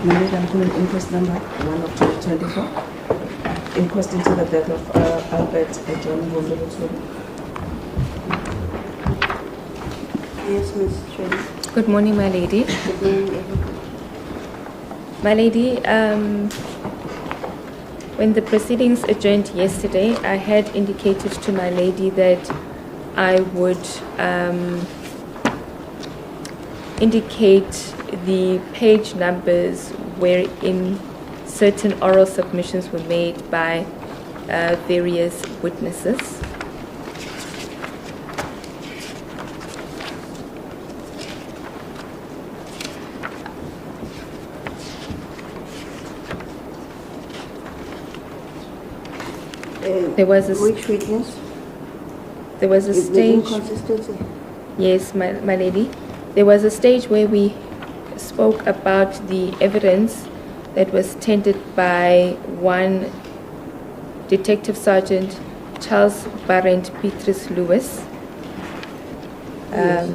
My lady, I'm calling inquest number 1 of 2024. Inquest into the death of Albert Luthuli. Yes, Ms. Trent. Good morning, my lady. Good morning, everybody. My lady, when the proceedings adjourned yesterday, I had indicated to my lady that I would indicate the page numbers wherein certain oral submissions were made by various witnesses. There was a which witness? There was a The stage. inconsistency. Yes, my lady. There was a stage where we spoke about the evidence that was tendered by one Detective Sergeant Charles Barrent Petrus Lewis. Yes.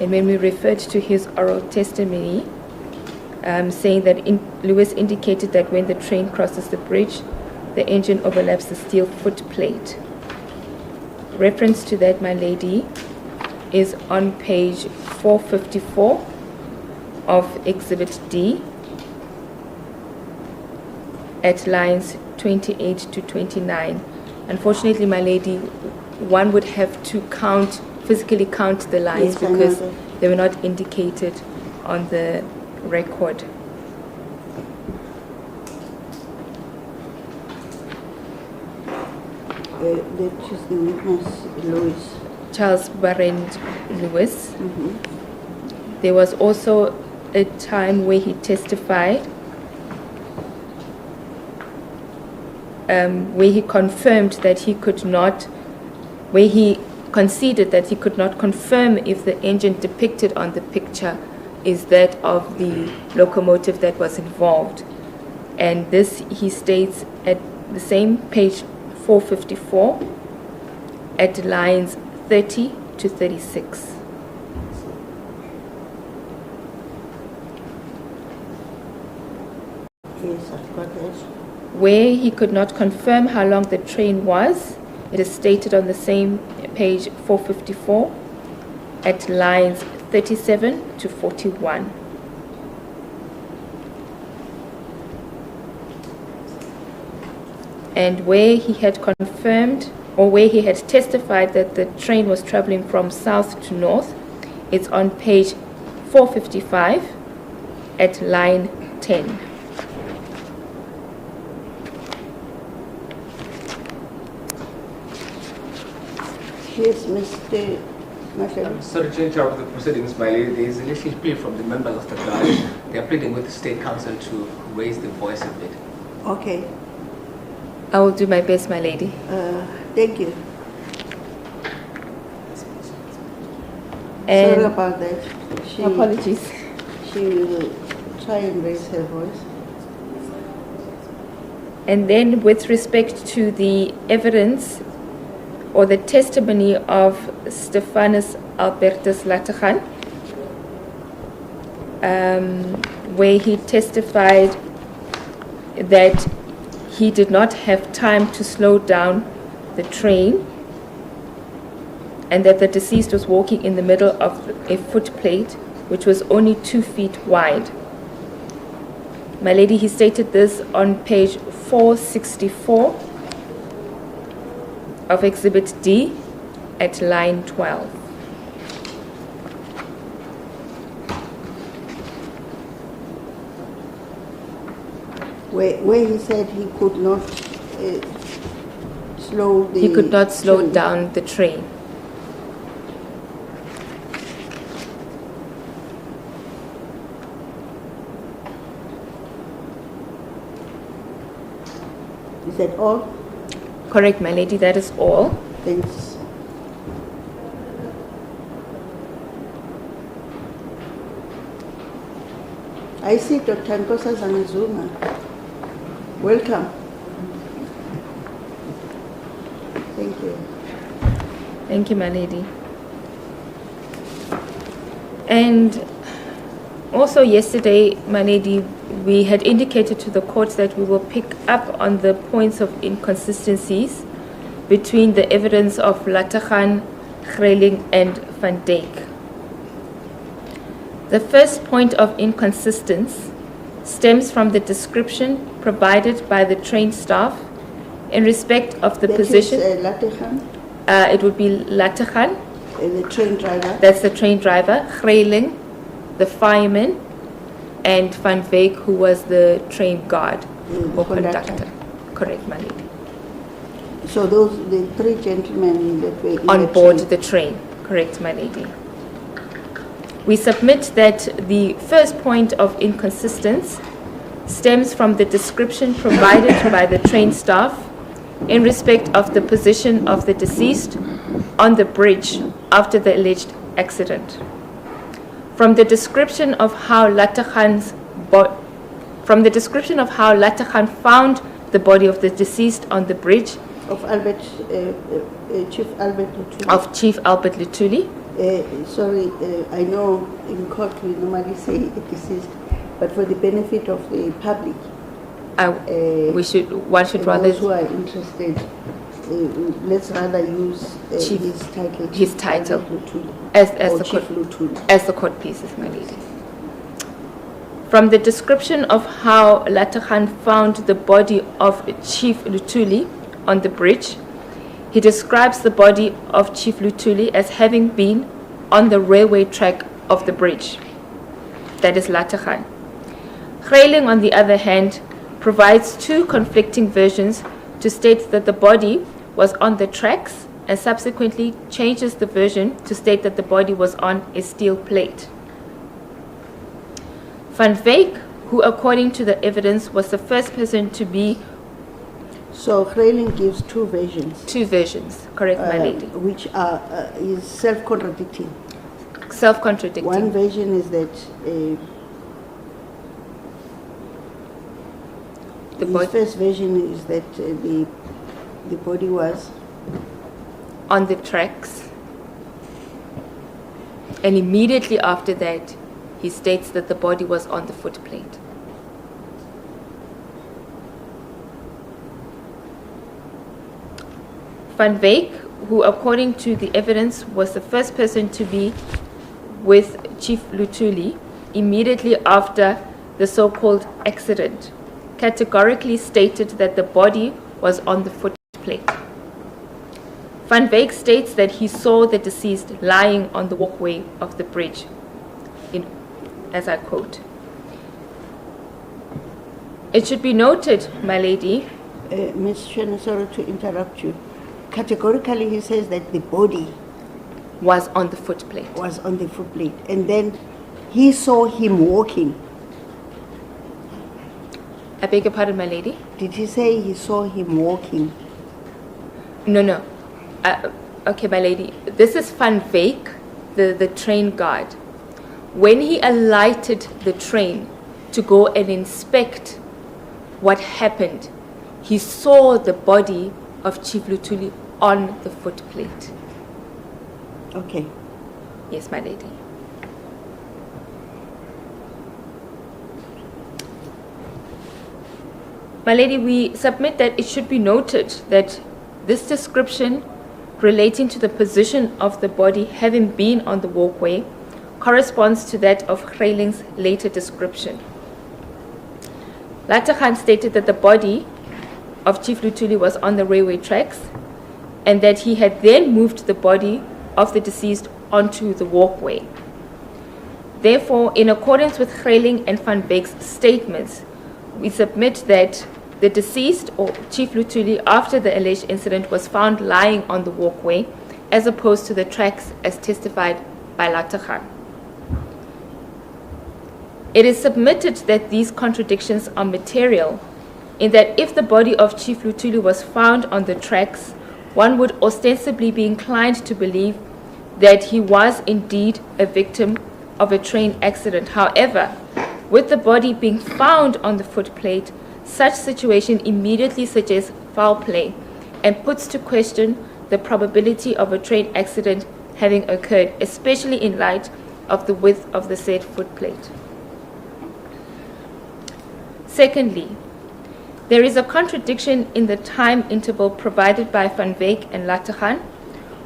And when we referred to his oral testimony, saying that Lewis indicated that when the train crosses the bridge, the engine overlaps the steel footplate. Reference to that, my lady, is on page 454 of Exhibit D at lines 28 to 29. Unfortunately, my lady, one would have to physically count the lines, Yes, I because know they were not indicated on the record. That is the witness, Louis. Charles Barrent Lewis. Mm-hmm. There was also a time where he testified, where he confirmed that he could not, where he conceded that he could not confirm if the engine depicted on the picture is that of the locomotive that was involved. And this he states at the same page 454 at lines 30 to 36. Yes, I've got that. Where he could not confirm how long the train was, it is stated on the same page 454 at lines 37 to 41. And where he had confirmed, or where he had testified that the train was traveling from south to north, it's on page 455 at line 10. Yes, Mr. Marshall. Sorry to interrupt the proceedings, my lady. There is an initial plea from the members of the class. They are pleading with the State Council to raise the voice a bit. Okay. I will do my best, my lady. Thank you. And Sorry about that. apologies. She will try and raise her voice. And then with respect to the evidence or the testimony of Stephanus Albertus Latachan, where he testified that he did not have time to slow down the train and that the deceased was walking in the middle of a footplate which was only 2 feet wide. My lady, he stated this on page 464 of Exhibit D at line 12. Where he said he could not slow the He could not slow train. down the train. Is that all? Correct, my lady, that is all. Thanks. I see Dr. Nkosa Zangazuma. Welcome. Thank you. Thank you, my lady. And Also yesterday, my lady, we had indicated to the court that we will pick up on the points of inconsistencies between the evidence of Latachan, Greling and Van Dijk. The first point of inconsistence stems from the description provided by the trained staff in respect of the position. Latachan, It would be Latachan, the train driver. that's the train driver, Greling, the fireman, and Van Wyk, who was the train guard or conductor. Correct, my lady. So those, the three gentlemen that were in On the board train. the train. Correct, my lady. We submit that the first point of inconsistence stems from the description provided by the train staff in respect of the position of the deceased on the bridge after the alleged accident. From the description of how Latachan found the body of the deceased on the bridge Of Albert, Chief Albert Luthuli. of Chief Albert Luthuli, Sorry, I know in court we normally say deceased, but for the benefit of the public, one should rather those who are interested, let's rather use Chief- his title. his Chief title. Albert Luthuli, as or the Chief court Luthuli. as the court pleases, my lady. From the description of how Latachan found the body of Chief Luthuli on the bridge, he describes the body of Chief Luthuli as having been on the railway track of the bridge. That is Latachan. Greling, on the other hand, provides two conflicting versions to state that the body was on the tracks and subsequently changes the version to state that the body was on a steel plate. Van Wyk, who according to the evidence was the first person to be So Greling gives two versions, two versions, correct, my lady, which are is self-contradicting. self-contradicting. One version is that The his body first version is that the body was on the tracks, and immediately after that, he states that the body was on the footplate. Van Wyk, who according to the evidence was the first person to be with Chief Luthuli immediately after the so-called accident, categorically stated that the body was on the footplate. Van Wyk states that he saw the deceased lying on the walkway of the bridge, as I quote. It should be noted, my lady, Ms. Chen, sorry to interrupt you. Categorically, he says that the body was on the footplate. was on the footplate, and then he saw him walking. I beg your pardon, my lady? Did he say he saw him walking? No. Okay, my lady. This is Van Wyk, the train guard. When he alighted the train to go and inspect what happened, he saw the body of Chief Luthuli on the footplate. Okay. Yes, my lady. My lady, we submit that it should be noted that this description relating to the position of the body having been on the walkway corresponds to that of Greling's later description. Latachan stated that the body of Chief Luthuli was on the railway tracks and that he had then moved the body of the deceased onto the walkway. Therefore, in accordance with Greling and Van Wyk's statements, we submit that the deceased, or Chief Luthuli, after the alleged incident, was found lying on the walkway as opposed to the tracks as testified by Latachan. It is submitted that these contradictions are material in that if the body of Chief Luthuli was found on the tracks, one would ostensibly be inclined to believe that he was indeed a victim of a train accident. However, with the body being found on the footplate, such situation immediately suggests foul play and puts to question the probability of a train accident having occurred, especially in light of the width of the said footplate. Secondly, there is a contradiction in the time interval provided by Van Wyk and Lattegan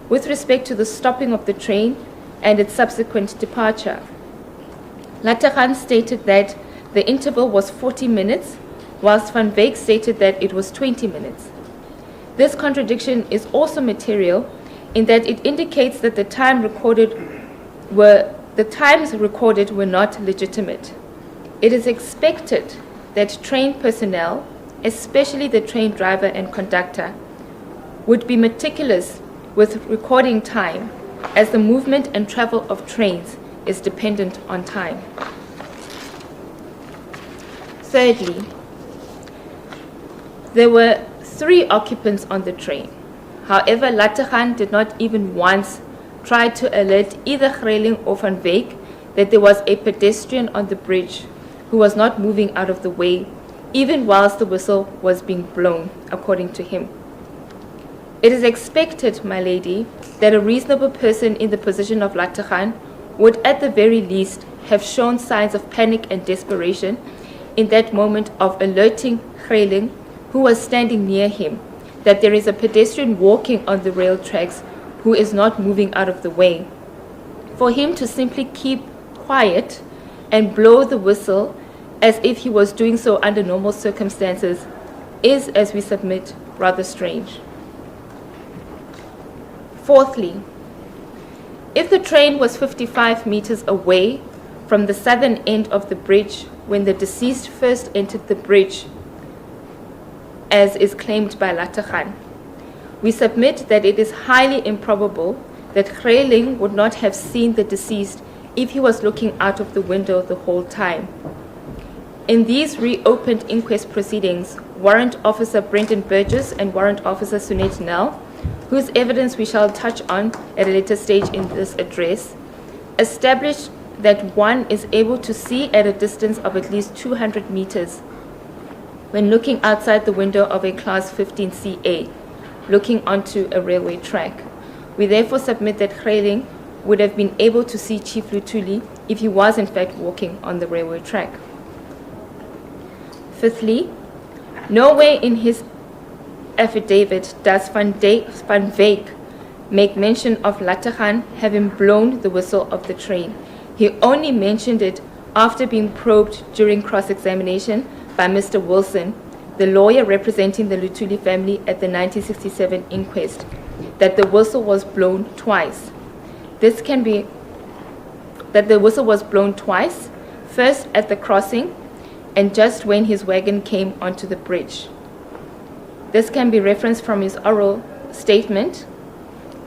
with respect to the stopping of the train and its subsequent departure. Lattegan stated that the interval was 40 minutes, whilst Van Wyk stated that it was 20 minutes. This contradiction is also material in that it indicates that the times recorded were not legitimate. It is expected that train personnel, especially the train driver and conductor, would be meticulous with recording time, as the movement and travel of trains is dependent on time. Thirdly, there were 3 occupants on the train. However, Lattegan did not even once try to alert either Greiling or Van Wyk that there was a pedestrian on the bridge who was not moving out of the way, even whilst the whistle was being blown, according to him. It is expected, my lady, that a reasonable person in the position of Lattegan would at the very least have shown signs of panic and desperation in that moment of alerting Greiling, who was standing near him, that there is a pedestrian walking on the rail tracks who is not moving out of the way. For him to simply keep quiet and blow the whistle as if he was doing so under normal circumstances is, as we submit, rather strange. Fourthly, if the train was 55 meters away from the southern end of the bridge when the deceased first entered the bridge, as is claimed by Lattegan, we submit that it is highly improbable that Greiling would not have seen the deceased if he was looking out of the window the whole time. In these reopened inquest proceedings, Warrant Officer Brendan Burgess and Warrant Officer Sunette Nell, whose evidence we shall touch on at a later stage in this address, established that one is able to see at a distance of at least 200 meters when looking outside the window of a Class 15 CA, looking onto a railway track. We therefore submit that Greiling would have been able to see Chief Luthuli if he was in fact walking on the railway track. Fifthly, nowhere in his affidavit does Van Wyk make mention of Lattegan having blown the whistle of the train. He only mentioned it after being probed during cross-examination by Mr. Wilson, the lawyer representing the Luthuli family at the 1967 inquest, that the whistle was blown twice. This can be that the whistle was blown twice, first at the crossing and just when his wagon came onto the bridge. This can be referenced from his oral statement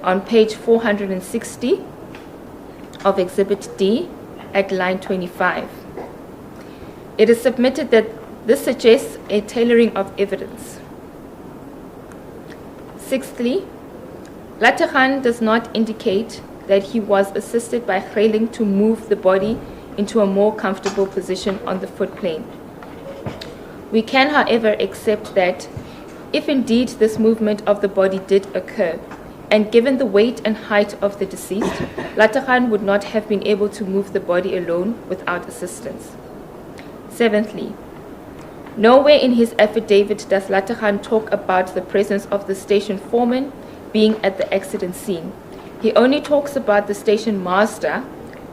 on page 460 of Exhibit D at line 25. It is submitted that this suggests a tailoring of evidence. Sixthly, Lattegan does not indicate that he was assisted by Greiling to move the body into a more comfortable position on the footplane. We can, however, accept that if indeed this movement of the body did occur, and given the weight and height of the deceased, Lattegan would not have been able to move the body alone without assistance. Seventhly, nowhere in his affidavit does Lattegan talk about the presence of the station foreman being at the accident scene. He only talks about the station master,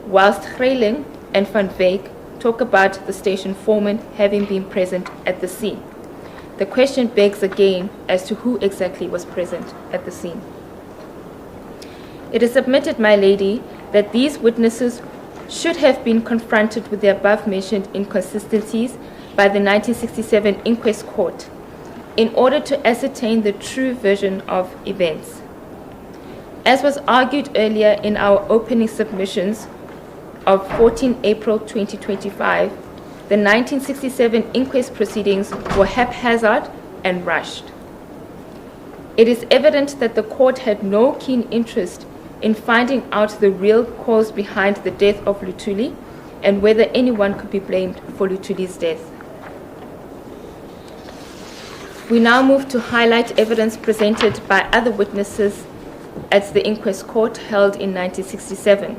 whilst Greiling and Van Wyk talk about the station foreman having been present at the scene. The question begs again as to who exactly was present at the scene. It is submitted, my lady, that these witnesses should have been confronted with the above-mentioned inconsistencies by the 1967 inquest court in order to ascertain the true version of events. As was argued earlier in our opening submissions of 14 April 2025, the 1967 inquest proceedings were haphazard and rushed. It is evident that the court had no keen interest in finding out the real cause behind the death of Luthuli and whether anyone could be blamed for Luthuli's death. We now move to highlight evidence presented by other witnesses at the inquest court held in 1967.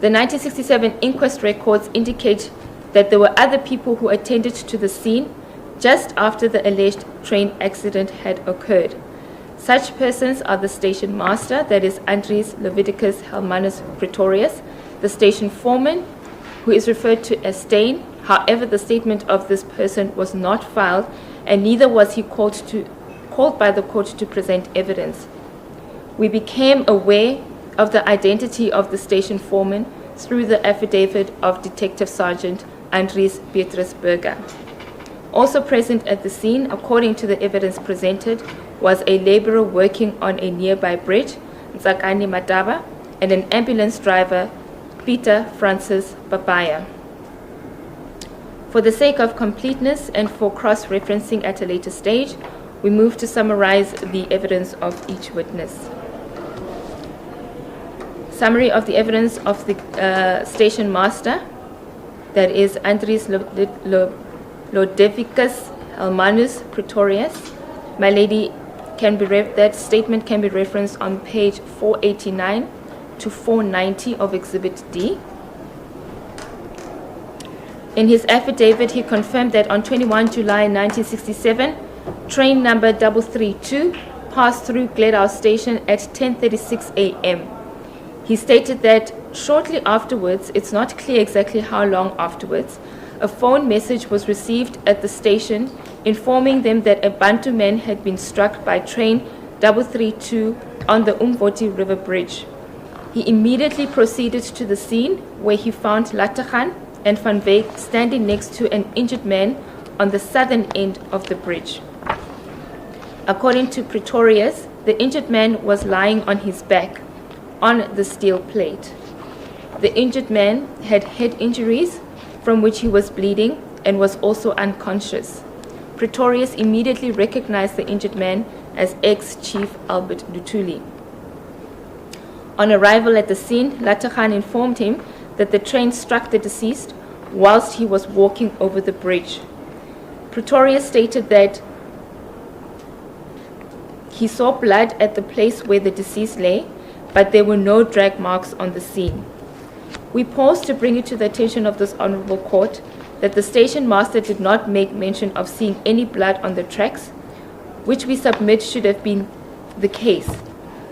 The 1967 inquest records indicate that there were other people who attended to the scene just after the alleged train accident had occurred. Such persons are the station master, that is Andries Leviticus Helmanus Pretorius, the station foreman, who is referred to as Stain. However, the statement of this person was not filed, and neither was he called by the court to present evidence. We became aware of the identity of the station foreman through the affidavit of Detective Sergeant Andries Beatrice Berger. Also present at the scene, according to the evidence presented, was a laborer working on a nearby bridge, Ntsakani Mataba, and an ambulance driver, Peter Francis Babaya. For the sake of completeness and for cross-referencing at a later stage, we move to summarize the evidence of each witness. Summary of the evidence of the station master, that is Andries Lodevicus Helmanus Pretorius. My lady, that statement can be referenced on page 489 to 490 of Exhibit D. In his affidavit, he confirmed that on 21 July 1967, train number 332 passed through Gledhow Station at 10:36 a.m. He stated that shortly afterwards, it's not clear exactly how long afterwards, a phone message was received at the station informing them that a Bantu man had been struck by train 332 on the Umvoti River Bridge. He immediately proceeded to the scene where he found Latachan and Van Wyk standing next to an injured man on the southern end of the bridge. According to Pretorius, the injured man was lying on his back on the steel plate. The injured man had head injuries from which he was bleeding and was also unconscious. Pretorius immediately recognized the injured man as ex-Chief Albert Luthuli. On arrival at the scene, Latachan informed him that the train struck the deceased whilst he was walking over the bridge. Pretorius stated that he saw blood at the place where the deceased lay, but there were no drag marks on the scene. We pause to bring it to the attention of this honorable court that the station master did not make mention of seeing any blood on the tracks, which we submit should have been the case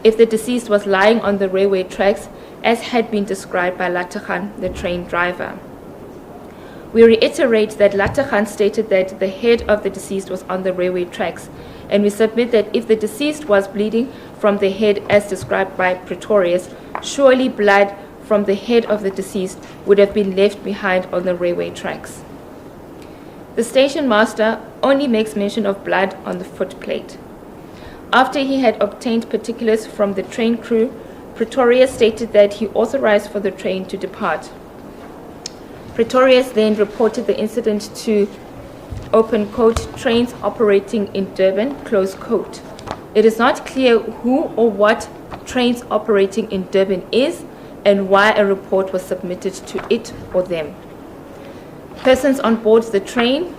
if the deceased was lying on the railway tracks as had been described by Latachan, the train driver. We reiterate that Latachan stated that the head of the deceased was on the railway tracks, and we submit that if the deceased was bleeding from the head as described by Pretorius, surely blood from the head of the deceased would have been left behind on the railway tracks. The station master only makes mention of blood on the footplate. After he had obtained particulars from the train crew, Pretorius stated that he authorized for the train to depart. Pretorius then reported the incident to, open quote, trains operating in Durban, close quote. It is not clear who or what trains operating in Durban is and why a report was submitted to it or them. Persons on board the train,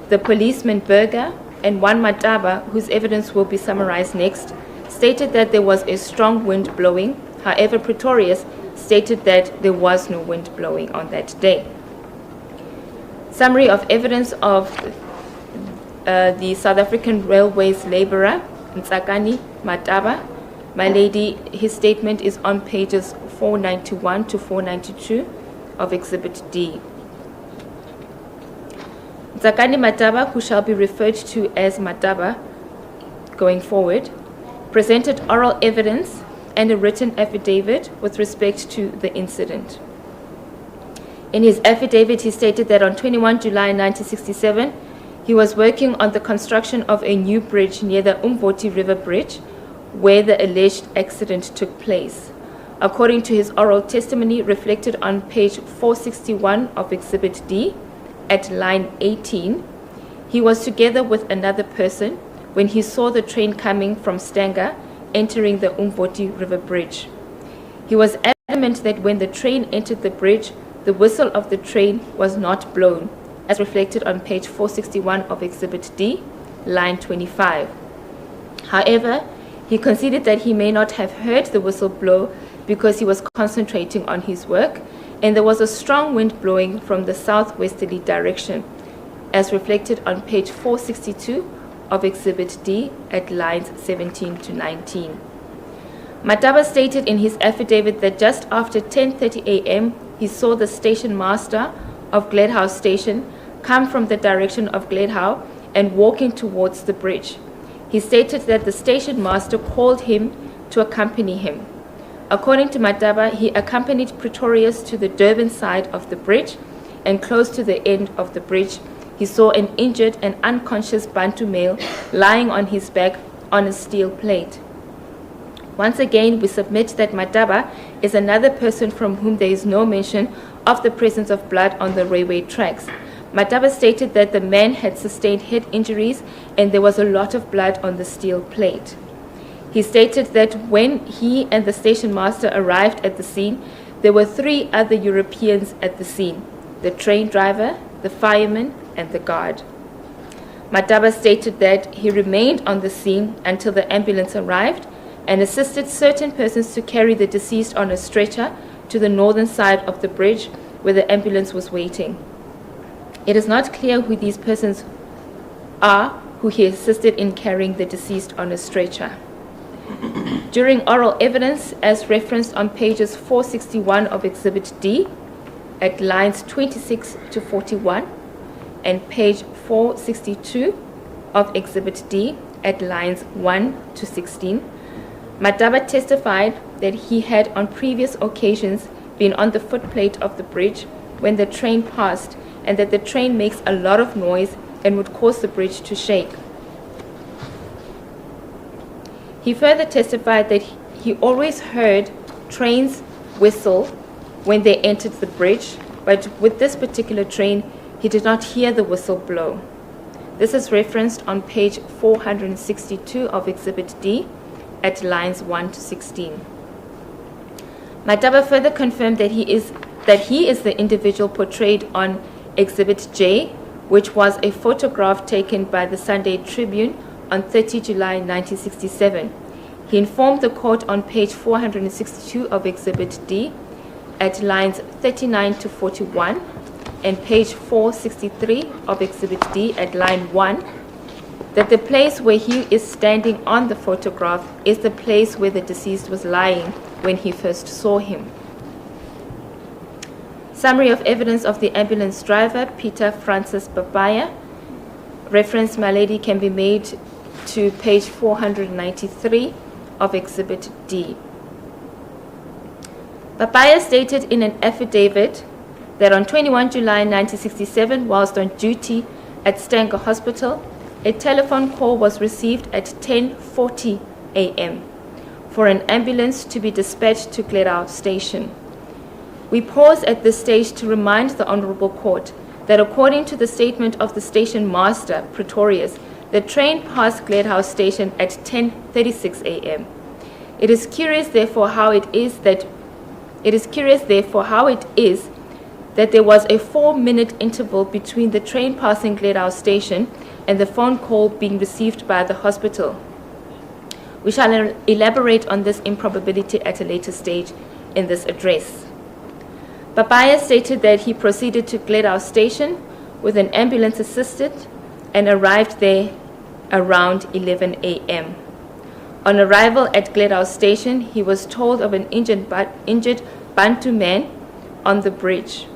the policeman Berger and one Mataba, whose evidence will be summarized next, stated that there was a strong wind blowing. However, Pretorius stated that there was no wind blowing on that day. Summary of evidence of the South African Railways laborer, Ntsakani Mataba. My lady, his statement is on pages 491 to 492 of Exhibit D. Ntsakani Mataba, who shall be referred to as Mataba going forward, presented oral evidence and a written affidavit with respect to the incident. In his affidavit, he stated that on 21 July 1967, he was working on the construction of a new bridge near the Umvoti River Bridge, where the alleged accident took place. According to his oral testimony reflected on page 461 of Exhibit D, at line 18, he was together with another person when he saw the train coming from Stanger entering the Umvoti River Bridge. He was adamant that when the train entered the bridge, the whistle of the train was not blown, as reflected on page 461 of Exhibit D, line 25. However, he conceded that he may not have heard the whistle blow because he was concentrating on his work, and there was a strong wind blowing from the southwesterly direction, as reflected on page 462 of Exhibit D at lines 17 to 19. Mataba stated in his affidavit that just after 10:30 a.m., he saw the station master of Gledhow Station come from the direction of Gledhow and walking towards the bridge. He stated that the station master called him to accompany him. According to Mataba, he accompanied Pretorius to the Durban side of the bridge, and close to the end of the bridge, he saw an injured and unconscious Bantu male lying on his back on a steel plate. Once again, we submit that Mataba is another person from whom there is no mention of the presence of blood on the railway tracks. Mataba stated that the man had sustained head injuries and there was a lot of blood on the steel plate. He stated that when he and the station master arrived at the scene, there were 3 other Europeans at the scene: the train driver, the fireman, and the guard. Mataba stated that he remained on the scene until the ambulance arrived and assisted certain persons to carry the deceased on a stretcher to the northern side of the bridge where the ambulance was waiting. It is not clear who these persons are who he assisted in carrying the deceased on a stretcher. During oral evidence, as referenced on pages 461 of Exhibit D at lines 26 to 41 and page 462 of Exhibit D at lines 1 to 16, Mataba testified that he had on previous occasions been on the footplate of the bridge when the train passed, and that the train makes a lot of noise and would cause the bridge to shake. He further testified that he always heard trains whistle when they entered the bridge, but with this particular train, he did not hear the whistle blow. This is referenced on page 462 of Exhibit D at lines 1 to 16. Mataba further confirmed that he is the individual portrayed on Exhibit J, which was a photograph taken by the Sunday Tribune on 30 July 1967. He informed the court on page 462 of Exhibit D at lines 39 to 41 and page 463 of Exhibit D at line 1 that the place where he is standing on the photograph is the place where the deceased was lying when he first saw him. Summary of evidence of the ambulance driver, Peter Francis Papaya. Reference, my lady, can be made to page 493 of Exhibit D. Papaya stated in an affidavit that on 21 July 1967, whilst on duty at Stanger Hospital, a telephone call was received at 10:40 a.m. for an ambulance to be dispatched to Gledhow Station. We pause at this stage to remind the Honourable Court that according to the statement of the station master, Pretorius, the train passed Gledhow Station at 10:36 a.m. It is curious, therefore, how it is that there was a 4-minute interval between the train passing Gledhow Station and the phone call being received by the hospital. We shall elaborate on this improbability at a later stage in this address. Papaya stated that he proceeded to Gledhow Station with an ambulance assisted and arrived there around 11 a.m. On arrival at Gledhow Station, he was told of an injured Bantu man on the bridge.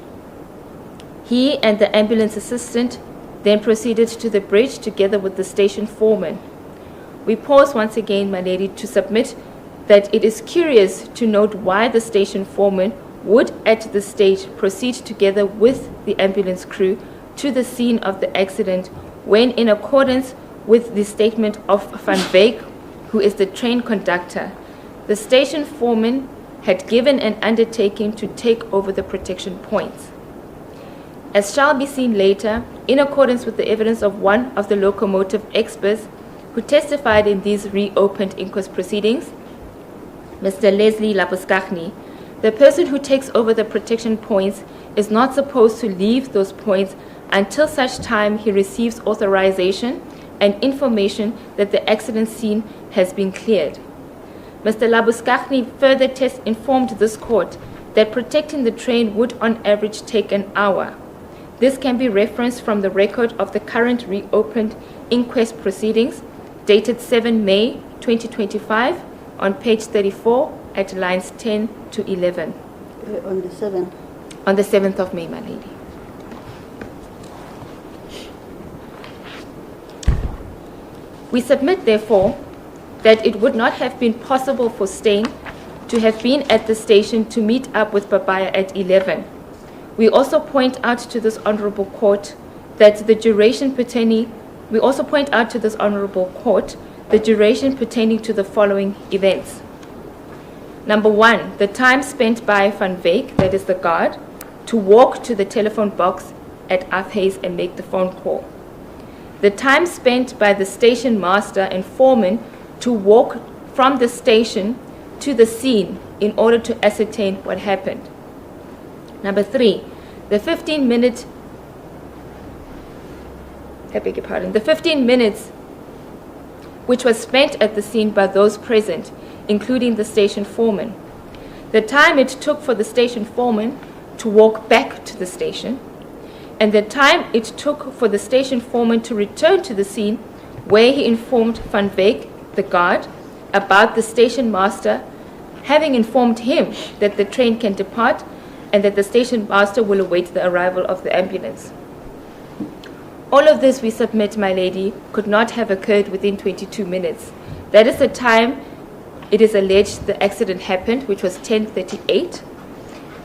He and the ambulance assistant then proceeded to the bridge together with the station foreman. We pause once again, my lady, to submit that it is curious to note why the station foreman would at this stage proceed together with the ambulance crew to the scene of the accident when, in accordance with the statement of Van Wyk, who is the train conductor, the station foreman had given an undertaking to take over the protection points. As shall be seen later, in accordance with the evidence of one of the locomotive experts who testified in these reopened inquest proceedings, Mr. Leslie Labuskaghni, the person who takes over the protection points is not supposed to leave those points until such time he receives authorization and information that the accident scene has been cleared. Mr. Labuskaghni further informed this court that protecting the train would on average take an hour. This can be referenced from the record of the current reopened inquest proceedings dated 7 May 2025 on page 34 at lines 10 to 11. On the 7th. On the 7th of May, my lady. We submit, therefore, that it would not have been possible for Steyn to have been at the station to meet up with Papaya at 11. We also point out to this honorable court that the duration pertaining to the following events. Number 1, the time spent by Van Wyk, that is the guard, to walk to the telephone box at Afhays and make the phone call. The time spent by the station master and foreman to walk from the station to the scene in order to ascertain what happened. Number 3, the 15 minutes which was spent at the scene by those present, including the station foreman. The time it took for the station foreman to walk back to the station, and the time it took for the station foreman to return to the scene where he informed Van Wyk, the guard, about the station master having informed him that the train can depart and that the station master will await the arrival of the ambulance. All of this, we submit, my lady, could not have occurred within 22 minutes. That is the time it is alleged the accident happened, which was 10:38,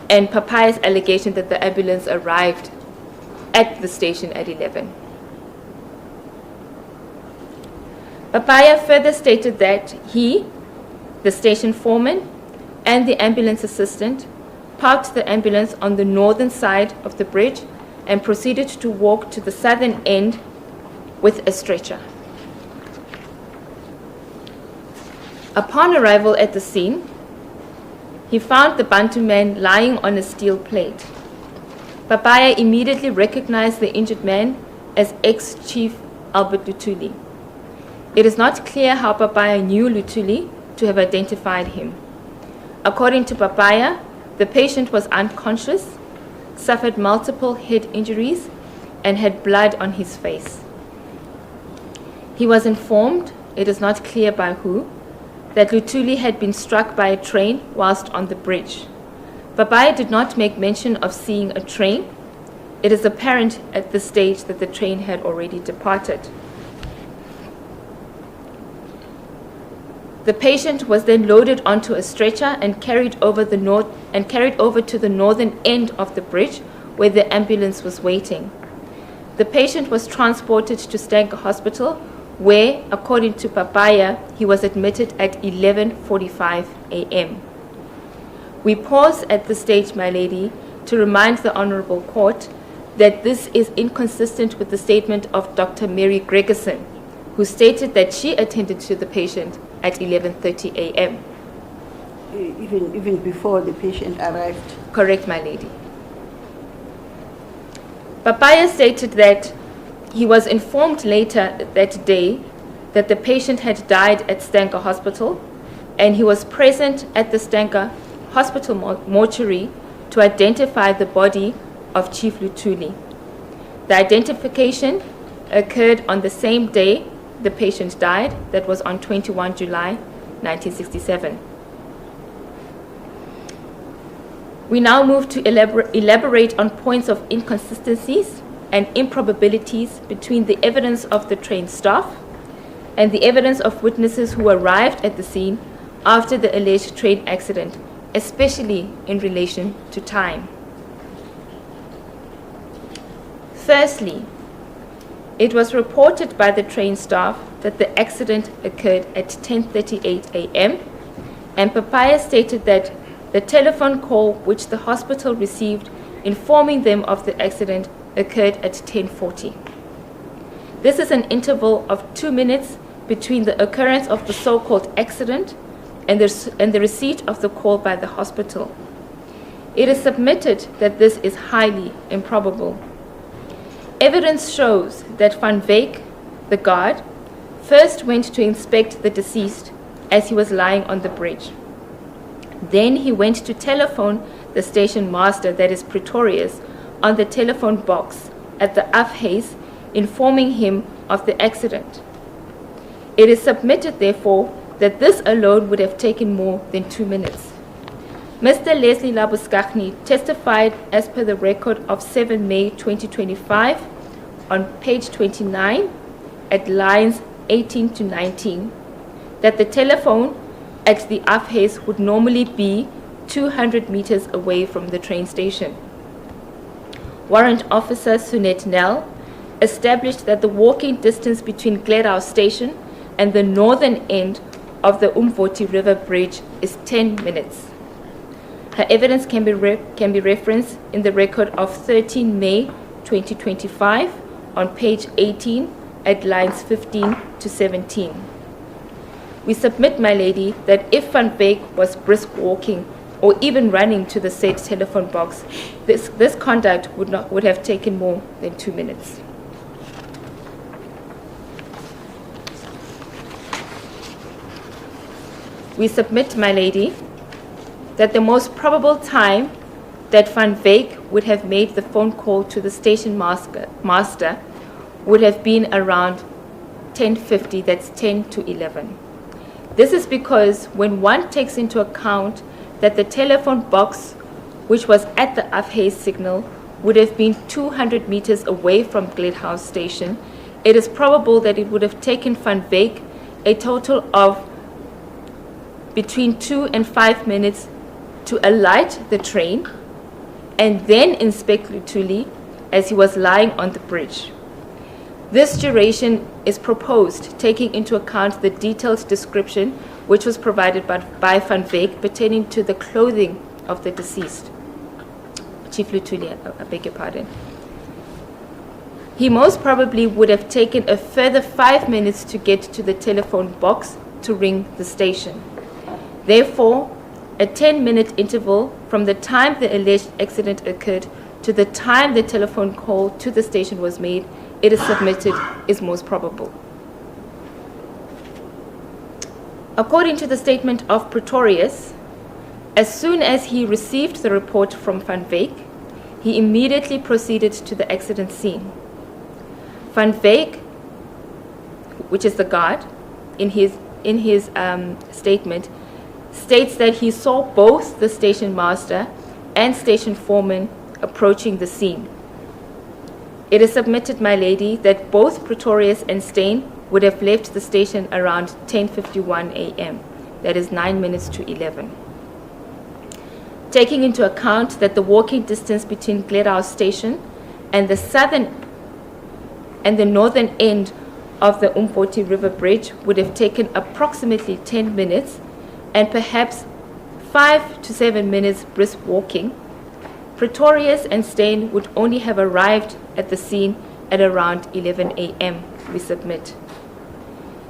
and Papaya's allegation that the ambulance arrived at the station at 11. Papaya further stated that he, the station foreman, and the ambulance assistant parked the ambulance on the northern side of the bridge and proceeded to walk to the southern end with a stretcher. Upon arrival at the scene, he found the Bantu man lying on a steel plate. Papaya immediately recognized the injured man as ex-Chief Albert Luthuli. It is not clear how Papaya knew Luthuli to have identified him. According to Papaya, the patient was unconscious, suffered multiple head injuries, and had blood on his face. He was informed, it is not clear by who, that Luthuli had been struck by a train whilst on the bridge. Papaya did not make mention of seeing a train. It is apparent at this stage that the train had already departed. The patient was then loaded onto a stretcher and carried over to the northern end of the bridge where the ambulance was waiting. The patient was transported to Stanker Hospital where, according to Papaya, he was admitted at 11:45 a.m. We pause at this stage, my lady, to remind the Honourable Court that this is inconsistent with the statement of Dr. Mary Gregerson, who stated that she attended to the patient at 11:30 a.m. Even before the patient arrived. Correct, my lady. Papaya stated that he was informed later that day that the patient had died at Stanker Hospital, and he was present at the Stanker Hospital mortuary to identify the body of Chief Luthuli. The identification occurred on the same day the patient died, that was on 21 July 1967. We now move to elaborate on points of inconsistencies and improbabilities between the evidence of the train staff and the evidence of witnesses who arrived at the scene after the alleged train accident, especially in relation to time. Firstly, it was reported by the train staff that the accident occurred at 10:38 a.m. and Papaya stated that the telephone call which the hospital received informing them of the accident occurred at 10:40. This is an interval of 2 minutes between the occurrence of the so-called accident and the receipt of the call by the hospital. It is submitted that this is highly improbable. Evidence shows that Van Wyk, the guard, first went to inspect the deceased as he was lying on the bridge. Then he went to telephone the station master, that is Pretorius, on the telephone box at the Afhays, informing him of the accident. It is submitted, therefore, that this alone would have taken more than 2 minutes. Mr. Leslie Labuskaghni testified as per the record of 7 May 2025 on page 29 at lines 18 to 19 that the telephone at the Afhays would normally be 200 meters away from the train station. Warrant Officer Sunet Nell established that the walking distance between Gledhouse Station and the northern end of the Umvoti River Bridge is 10 minutes. Her evidence can be referenced in the record of 13 May 2025 on page 18 at lines 15 to 17. We submit, my lady, that if Van Wyk was brisk walking or even running to the said telephone box, this conduct would have taken more than 2 minutes. We submit, my lady, that the most probable time that Van Wyk would have made the phone call to the station master would have been around 10:50, that's 10 to 11. This is because when one takes into account that the telephone box, which was at the Afhays signal, would have been 200 meters away from Gledhouse Station, it is probable that it would have taken Van Wyk a total of between 2 and 5 minutes to alight the train and then inspect Luthuli as he was lying on the bridge. This duration is proposed taking into account the detailed description which was provided by Van Wyk pertaining to the clothing of the deceased. Chief Luthuli, I beg your pardon. He most probably would have taken a further 5 minutes to get to the telephone box to ring the station. Therefore, a 10-minute interval from the time the alleged accident occurred to the time the telephone call to the station was made, it is submitted, is most probable. According to the statement of Pretorius, as soon as he received the report from Van Wyk, he immediately proceeded to the accident scene. Van Wyk, which is the guard, in his statement, states that he saw both the station master and station foreman approaching the scene. It is submitted, my lady, that both Pretorius and Steyn would have left the station around 10:51 a.m., that is 9 minutes to 11. Taking into account that the walking distance between Gledhouse Station and the southern and the northern end of the Umvoti River Bridge would have taken approximately 10 minutes and perhaps 5 to 7 minutes brisk walking, Pretorius and Steyn would only have arrived at the scene at around 11 a.m., we submit.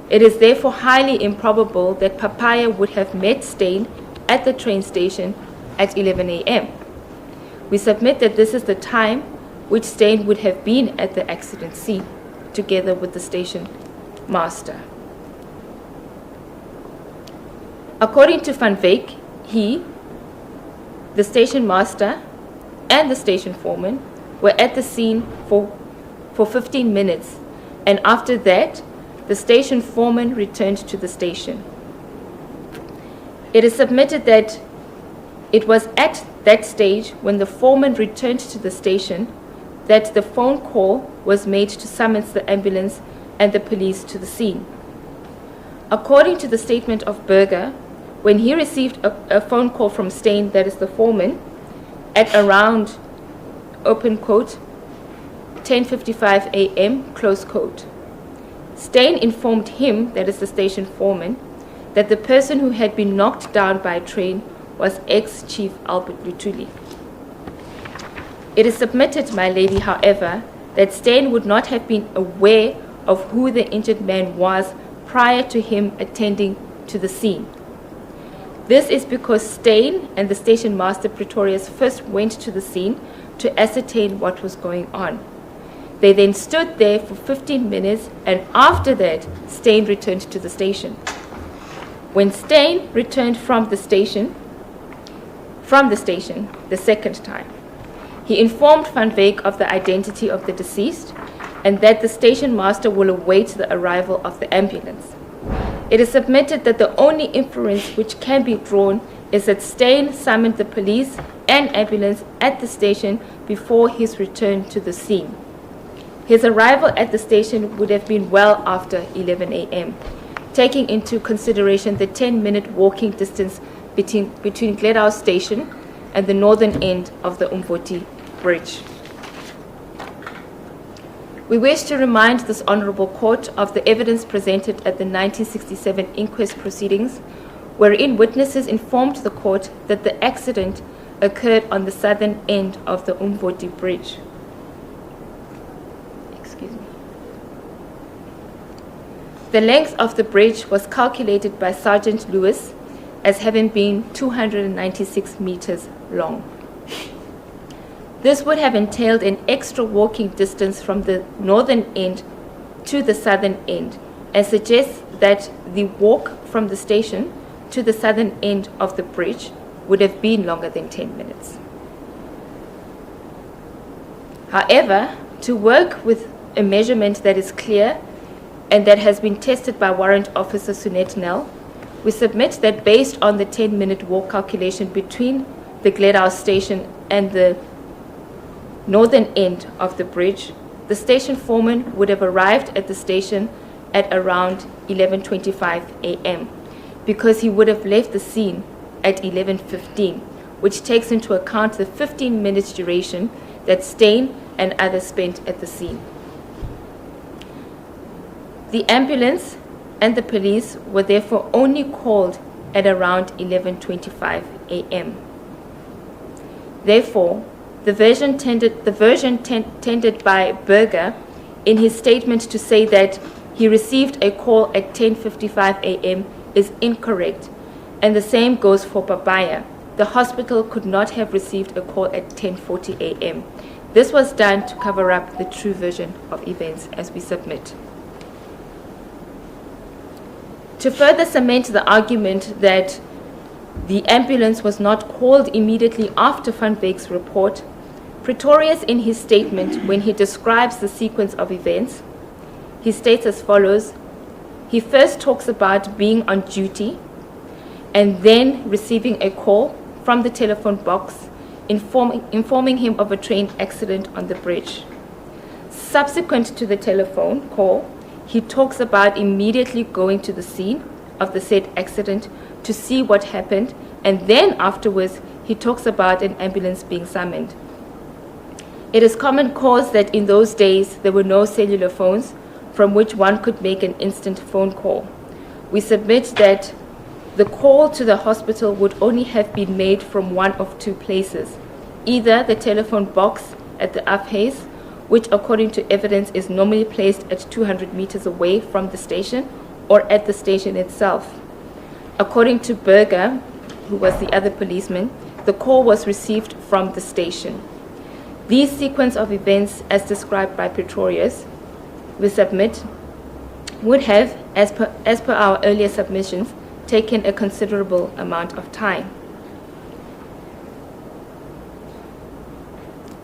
It is therefore highly improbable that Papaya would have met Steyn at the train station at 11 a.m. We submit that this is the time which Steyn would have been at the accident scene, together with the station master. According to Van Wyk, he, the station master, and the station foreman were at the scene for 15 minutes, and after that, the station foreman returned to the station. It is submitted that it was at that stage when the foreman returned to the station that the phone call was made to summons the ambulance and the police to the scene. According to the statement of Berger, when he received a phone call from Steyn, that is the foreman, at around, open quote, 10:55 a.m., close quote, Steyn informed him, that is the station foreman, that the person who had been knocked down by a train was ex-Chief Albert Luthuli. It is submitted, my lady, however, that Steyn would not have been aware of who the injured man was prior to him attending to the scene. This is because Steyn and the station master Pretorius first went to the scene to ascertain what was going on. They then stood there for 15 minutes, and after that, Steyn returned to the station. When Steyn returned from the station, from the station the second time. He informed Van Wyk of the identity of the deceased and that the station master will await the arrival of the ambulance. It is submitted that the only inference which can be drawn is that Steyn summoned the police and ambulance at the station before his return to the scene. His arrival at the station would have been well after 11 a.m., taking into consideration the 10-minute walking distance between Gledhouse Station and the northern end of the Umvoti Bridge. We wish to remind this Honourable Court of the evidence presented at the 1967 inquest proceedings, wherein witnesses informed the court that the accident occurred on the southern end of the Umvoti Bridge. The length of the bridge was calculated by Sergeant Lewis as having been 296 meters long. This would have entailed an extra walking distance from the northern end to the southern end, and suggests that the walk from the station to the southern end of the bridge would have been longer than 10 minutes. However, to work with a measurement that is clear and that has been tested by Warrant Officer Sunet Nell, we submit that based on the 10-minute walk calculation between the Gledhouse station and the northern end of the bridge, the station foreman would have arrived at the station at around 11:25 a.m. because he would have left the scene at 11:15, which takes into account the 15 minutes duration that Steyn and others spent at the scene. The ambulance and the police were therefore only called at around 11:25 a.m. Therefore, the version tendered by Berger in his statement to say that he received a call at 10:55 a.m. is incorrect, and the same goes for Babaya. The hospital could not have received a call at 10:40 a.m. This was done to cover up the true version of events as we submit. To further cement the argument that the ambulance was not called immediately after Van Wyk's report, Pretorius in his statement, when he describes the sequence of events, he states as follows. He first talks about being on duty and then receiving a call from the telephone box informing him of a train accident on the bridge. Subsequent to the telephone call, he talks about immediately going to the scene of the said accident to see what happened, and then afterwards he talks about an ambulance being summoned. It is common cause that in those days there were no cellular phones from which one could make an instant phone call. We submit that the call to the hospital would only have been made from one of two places, either the telephone box at the Afhays, which according to evidence is normally placed at 200 meters away from the station, or at the station itself. According to Berger, who was the other policeman, the call was received from the station. These sequence of events, as described by Pretorius, we submit, would have, as per our earlier submissions, taken a considerable amount of time.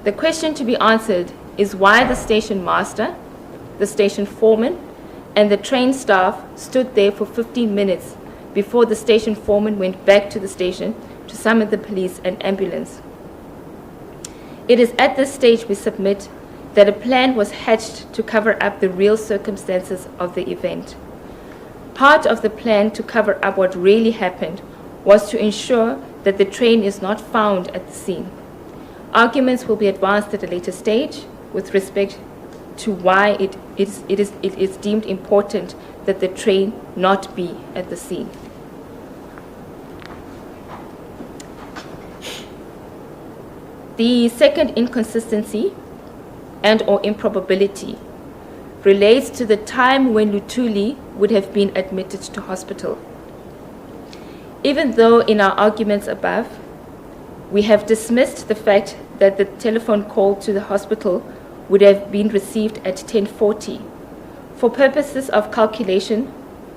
The question to be answered is why the station master, the station foreman, and the train staff stood there for 15 minutes before the station foreman went back to the station to summon the police and ambulance. It is at this stage we submit that a plan was hatched to cover up the real circumstances of the event. Part of the plan to cover up what really happened was to ensure that the train is not found at the scene. Arguments will be advanced at a later stage with respect to why it is deemed important that the train not be at the scene. The second inconsistency and or improbability relates to the time when Luthuli would have been admitted to hospital. Even though in our arguments above, we have dismissed the fact that the telephone call to the hospital would have been received at 10:40. For purposes of calculation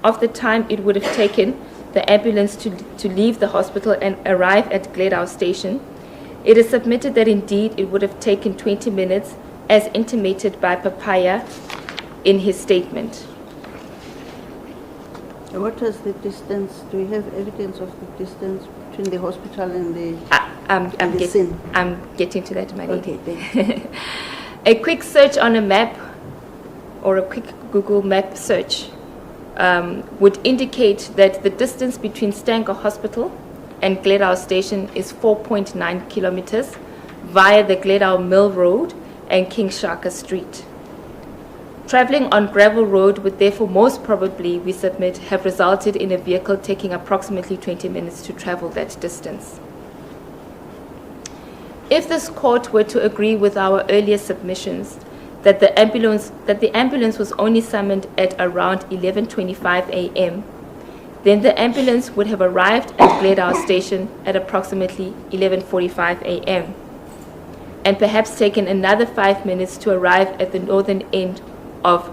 of the time it would have taken the ambulance to leave the hospital and arrive at Gledhow station, it is submitted that indeed it would have taken 20 minutes as intimated by Papaya in his statement. What was the distance? Do you have evidence of the distance between the hospital and the scene? I'm getting to that, my lady. Okay, thank you. A quick search on a map or a quick Google map search would indicate that the distance between Stanger Hospital and Gledhow Station is 4.9 kilometers via the Gledhow Mill Road and King Shaka Street. Traveling on gravel road would therefore most probably, we submit, have resulted in a vehicle taking approximately 20 minutes to travel that distance. If this court were to agree with our earlier submissions that the ambulance was only summoned at around 11:25 a.m., then the ambulance would have arrived at Gledhow Station at approximately 11:45 a.m. and perhaps taken another 5 minutes to arrive at the northern end of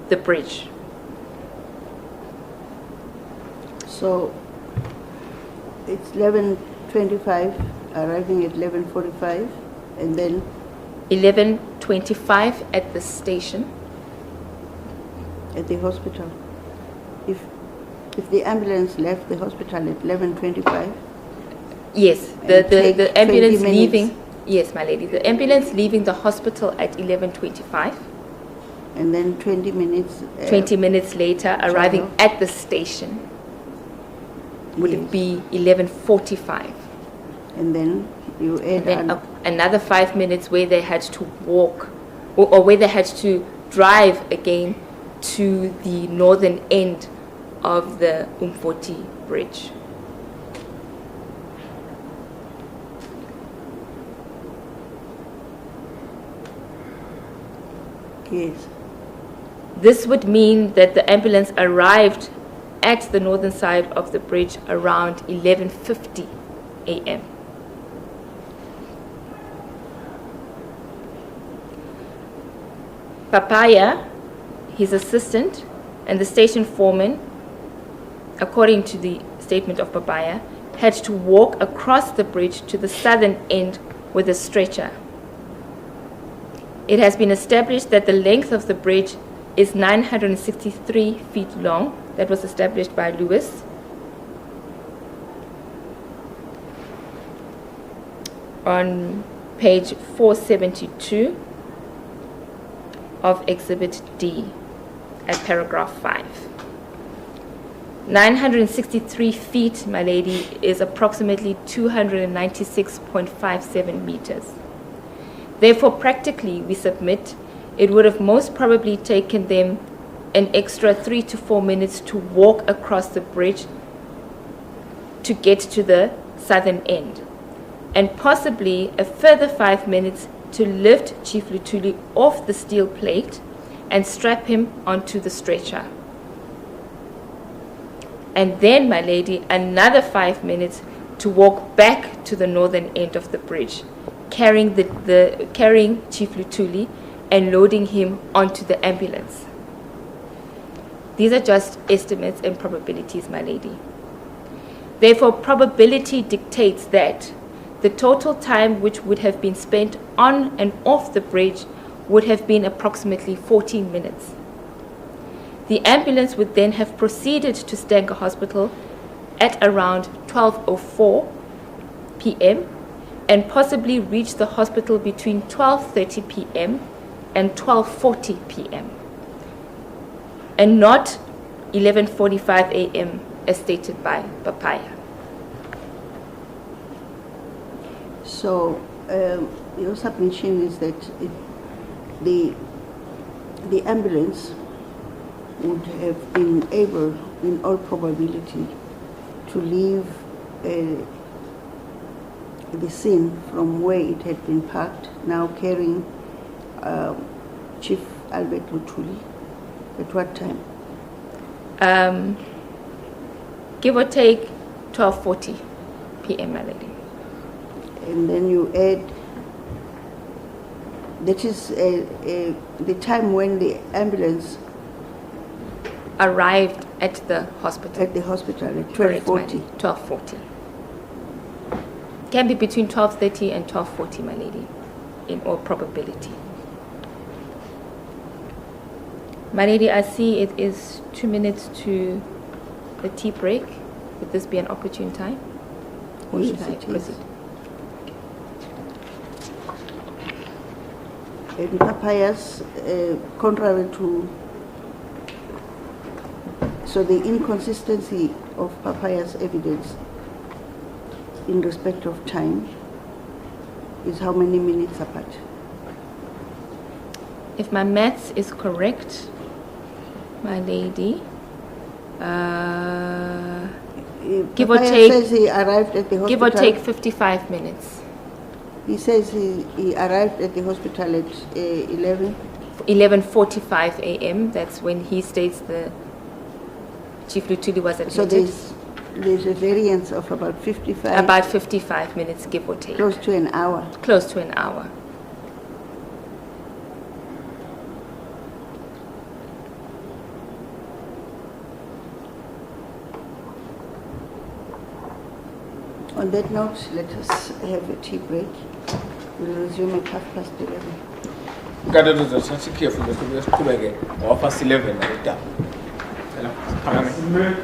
the bridge. So it's 11:25, arriving at 11:45, and then 11:25 at the station. at the hospital. If the ambulance left the hospital at 11:25, Yes, And take the ambulance 20 minutes. leaving. Yes, my lady. The ambulance leaving the hospital at 11:25. and then 20 minutes. 20 minutes later, arriving travel. at the station would Yes. be 11:45. And then you add And then an, another 5 minutes where they had to walk, or where they had to drive again to the northern end of the Umfoti Bridge. yes. This would mean that the ambulance arrived at the northern side of the bridge around 11:50 a.m. Papaya, his assistant, and the station foreman, according to the statement of Papaya, had to walk across the bridge to the southern end with a stretcher. It has been established that the length of the bridge is 963 feet long. That was established by Lewis. On page 472 of Exhibit D at paragraph 5. 963 feet, my lady, is approximately 296.57 meters. Therefore, practically, we submit, it would have most probably taken them an extra 3 to 4 minutes to walk across the bridge to get to the southern end, and possibly a further 5 minutes to lift Chief Luthuli off the steel plate and strap him onto the stretcher. And then, my lady, another 5 minutes to walk back to the northern end of the bridge, carrying carrying Chief Luthuli and loading him onto the ambulance. These are just estimates and probabilities, my lady. Therefore, probability dictates that the total time which would have been spent on and off the bridge would have been approximately 14 minutes. The ambulance would then have proceeded to Stanger Hospital at around 12:04 p.m. and possibly reached the hospital between 12:30 p.m. and 12:40 p.m. and not 11:45 a.m. as stated by Papaya. So your submission is that the ambulance would have been able, in all probability, to leave the scene from where it had been parked, now carrying Chief Albert Luthuli. At what time? Give or take 12:40 p.m., my lady. And then you add, that is the time when the ambulance Arrived At the hospital. At the hospital at Correct, my 12:40. lady. 12:40. Can be between 12:30 and 12:40, my lady, in all probability. My lady, I see it is 2 minutes to the tea break. Would this be an opportune time? Or Yes, should I it is. proceed? And Papayas, contrary to, so the inconsistency of Papaya's evidence in respect of time is how many minutes apart? If my maths is correct, my lady, give or Papaya take- says he arrived at the hospital. give or take 55 minutes. He says he arrived at the hospital at 11. 11:45 a.m. That's when he states the Chief Luthuli was admitted. So there's a variance of about 55, About 55 minutes, give or take. close to an hour. Close to an hour. On that note, let us have a tea break. We'll resume at 11:30. Gather those are such careful that we have to again. Or past 11 at the Hello.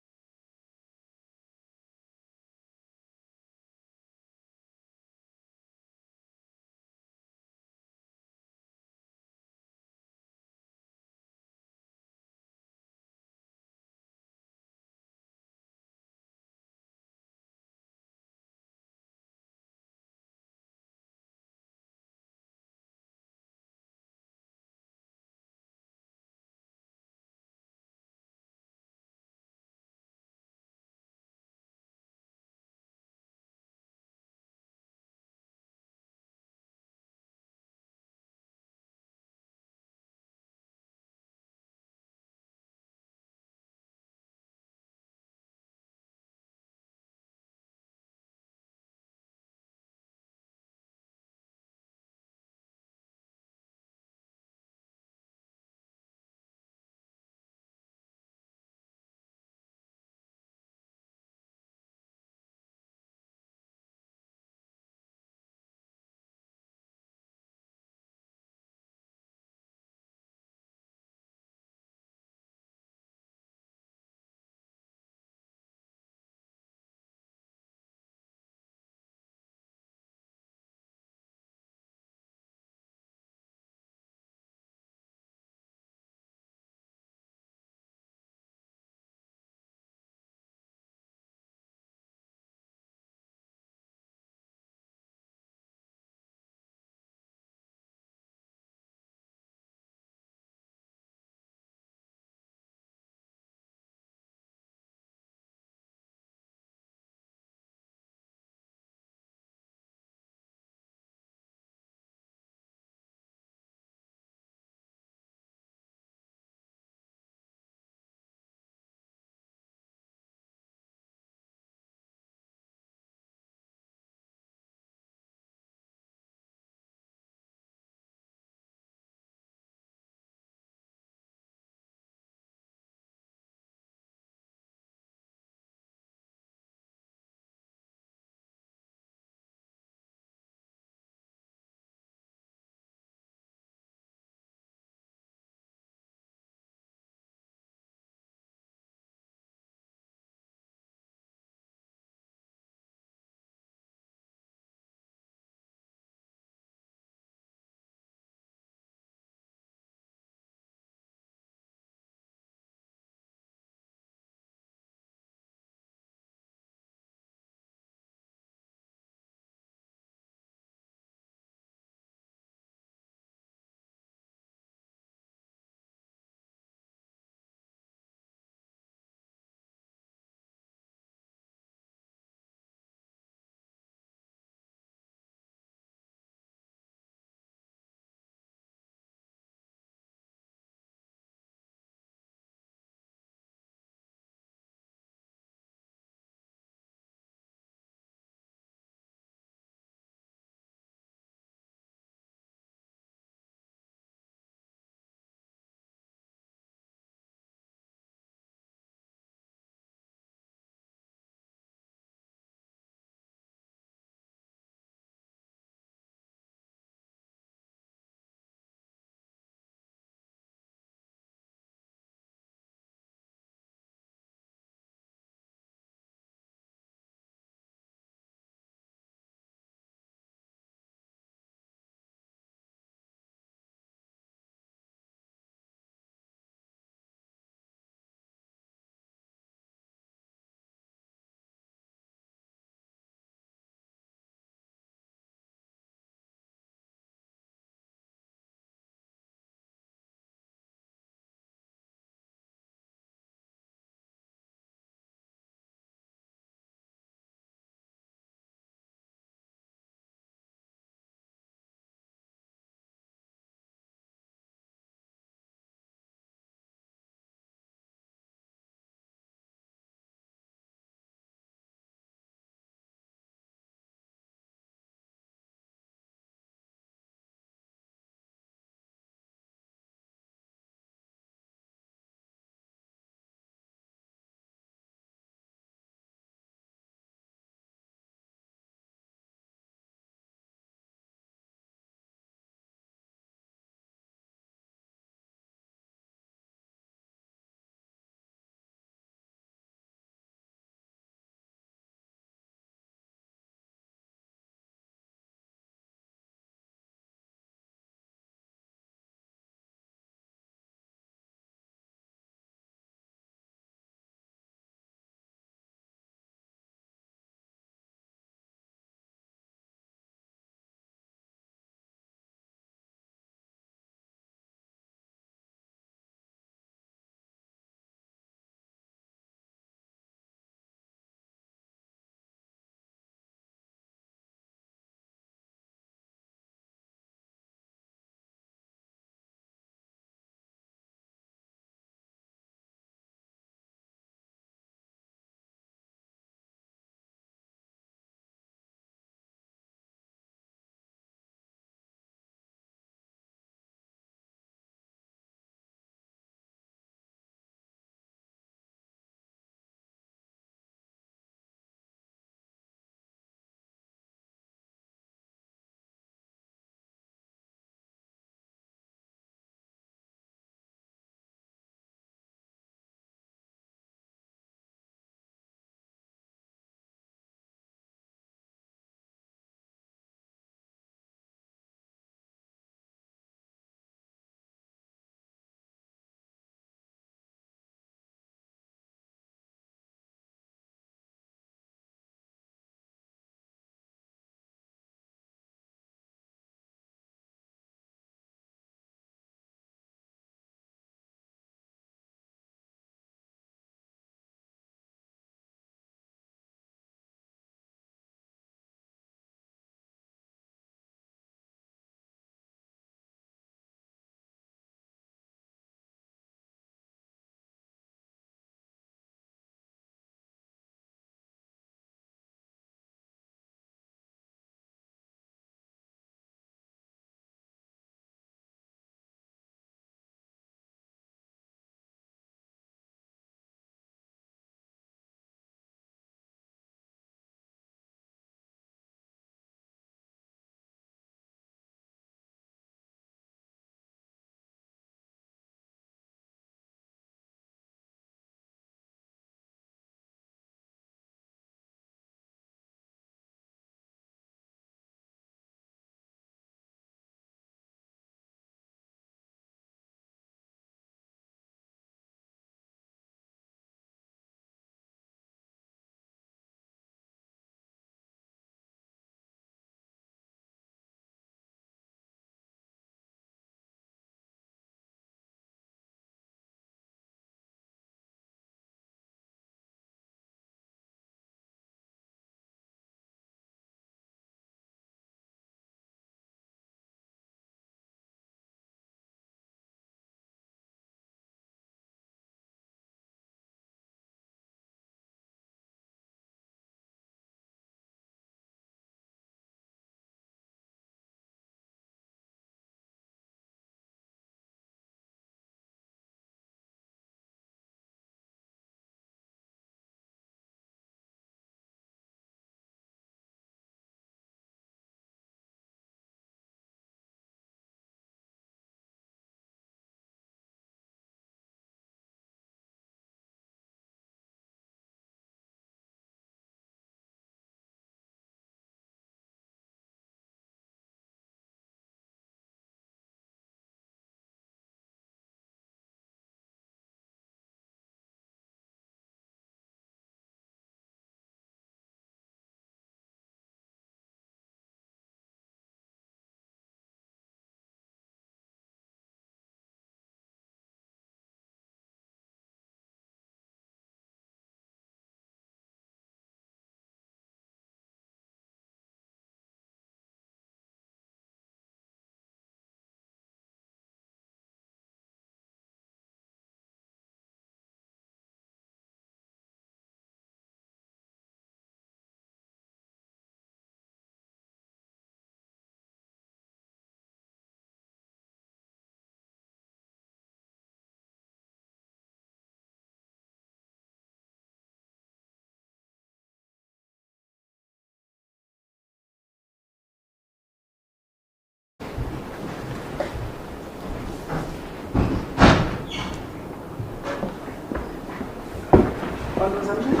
consumption?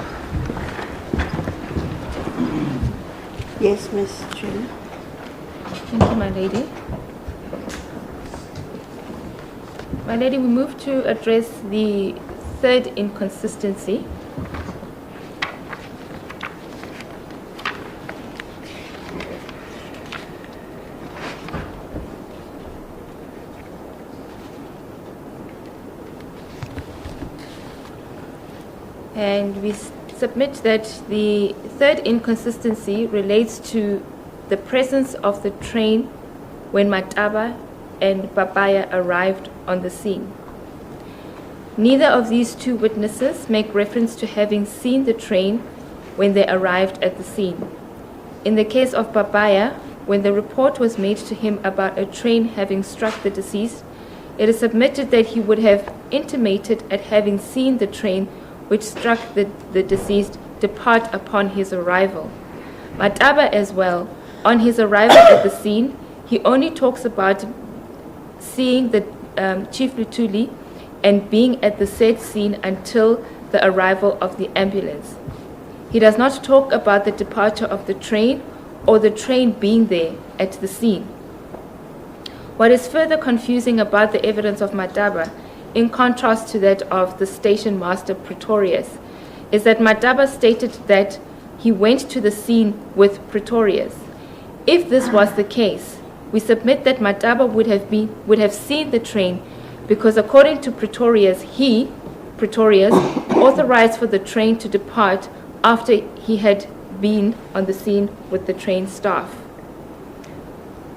Yes, Ms. Chair. Thank you, my lady. My lady, we move to address the third inconsistency. And we submit that the third inconsistency relates to the presence of the train when Mataba and Papaya arrived on the scene. Neither of these two witnesses make reference to having seen the train when they arrived at the scene. In the case of Papaya, when the report was made to him about a train having struck the deceased, it is submitted that he would have intimated at having seen the train which struck the deceased depart upon his arrival. Mataba as well, on his arrival at the scene, he only talks about seeing the Chief Luthuli and being at the said scene until the arrival of the ambulance. He does not talk about the departure of the train or the train being there at the scene. What is further confusing about the evidence of Mataba, in contrast to that of the station master Pretorius, is that Mataba stated that he went to the scene with Pretorius. If this was the case, we submit that Mataba would have seen the train because according to Pretorius, Pretorius, authorized for the train to depart after he had been on the scene with the train staff.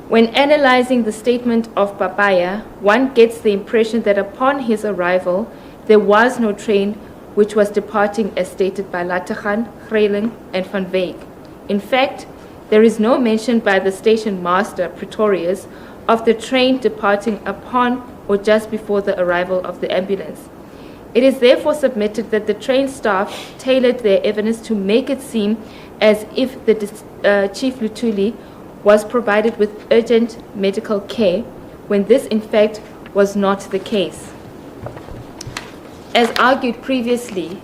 When analyzing the statement of Papaya, one gets the impression that upon his arrival, there was no train which was departing as stated by Latachan, Greyling, and Van Veek. In fact, there is no mention by the station master, Pretorius, of the train departing upon or just before the arrival of the ambulance. It is therefore submitted that the train staff tailored their evidence to make it seem as if the Chief Luthuli was provided with urgent medical care, when this in fact was not the case. As argued previously,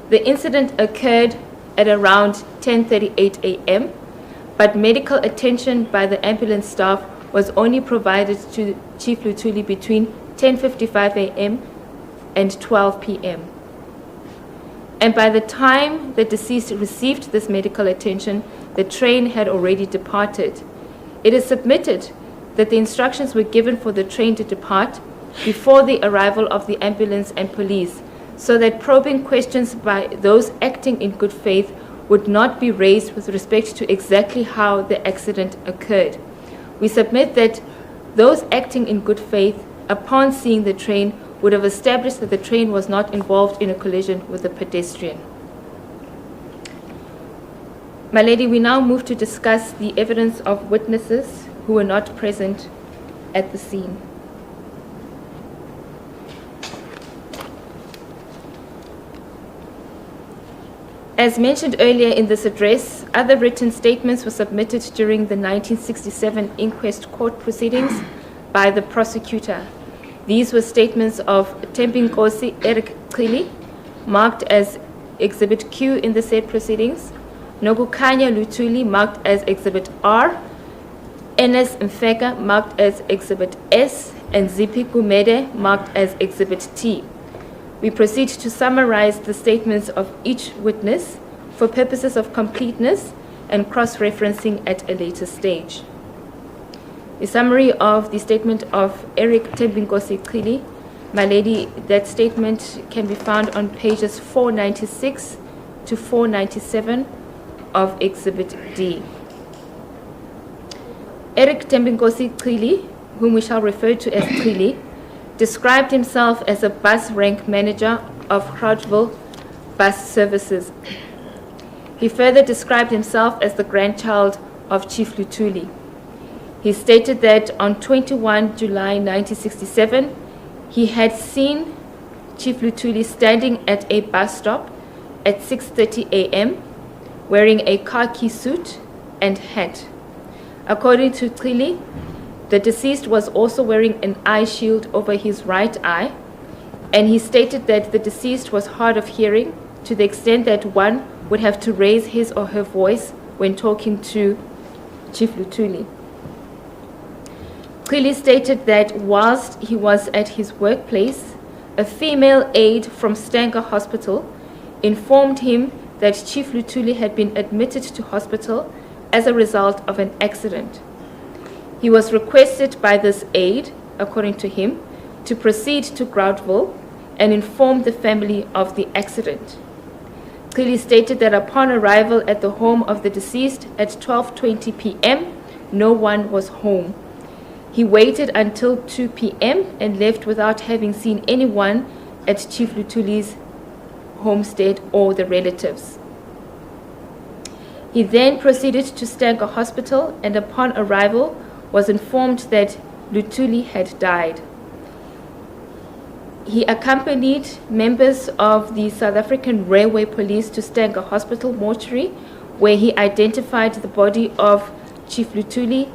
the incident occurred at around 10:38 a.m., but medical attention by the ambulance staff was only provided to Chief Luthuli between 10:55 a.m. and 12 p.m. And by the time the deceased received this medical attention, the train had already departed. It is submitted that the instructions were given for the train to depart before the arrival of the ambulance and police, so that probing questions by those acting in good faith would not be raised with respect to exactly how the accident occurred. We submit that those acting in good faith, upon seeing the train, would have established that the train was not involved in a collision with a pedestrian. My lady, we now move to discuss the evidence of witnesses who were not present at the scene. As mentioned earlier in this address, other written statements were submitted during the 1967 inquest court proceedings by the prosecutor. These were statements of Tembinkosi Eric Cleely, marked as Exhibit Q in the said proceedings, Nogukanya Luthuli, marked as Exhibit R, Enes Mfeka, marked as Exhibit S, and Zipi Gumede, marked as Exhibit T. We proceed to summarize the statements of each witness for purposes of completeness and cross-referencing at a later stage. A summary of the statement of Eric Tembinkosi Cleely. My lady, that statement can be found on pages 496 to 497 of Exhibit D. Eric Tembinkosi Cleely, whom we shall refer to as Cleely, described himself as a bus rank manager of Crouchville Bus Services. He further described himself as the grandchild of Chief Luthuli. He stated that on 21 July 1967, he had seen Chief Luthuli standing at a bus stop at 6:30 a.m., wearing a khaki suit and hat. According to Cleely, the deceased was also wearing an eye shield over his right eye, and he stated that the deceased was hard of hearing to the extent that one would have to raise his or her voice when talking to Chief Luthuli. Clearly stated that whilst he was at his workplace, a female aide from Stanger Hospital informed him that Chief Luthuli had been admitted to hospital as a result of an accident. He was requested by this aide, according to him, to proceed to Groutville and inform the family of the accident. Clearly stated that upon arrival at the home of the deceased at 12:20 p.m., no one was home. He waited until 2 p.m. and left without having seen anyone at Chief Luthuli's homestead or the relatives. He then proceeded to Stanger Hospital and upon arrival was informed that Luthuli had died. He accompanied members of the South African Railway Police to Stanger Hospital mortuary, where he identified the body of Chief Luthuli,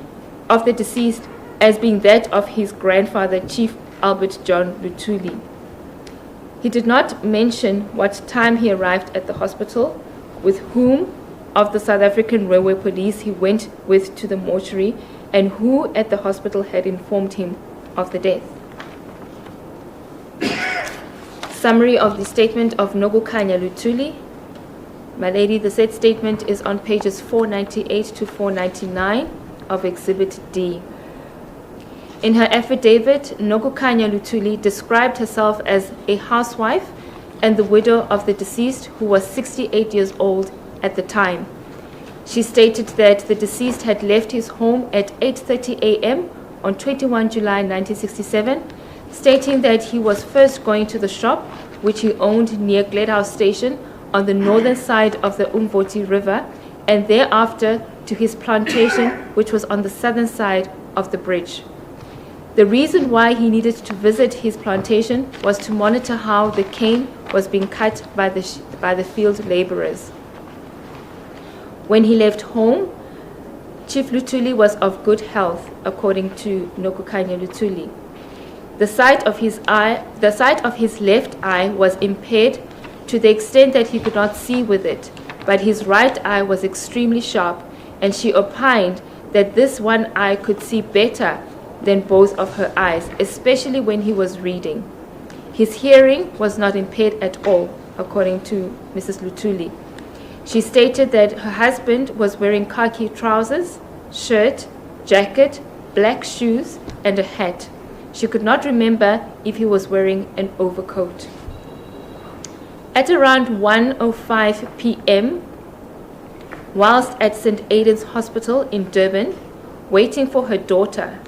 of the deceased, as being that of his grandfather, Chief Albert John Luthuli. He did not mention what time he arrived at the hospital, with whom of the South African Railway Police he went with to the mortuary, and who at the hospital had informed him of the death. Summary of the statement of Nokukhanya Luthuli. My lady, the said statement is on pages 498 to 499 of Exhibit D. In her affidavit, Nokukhanya Luthuli described herself as a housewife and the widow of the deceased, who was 68 years old at the time. She stated that the deceased had left his home at 8:30 a.m. on 21 July 1967, stating that he was first going to the shop, which he owned near Gledhouse Station on the northern side of the Umvoti River, and thereafter to his plantation, which was on the southern side of the bridge. The reason why he needed to visit his plantation was to monitor how the cane was being cut by the field laborers. When he left home, Chief Luthuli was of good health, according to Nokukhanya Luthuli. The sight of his left eye was impaired to the extent that he could not see with it, but his right eye was extremely sharp, and she opined that this one eye could see better than both of her eyes, especially when he was reading. His hearing was not impaired at all, according to Mrs. Luthuli. She stated that her husband was wearing khaki trousers, shirt, jacket, black shoes, and a hat. She could not remember if he was wearing an overcoat. At around 1:05 p.m., whilst at St. Aidan's Hospital in Durban, waiting for her daughter,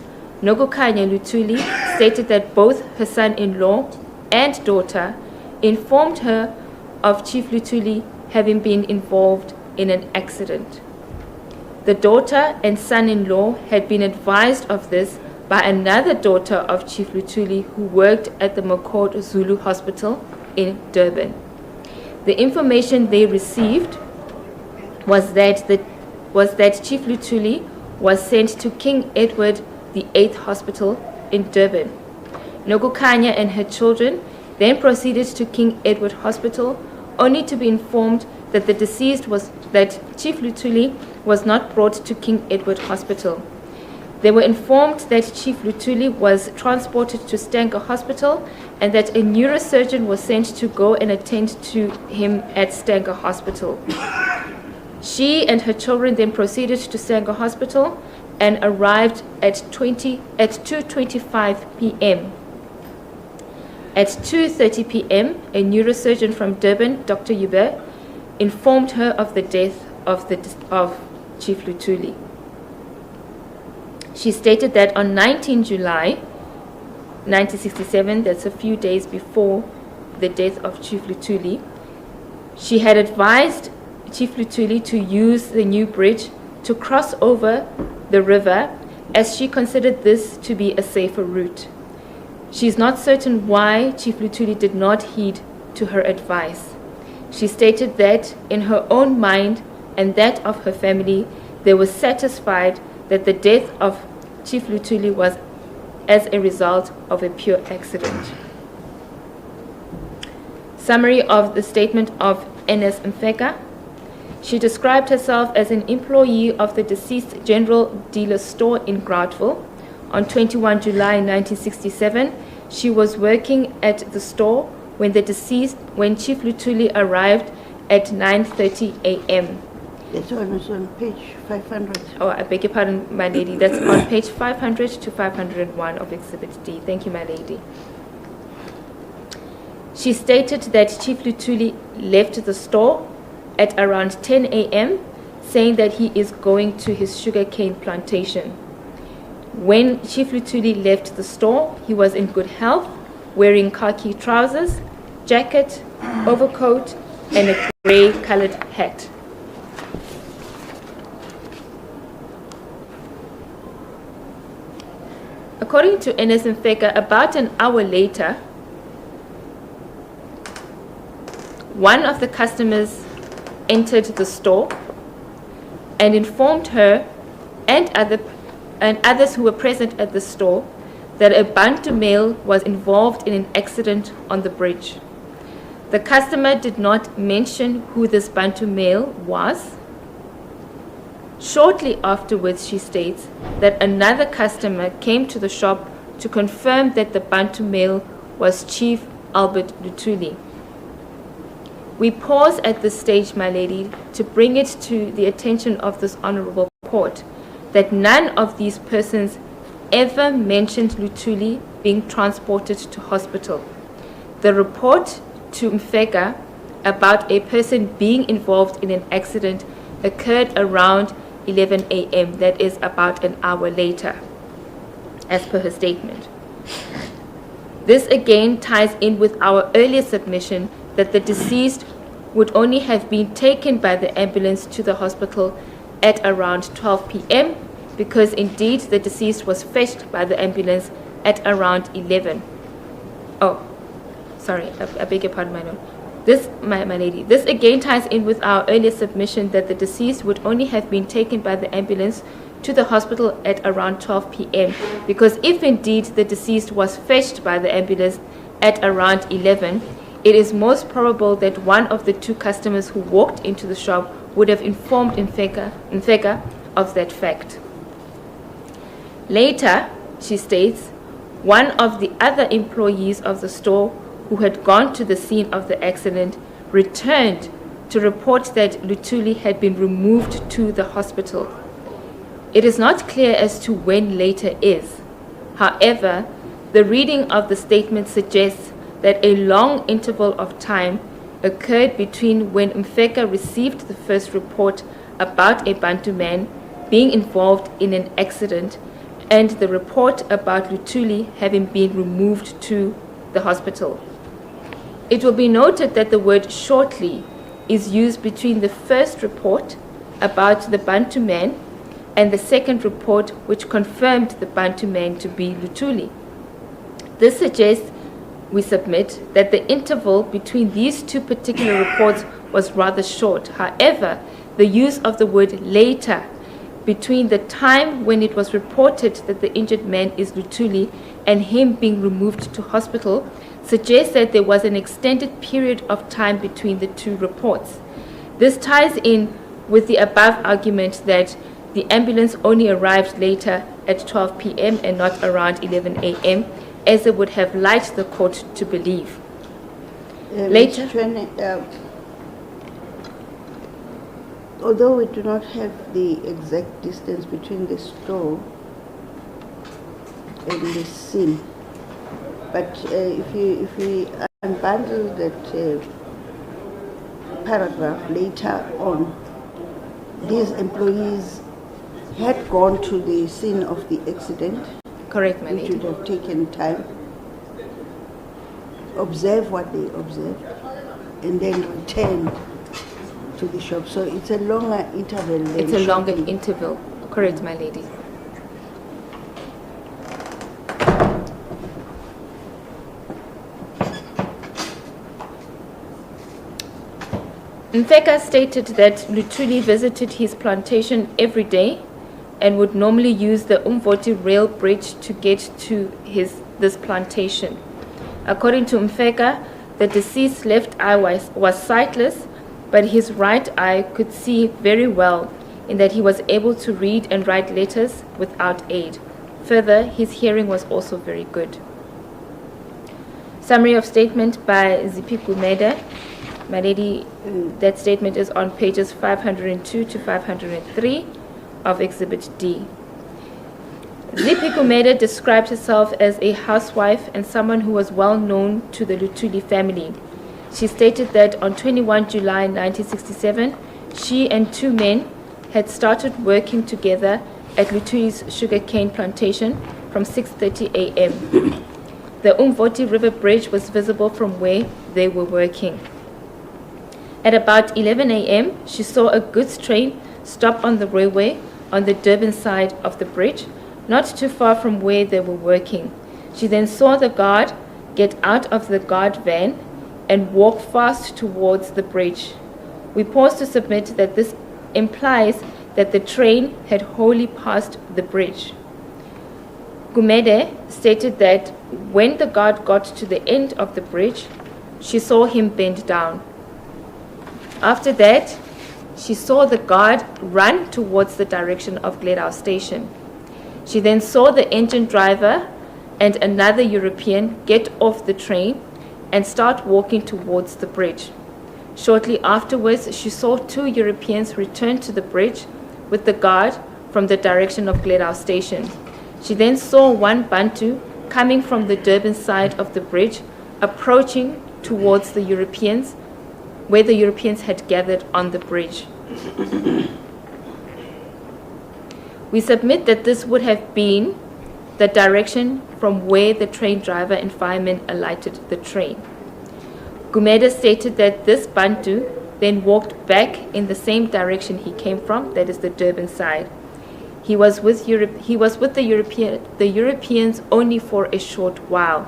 Nokukhanya Luthuli stated that both her son-in-law and daughter informed her of Chief Luthuli having been involved in an accident. The daughter and son-in-law had been advised of this by another daughter of Chief Luthuli who worked at the Makod Zulu Hospital in Durban. The information they received was that Chief Luthuli was sent to King Edward VIII Hospital in Durban. Nokukhanya and her children then proceeded to King Edward Hospital, only to be informed that that Chief Luthuli was not brought to King Edward Hospital. They were informed that Chief Luthuli was transported to Stanger Hospital and that a neurosurgeon was sent to go and attend to him at Stanger Hospital. She and her children then proceeded to Stanger Hospital and arrived at 2:25 p.m. At 2:30 p.m., a neurosurgeon from Durban, Dr. Hubert, informed her of the death of Chief Luthuli. She stated that on 19 July 1967, that's a few days before the death of Chief Luthuli, she had advised Chief Luthuli to use the new bridge to cross over the river, as she considered this to be a safer route. She is not certain why Chief Luthuli did not heed to her advice. She stated that in her own mind and that of her family, they were satisfied that the death of Chief Luthuli was as a result of a pure accident. Summary of the statement of Ns Mfeka. She described herself as an employee of the deceased general dealer store in Groutville. On 21 July 1967, she was working at the store when Chief Luthuli arrived at 9:30 a.m. That's on page 500. Oh, I beg your pardon, my lady. That's on page 500 to 501 of Exhibit D. Thank you, my lady. She stated that Chief Luthuli left the store at around 10 a.m., saying that he is going to his sugarcane plantation. When Chief Luthuli left the store, he was in good health, wearing khaki trousers, jacket, overcoat, and a grey-colored hat. According to Ns Mfeka, about an hour later, one of the customers entered the store and informed her and others who were present at the store that a Bantu male was involved in an accident on the bridge. The customer did not mention who this Bantu male was. Shortly afterwards, she states that another customer came to the shop to confirm that the Bantu male was Chief Albert Luthuli. We pause at this stage, my lady, to bring it to the attention of this honorable court that none of these persons ever mentioned Luthuli being transported to hospital. The report to Mfeka about a person being involved in an accident occurred around 11 a.m., that is about an hour later, as per her statement. This again ties in with our earlier submission that the deceased would only have been taken by the ambulance to the hospital at around 12 p.m. because indeed the deceased was fetched by the ambulance at around 11. Oh, sorry, I beg your pardon, my lord. My lady, this again ties in with our earlier submission that the deceased would only have been taken by the ambulance to the hospital at around 12 p.m. because if indeed the deceased was fetched by the ambulance at around 11, it is most probable that one of the two customers who walked into the shop would have informed Mfeka of that fact. Later, she states, one of the other employees of the store who had gone to the scene of the accident returned to report that Luthuli had been removed to the hospital. It is not clear as to when later is. However, the reading of the statement suggests that a long interval of time occurred between when Mfeka received the first report about a Bantu man being involved in an accident and the report about Luthuli having been removed to the hospital. It will be noted that the word shortly is used between the first report about the Bantu man and the second report which confirmed the Bantu man to be Luthuli. This suggests, we submit, that the interval between these two particular reports was rather short. However, the use of the word later between the time when it was reported that the injured man is Luthuli and him being removed to hospital suggests that there was an extended period of time between the two reports. This ties in with the above argument that the ambulance only arrived later at 12 p.m. and not around 11 a.m., as it would have liked the court to believe. Later, although we do not have the exact distance between the store and the scene, but if we unbundle that paragraph later on, these employees had gone to the scene of the accident. Correct, my which lady. would have taken time, observe what they observed, and then return to the shop. So it's a longer interval than It's a longer shopping. interval. Correct, my lady. Mfeka stated that Luthuli visited his plantation every day and would normally use the Umvoti rail bridge to get to this plantation. According to Mfeka, The deceased's left eye was sightless, but his right eye could see very well, in that he was able to read and write letters without aid. Further, his hearing was also very good. Summary of statement by Zipi Gumede. My lady, that statement is on pages 502 to 503 of Exhibit D. Zipi Gumede described herself as a housewife and someone who was well known to the Luthuli family. She stated that on 21 July 1967, she and two men had started working together at Luthuli's sugarcane plantation from 6:30 a.m. The Umvoti River Bridge was visible from where they were working. At about 11 a.m., she saw a goods train stop on the railway on the Durban side of the bridge, not too far from where they were working. She then saw the guard get out of the guard van and walk fast towards the bridge. We pause to submit that this implies that the train had wholly passed the bridge. Gumede stated that when the guard got to the end of the bridge, she saw him bend down. After that, she saw the guard run towards the direction of Gledhow Station. She then saw the engine driver and another European get off the train and start walking towards the bridge. Shortly afterwards, she saw two Europeans return to the bridge with the guard from the direction of Gledhow Station. She then saw one Bantu coming from the Durban side of the bridge, approaching towards the Europeans, where the Europeans had gathered on the bridge. We submit that this would have been the direction from where the train driver and firemen alighted the train. Gumede stated that this Bantu then walked back in the same direction he came from, that is the Durban side. He was with the Europeans only for a short while.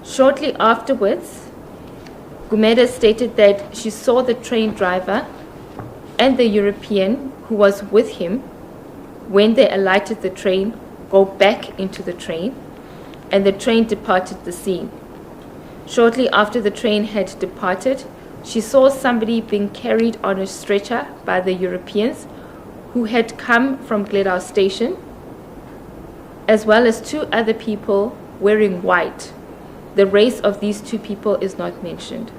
Shortly afterwards, Gumede stated that she saw the train driver and the European who was with him when they alighted the train go back into the train, and the train departed the scene. Shortly after the train had departed, she saw somebody being carried on a stretcher by the Europeans who had come from Gledhow Station, as well as two other people wearing white. The race of these two people is not mentioned.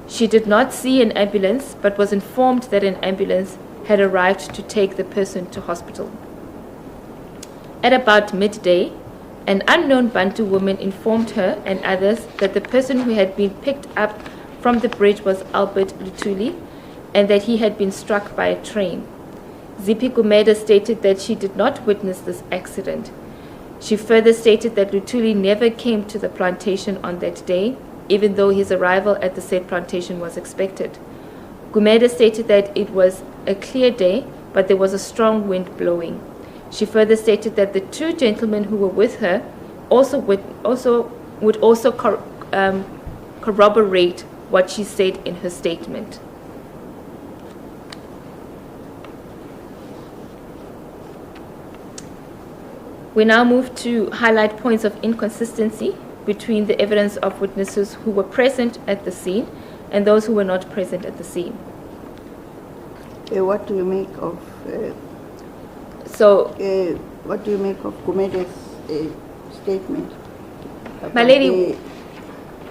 She did not see an ambulance, but was informed that an ambulance had arrived to take the person to hospital. At about midday, an unknown Bantu woman informed her and others that the person who had been picked up from the bridge was Albert Luthuli, and that he had been struck by a train. Zipi Gumede stated that she did not witness this accident. She further stated that Luthuli never came to the plantation on that day, even though his arrival at the said plantation was expected. Gumede stated that it was a clear day, but there was a strong wind blowing. She further stated that the two gentlemen who were with her would corroborate what she said in her statement. We now move to highlight points of inconsistency between the evidence of witnesses who were present at the scene and those who were not present at the scene. What do you make of what do you make of Gumede's statement? My lady,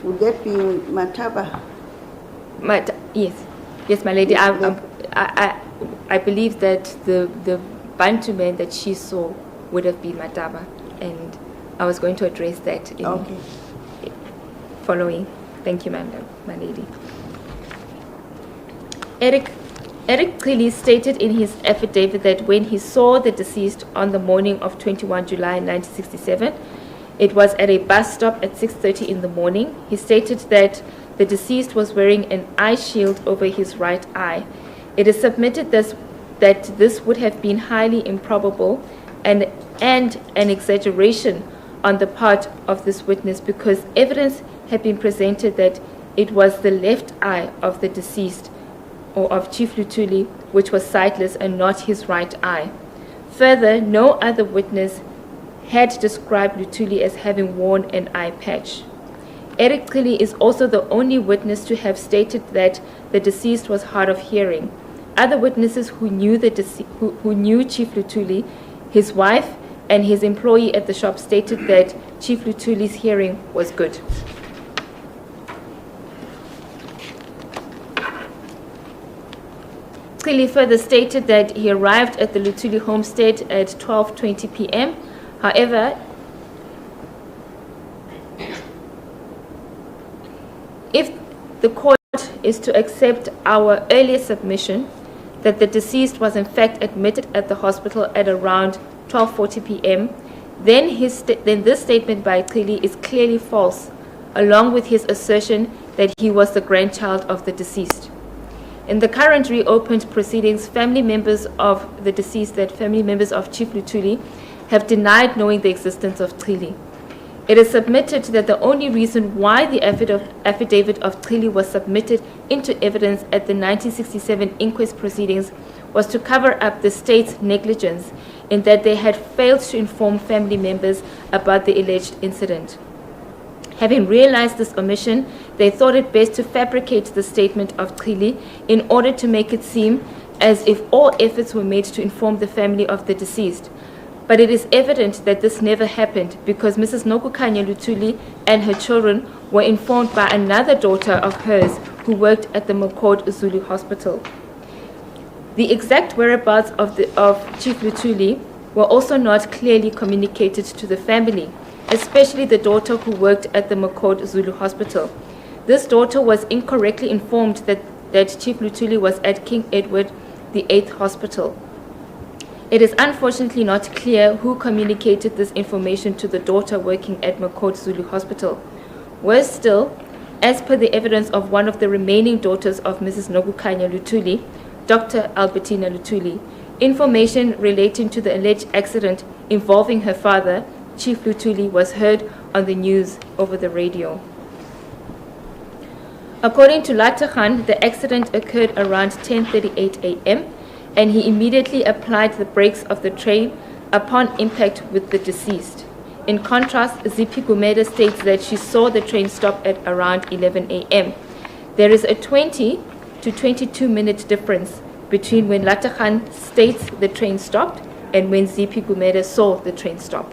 would that be Mataba? Yes, my lady. I believe that the Bantu man that she saw would have been Mataba, and I was going to address that in following. Thank you, madam, my lady. Eric clearly stated in his affidavit that when he saw the deceased on the morning of 21 July 1967, it was at a bus stop at 6:30 in the morning. He stated that the deceased was wearing an eye shield over his right eye. It is submitted that this would have been highly improbable and an exaggeration on the part of this witness, because evidence had been presented that it was the left eye of the deceased, or of Chief Luthuli, which was sightless, and not his right eye. Further, no other witness had described Luthuli as having worn an eye patch. Eric Cili is also the only witness to have stated that the deceased was hard of hearing. Other witnesses who knew who knew Chief Luthuli, his wife, and his employee at the shop stated that Chief Luthuli's hearing was good. Cili further stated that he arrived at the Luthuli homestead at 12:20 p.m. However, if the court is to accept our earlier submission that the deceased was in fact admitted at the hospital at around 12:40 p.m., then this statement by Cili is clearly false, along with his assertion that he was the grandchild of the deceased. In the current reopened proceedings, family members of the deceased, family members of Chief Luthuli, have denied knowing the existence of Cili. It is submitted that the only reason why the affidavit of Cili was submitted into evidence at the 1967 inquest proceedings was to cover up the state's negligence in that they had failed to inform family members about the alleged incident. Having realized this omission, they thought it best to fabricate the statement of Cili in order to make it seem as if all efforts were made to inform the family of the deceased. But it is evident that this never happened because Mrs. Nokukanya Luthuli and her children were informed by another daughter of hers who worked at the Mokod Zulu Hospital. The exact whereabouts of Chief Luthuli were also not clearly communicated to the family, especially the daughter who worked at the Mokod Zulu Hospital. This daughter was incorrectly informed that Chief Luthuli was at King Edward VIII Hospital. It is unfortunately not clear who communicated this information to the daughter working at Mokod Zulu Hospital. Worse still, as per the evidence of one of the remaining daughters of Mrs. Nokukanya Luthuli, Dr. Albertina Luthuli, information relating to the alleged accident involving her father, Chief Luthuli, was heard on the news over the radio. According to Latachan, the accident occurred around 10:38 a.m. and he immediately applied the brakes of the train upon impact with the deceased. In contrast, Zipi Gumede states that she saw the train stop at around 11 a.m. There is a 20 to 22 minute difference between when Latachan states the train stopped and when Zipi Gumede saw the train stop.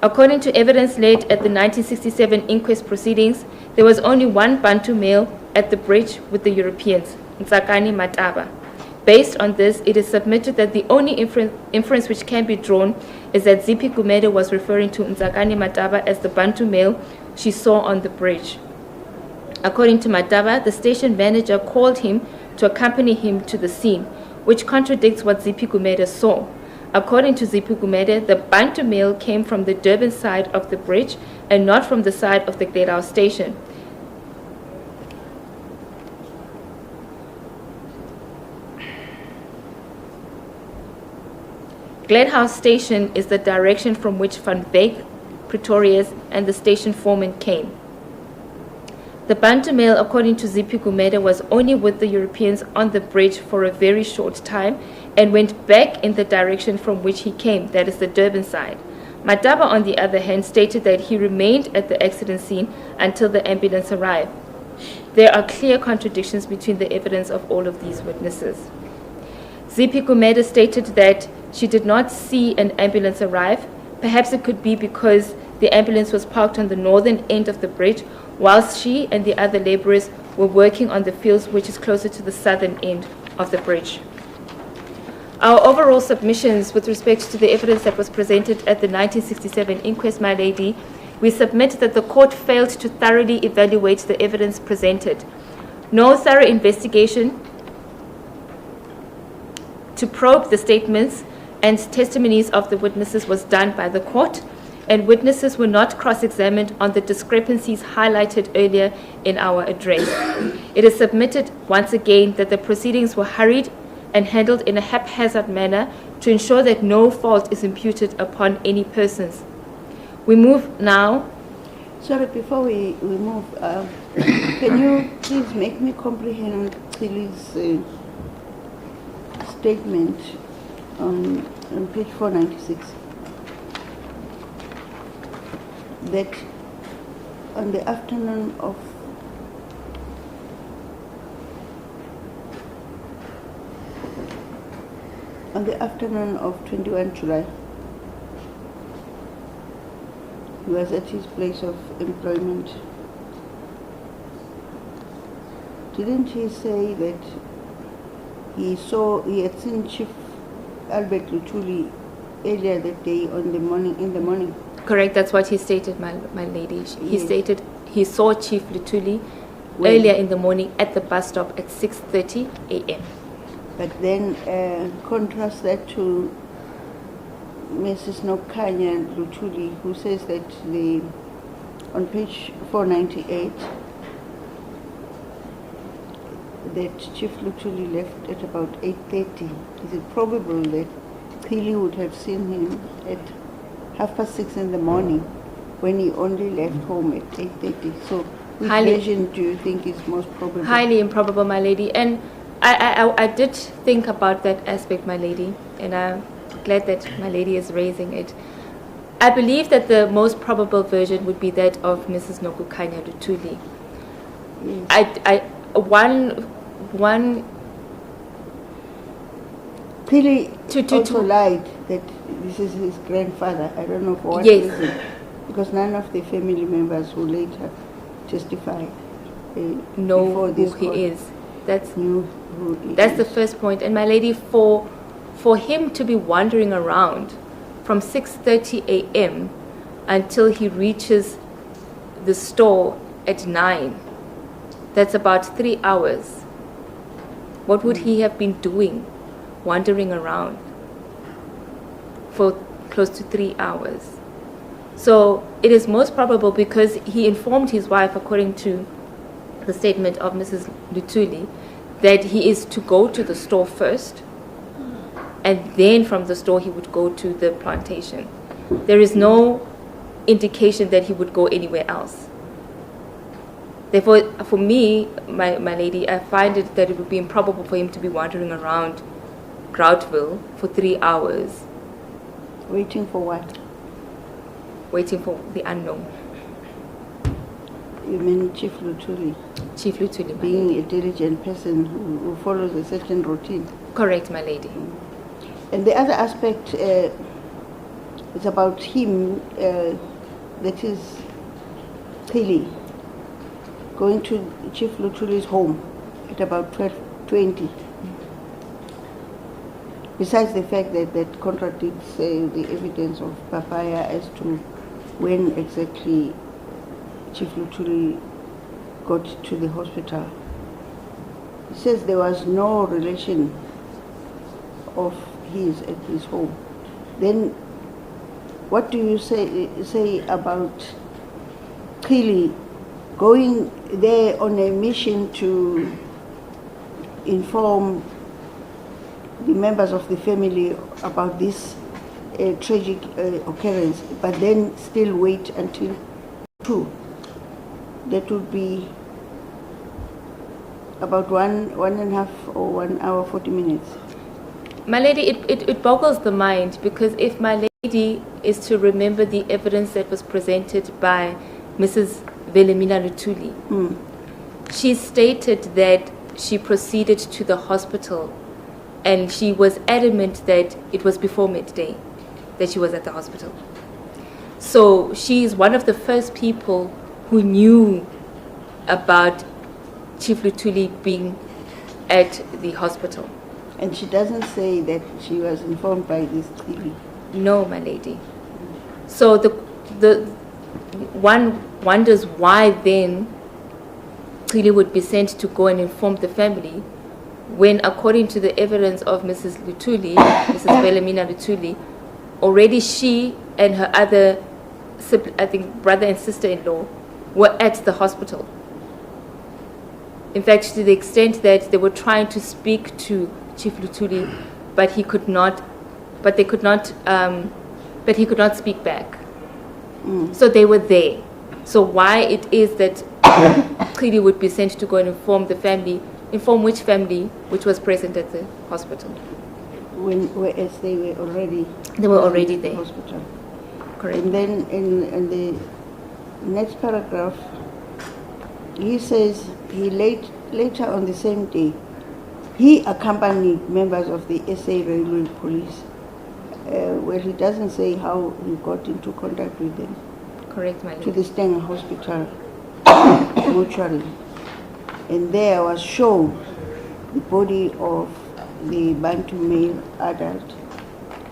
According to evidence laid at the 1967 inquest proceedings, there was only one Bantu male at the bridge with the Europeans, Ntsakani Mataba. Based on this, it is submitted that the only inference which can be drawn is that Zipi Gumede was referring to Ntsakani Mataba as the Bantu male she saw on the bridge. According to Mataba, the station manager called him to accompany him to the scene, which contradicts what Zipi Gumede saw. According to Zipi Gumede, the Bantu male came from the Durban side of the bridge and not from the side of the Gledhouse station. Gledhouse station is the direction from which Van Wyk, Pretorius, and the station foreman came. The Bantu male, according to Zipi Gumede, was only with the Europeans on the bridge for a very short time and went back in the direction from which he came, that is the Durban side. Mataba, on the other hand, stated that he remained at the accident scene until the ambulance arrived. There are clear contradictions between the evidence of all of these witnesses. Zipi Gumede stated that she did not see an ambulance arrive. Perhaps it could be because the ambulance was parked on the northern end of the bridge, whilst she and the other laborers were working on the fields which is closer to the southern end of the bridge. Our overall submissions with respect to the evidence that was presented at the 1967 inquest, my lady, we submit that the court failed to thoroughly evaluate the evidence presented. No thorough investigation to probe the statements and testimonies of the witnesses was done by the court, and witnesses were not cross-examined on the discrepancies highlighted earlier in our address. It is submitted once again that the proceedings were hurried and handled in a haphazard manner to ensure that no fault is imputed upon any persons. We move now. Sorry, before we move, can you please make me comprehend Cili's statement on page 496? that on the afternoon of on the afternoon of 21 July, he was at his place of employment. Didn't he say that he had seen Chief Albert Luthuli earlier that day in the morning? Correct, that's what he stated, my lady. He Yes. stated he saw Chief Luthuli When? earlier in the morning at the bus stop at 6:30 a.m. But then contrast that to Mrs. Nokanya Luthuli, who says that on page 498, that Chief Luthuli left at about 8:30. Is it probable that Philly would have seen him at 6:30 in the morning when he only left home at 8:30? So which Highly- version do you think is most probable? Highly improbable, my lady. And I did think about that aspect, my lady, and I'm glad that my lady is raising it. I believe that the most probable version would be that of Mrs. Nokukanya Luthuli. Yes. One Philly To- also lied that this is his grandfather. I don't know for what Yes. reason. Because none of the family members who later testified know before who this he court is. That's knew who he That's the is. first point. And my lady, for him to be wandering around from 6:30 a.m. until he reaches the store at 9, that's about 3 hours. What would he have been doing wandering around for close to 3 hours? So it is most probable, because he informed his wife, according to the statement of Mrs. Luthuli, that he is to go to the store first, and then from the store he would go to the plantation. There is no indication that he would go anywhere else. Therefore, for me, my lady, I find it that it would be improbable for him to be wandering around Groutville for 3 hours, Waiting for what? waiting for the unknown. You mean Chief Luthuli, Chief Luthuli, my lady. being a diligent person who follows a certain routine. Correct, my lady. And the other aspect is about him, that is Philly, going to Chief Luthuli's home at about 12:20. Besides the fact that contradicts the evidence of Papaya as to when exactly Chief Luthuli got to the hospital. He says there was no relation of his at his home. Then what do you say about Philly going there on a mission to inform the members of the family about this tragic occurrence, but then still wait until 2? That would be about one and a half or 1 hour 40 minutes. My lady, it boggles the mind, because if my lady is to remember the evidence that was presented by Mrs. Velemina Luthuli, she stated that she proceeded to the hospital, and she was adamant that it was before midday that she was at the hospital. So she is one of the first people who knew about Chief Luthuli being at the hospital. And she doesn't say that she was informed by this TV. No, my lady. So the one wonders why then Chile would be sent to go and inform the family, when according to the evidence of Mrs. Luthuli, Mrs. Velemina Luthuli, already she and her other, I think, brother and sister-in-law were at the hospital. In fact, to the extent that they were trying to speak to Chief Luthuli, but he could not speak back. So they were there. So why it is that Chidi would be sent to go and inform the family, inform which family which was present at the hospital? Whereas they were already They were already at the there. hospital. Correct. And then in the next paragraph, he says later on the same day, he accompanied members of the SA Railway Police, where he doesn't say how he got into contact with them, Correct, my to lady. the Stenger Hospital mortuary. And there was shown the body of the Bantu male adult,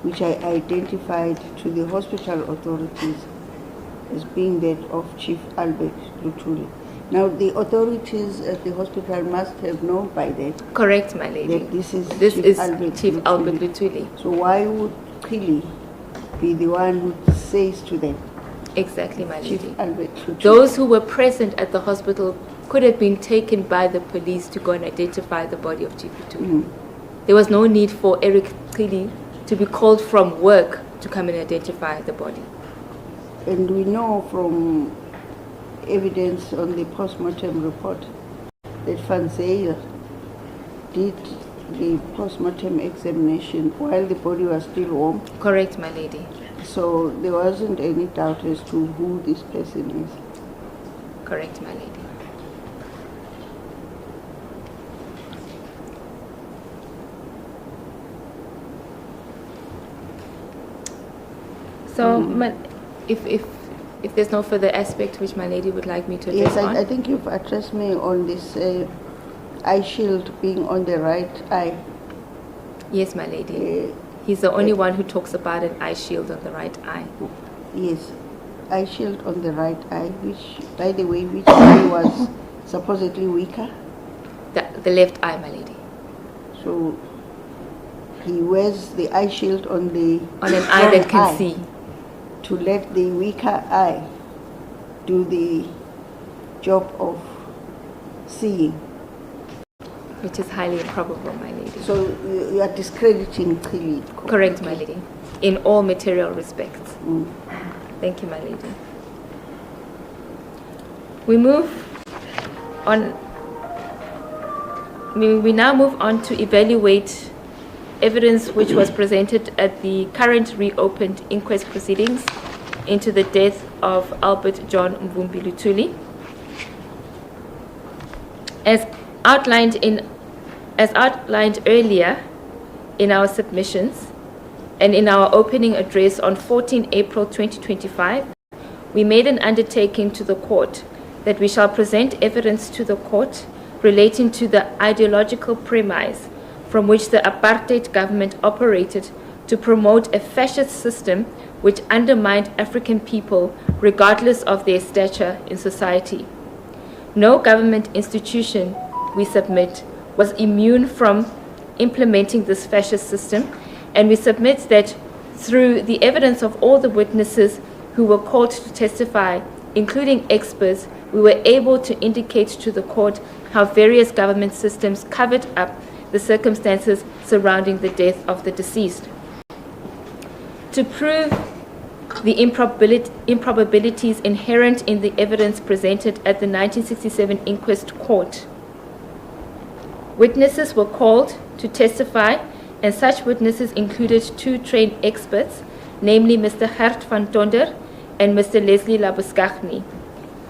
which I identified to the hospital authorities as being that of Chief Albert Luthuli. Now, the authorities at the hospital must have known by then Correct, my lady. that this is Chief Luthuli. Albert Luthuli. So why would Kili be the one who says to them, Exactly, my Chief lady. Albert Luthuli? Those who were present at the hospital could have been taken by the police to go and identify the body of Chief Luthuli. There was no need for Eric Kili to be called from work to come and identify the body. And we know from evidence on the post-mortem report that Van Zyl did the post-mortem examination while the body was still warm. Correct, my lady. So there wasn't any doubt as to who this person is. Correct, my lady. So, if there's no further aspect which my lady would like me to address Yes, on. I think you've addressed me on this eye shield being on the right eye. Yes, my lady. Uh, He's the only one who talks about an eye shield on the right eye. Yes, eye shield on the right eye, which, by the way, which eye was supposedly weaker. The left eye, my lady. So he wears the eye shield on the On an eye that strong can see. to let the weaker eye do the job of seeing. Which is highly improbable, my lady. So you are discrediting Kili. Correct, my lady. In all material respects. Mm. Thank you, my lady. We move on. We now move on to evaluate evidence which was presented at the current reopened inquest proceedings into the death of Albert John Mvumbi Luthuli. As outlined earlier in our submissions and in our opening address on 14 April 2025, we made an undertaking to the court that we shall present evidence to the court relating to the ideological premise from which the apartheid government operated to promote a fascist system which undermined African people regardless of their stature in society. No government institution, we submit, was immune from implementing this fascist system, and we submit that through the evidence of all the witnesses who were called to testify, including experts, we were able to indicate to the court how various government systems covered up the circumstances surrounding the death of the deceased. To prove the improbabilities inherent in the evidence presented at the 1967 inquest court, witnesses were called to testify, and such witnesses included two trained experts, namely Mr. Gert van Tonder and Mr. Leslie Labuschagne.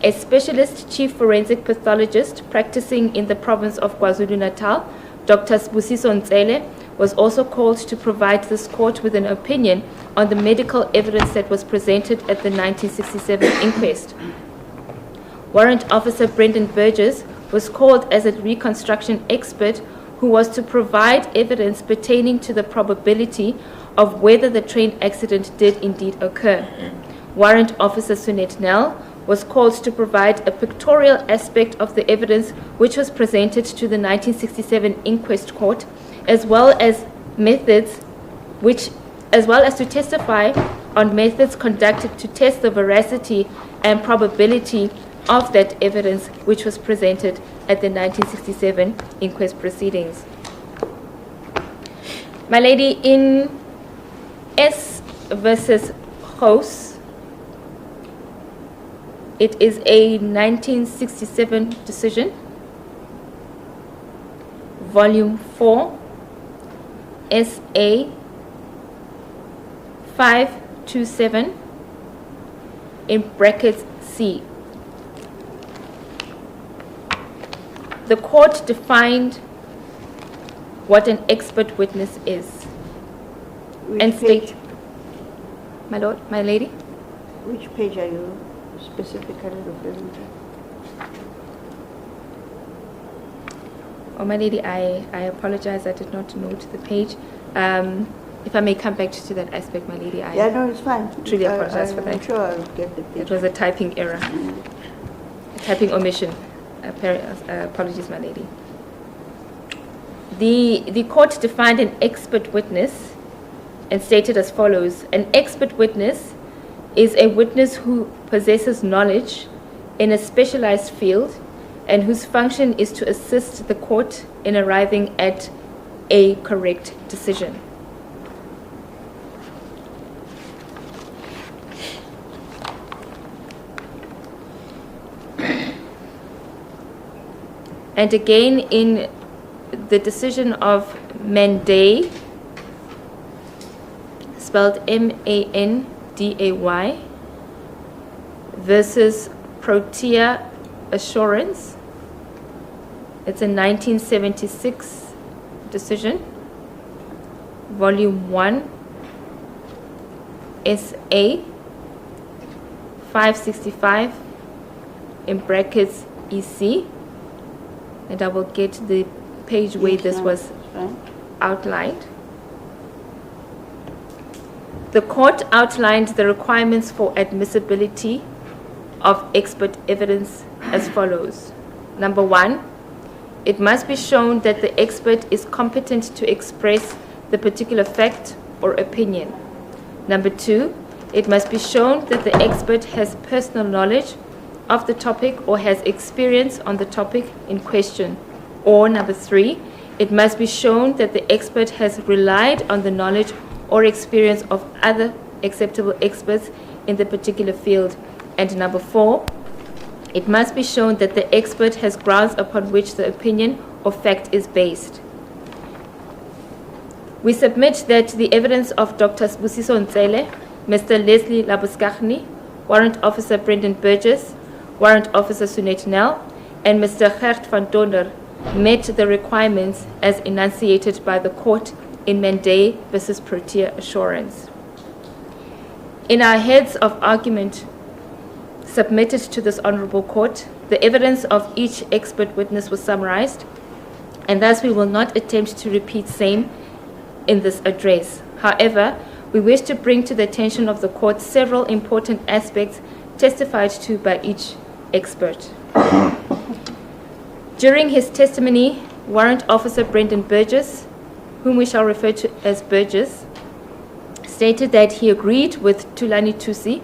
A specialist chief forensic pathologist practicing in the province of KwaZulu-Natal, Dr. Sbusiso Ntsele, was also called to provide this court with an opinion on the medical evidence that was presented at the 1967 inquest. Warrant Officer Brendan Burgess was called as a reconstruction expert who was to provide evidence pertaining to the probability of whether the train accident did indeed occur. Warrant Officer Sunette Nell was called to provide a pictorial aspect of the evidence which was presented to the 1967 inquest court, as well as to testify on methods conducted to test the veracity and probability of that evidence which was presented at the 1967 inquest proceedings. My lady, in S versus House, it is a 1967 decision, volume 4, SA 527, in brackets C. the court defined what an expert witness is Which and page? state, my lord, my lady, Which page are you specifically referring to? oh my lady, I apologize, I did not note the page. If I may come back to that aspect, my lady, I Yeah, no, it's fine. truly apologize for I'm that. sure I'll get the It page. was a typing error, a typing omission. Apologies, my lady. The court defined an expert witness and stated as follows: an expert witness is a witness who possesses knowledge in a specialized field and whose function is to assist the court in arriving at a correct decision. And again, in the decision of Manday, spelled M-A-N-D-A-Y, versus Protea Assurance, it's a 1976 decision, Volume 1, SA 565, in brackets EC, and I will get the page where Yes, this ma'am. was It's fine. outlined. The court outlined the requirements for admissibility of expert evidence as follows. Number 1, it must be shown that the expert is competent to express the particular fact or opinion. Number 2, it must be shown that the expert has personal knowledge of the topic or has experience on the topic in question. Or number 3, it must be shown that the expert has relied on the knowledge or experience of other acceptable experts in the particular field. And number 4, it must be shown that the expert has grounds upon which the opinion or fact is based. We submit that the evidence of Dr. Sbusiso Ntsele, Mr. Leslie Labuskaghni, Warrant Officer Brendan Burgess, Warrant Officer Sunette Nell, and Mr. Gert van Donder met the requirements as enunciated by the court in Manday versus Protea Assurance. In our heads of argument submitted to this honorable court, the evidence of each expert witness was summarized, and thus we will not attempt to repeat same in this address. However, we wish to bring to the attention of the court several important aspects testified to by each expert. During his testimony, Warrant Officer Brendan Burgess, whom we shall refer to as Burgess, stated that he agreed with Thulani Thusi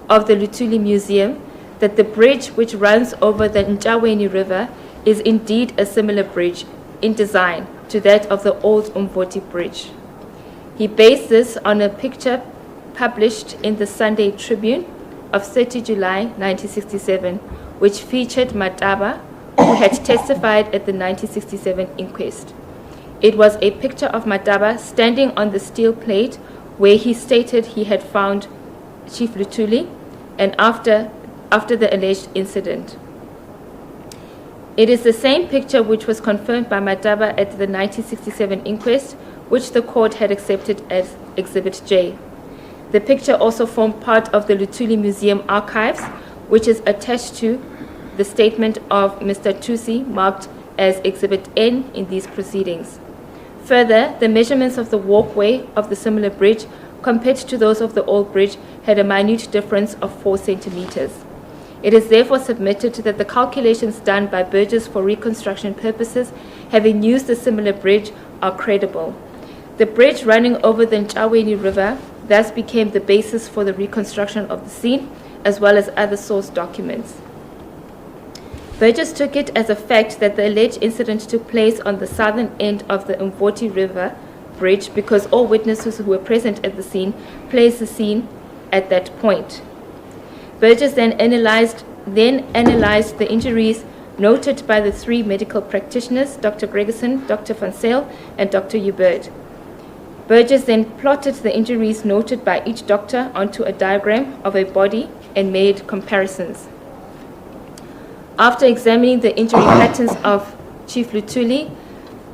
of the Luthuli Museum that the bridge which runs over the Nchaweni River is indeed a similar bridge in design to that of the old Umvoti Bridge. He based this on a picture published in the Sunday Tribune of 30 July 1967, which featured Mataba, who had testified at the 1967 inquest. It was a picture of Mataba standing on the steel plate where he stated he had found Chief Luthuli and after the alleged incident. It is the same picture which was confirmed by Mataba at the 1967 inquest, which the court had accepted as Exhibit J. The picture also formed part of the Luthuli Museum archives, which is attached to the statement of Mr. Thusi marked as Exhibit N in these proceedings. Further, the measurements of the walkway of the similar bridge compared to those of the old bridge had a minute difference of 4 centimeters. It is therefore submitted that the calculations done by Burgess for reconstruction purposes, having used a similar bridge, are credible. The bridge running over the Nchaweni River thus became the basis for the reconstruction of the scene, as well as other source documents. Burgess took it as a fact that the alleged incident took place on the southern end of the Umvoti River bridge because all witnesses who were present at the scene placed the scene at that point. Burgess then analyzed the injuries noted by the 3 medical practitioners, Dr. Gregerson, Dr. Van Zyl, and Dr. Hubert. Burgess then plotted the injuries noted by each doctor onto a diagram of a body and made comparisons. After examining the injury patterns of Chief Luthuli,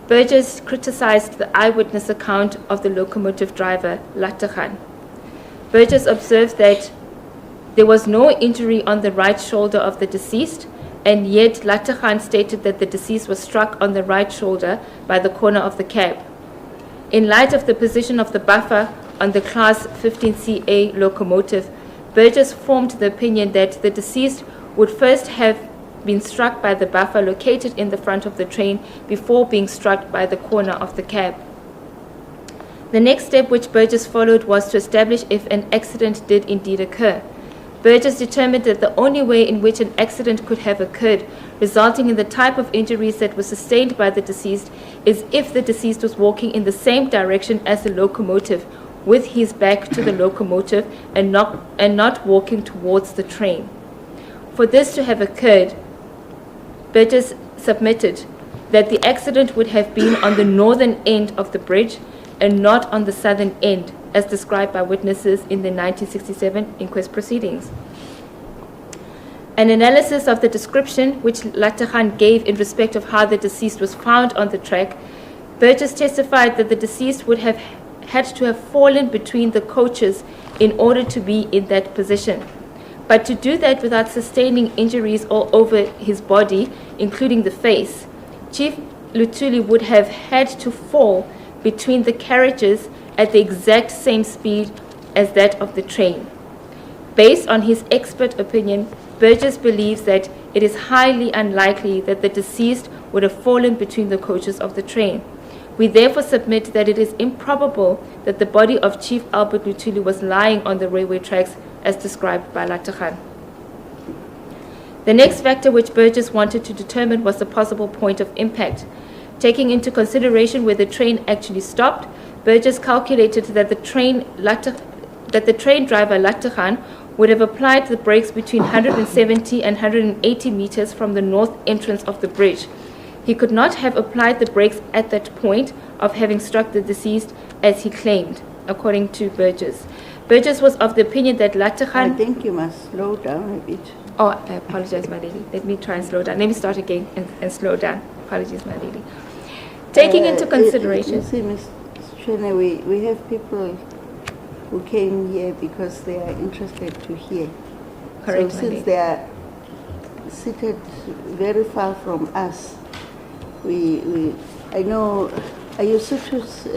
Burgess criticized the eyewitness account of the locomotive driver, Latachan. Burgess observed that there was no injury on the right shoulder of the deceased, and yet Latachan stated that the deceased was struck on the right shoulder by the corner of the cab. In light of the position of the buffer on the Class 15CA locomotive, Burgess formed the opinion that the deceased would first have been struck by the buffer located in the front of the train before being struck by the corner of the cab. The next step which Burgess followed was to establish if an accident did indeed occur. Burgess determined that the only way in which an accident could have occurred, resulting in the type of injuries that were sustained by the deceased, is if the deceased was walking in the same direction as the locomotive, with his back to the locomotive and not walking towards the train. For this to have occurred, Burgess submitted that the accident would have been on the northern end of the bridge and not on the southern end, as described by witnesses in the 1967 inquest proceedings. An analysis of the description which Latachan gave in respect of how the deceased was found on the track, Burgess testified that the deceased would have had to have fallen between the coaches in order to be in that position. But to do that without sustaining injuries all over his body, including the face, Chief Luthuli would have had to fall between the carriages at the exact same speed as that of the train. Based on his expert opinion, Burgess believes that it is highly unlikely that the deceased would have fallen between the coaches of the train. We therefore submit that it is improbable that the body of Chief Albert Luthuli was lying on the railway tracks as described by Latachan. The next factor which Burgess wanted to determine was the possible point of impact. Taking into consideration where the train actually stopped, Burgess calculated that the train driver Latachan would have applied the brakes between 170 and 180 meters from the north entrance of the bridge. He could not have applied the brakes at that point of having struck the deceased as he claimed, according to Burgess. Burgess was of the opinion that Latachan... I think you must slow down a bit. Oh, I apologize, my lady. Let me try and slow down. Let me start again and slow down. Apologies, my lady. Taking into consideration... You see, Ms. Chene, we have people who came here because they are interested to hear. Correct, so my since lady. they are seated very far from us, I know, are you Sotho's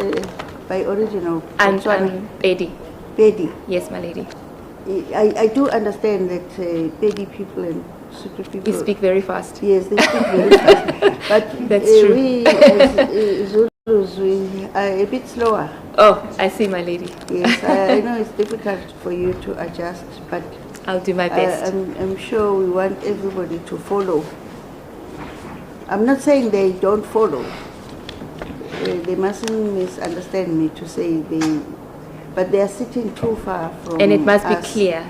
by origin or I'm Bedi. Bedi? Yes, my lady. I do understand that Bedi people and Sotho people... You speak very fast. Yes, they speak very fast. But That's true. We as Zulus, we are a bit slower. Oh, I see, my lady. Yes, I know it's difficult for you to adjust, but I'll do my best. I'm sure we want everybody to follow. I'm not saying they don't follow. They mustn't misunderstand me to say they... But they are sitting too far from And it must be us. clear.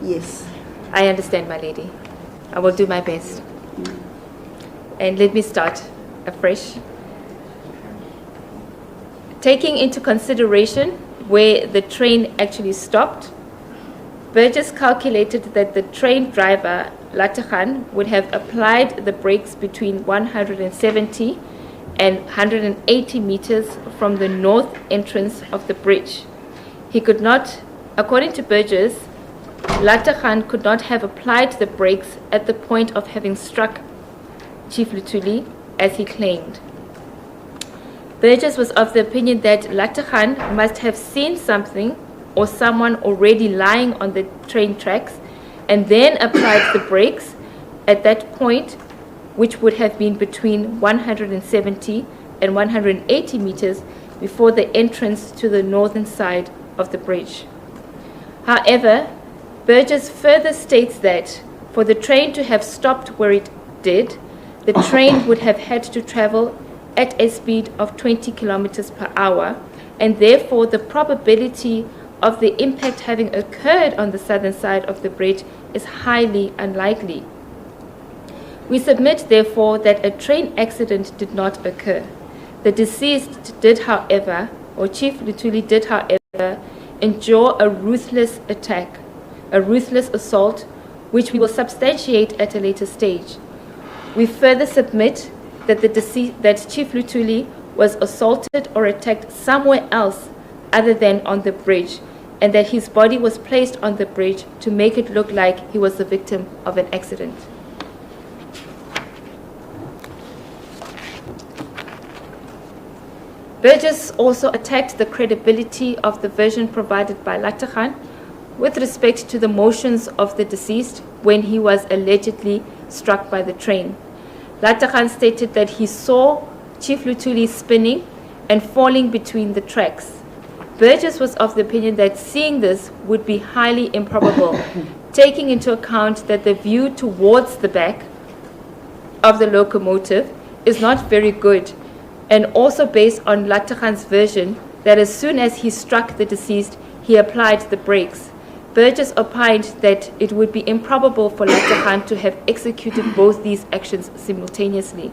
Yes. I understand, my lady. I will do my best. And let me start afresh. Taking into consideration where the train actually stopped, Burgess calculated that the train driver, Latachan, would have applied the brakes between 170 and 180 meters from the north entrance of the bridge. He could not, according to Burgess, Latachan could not have applied the brakes at the point of having struck Chief Luthuli, as he claimed. Burgess was of the opinion that Latachan must have seen something or someone already lying on the train tracks and then applied the brakes at that point, which would have been between 170 and 180 meters before the entrance to the northern side of the bridge. However, Burgess further states that for the train to have stopped where it did, the train would have had to travel at a speed of 20 kilometers per hour, and therefore the probability of the impact having occurred on the southern side of the bridge is highly unlikely. We submit, therefore, that a train accident did not occur. The deceased did, however, or Chief Luthuli did, however, endure a ruthless attack, a ruthless assault, which we will substantiate at a later stage. We further submit that that Chief Luthuli was assaulted or attacked somewhere else other than on the bridge, and that his body was placed on the bridge to make it look like he was the victim of an accident. Burgess also attacked the credibility of the version provided by Latachan with respect to the motions of the deceased when he was allegedly struck by the train. Latachan stated that he saw Chief Luthuli spinning and falling between the tracks. Burgess was of the opinion that seeing this would be highly improbable, taking into account that the view towards the back of the locomotive is not very good, and also based on Latachan's version that as soon as he struck the deceased, he applied the brakes. Burgess opined that it would be improbable for Latachan to have executed both these actions simultaneously.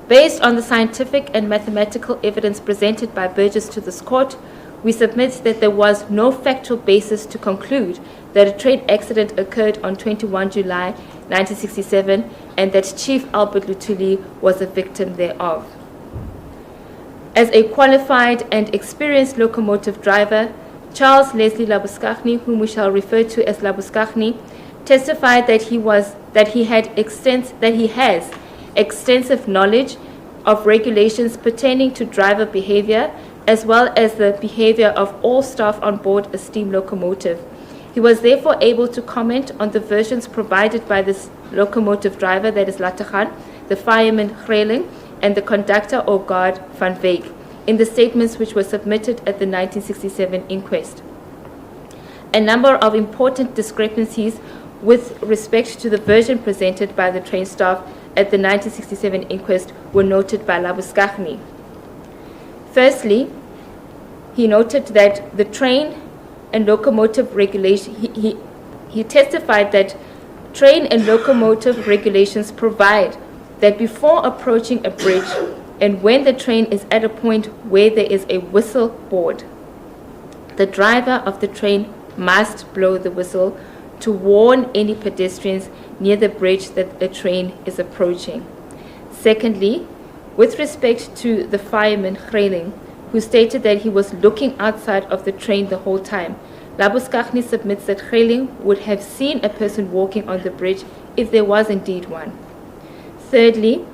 Based on the scientific and mathematical evidence presented by Burgess to this court, we submit that there was no factual basis to conclude that a train accident occurred on 21 July 1967 and that Chief Albert Luthuli was a victim thereof. As a qualified and experienced locomotive driver, Charles Leslie Labuskaghni, whom we shall refer to as Labuskaghni, testified that he has extensive knowledge of regulations pertaining to driver behavior as well as the behavior of all staff on board a steam locomotive. He was therefore able to comment on the versions provided by this locomotive driver, that is Latachan, the fireman Greling, and the conductor or guard Van Wyk, in the statements which were submitted at the 1967 inquest. A number of important discrepancies with respect to the version presented by the train staff at the 1967 inquest were noted by Labuskaghni. Firstly, he noted that the train and locomotive regulation, he testified that train and locomotive regulations provide that before approaching a bridge and when the train is at a point where there is a whistle board, the driver of the train must blow the whistle to warn any pedestrians near the bridge that a train is approaching. Secondly, with respect to the fireman Greling, who stated that he was looking outside of the train the whole time, Labuskaghni submits that Greling would have seen a person walking on the bridge if there was indeed one. Thirdly,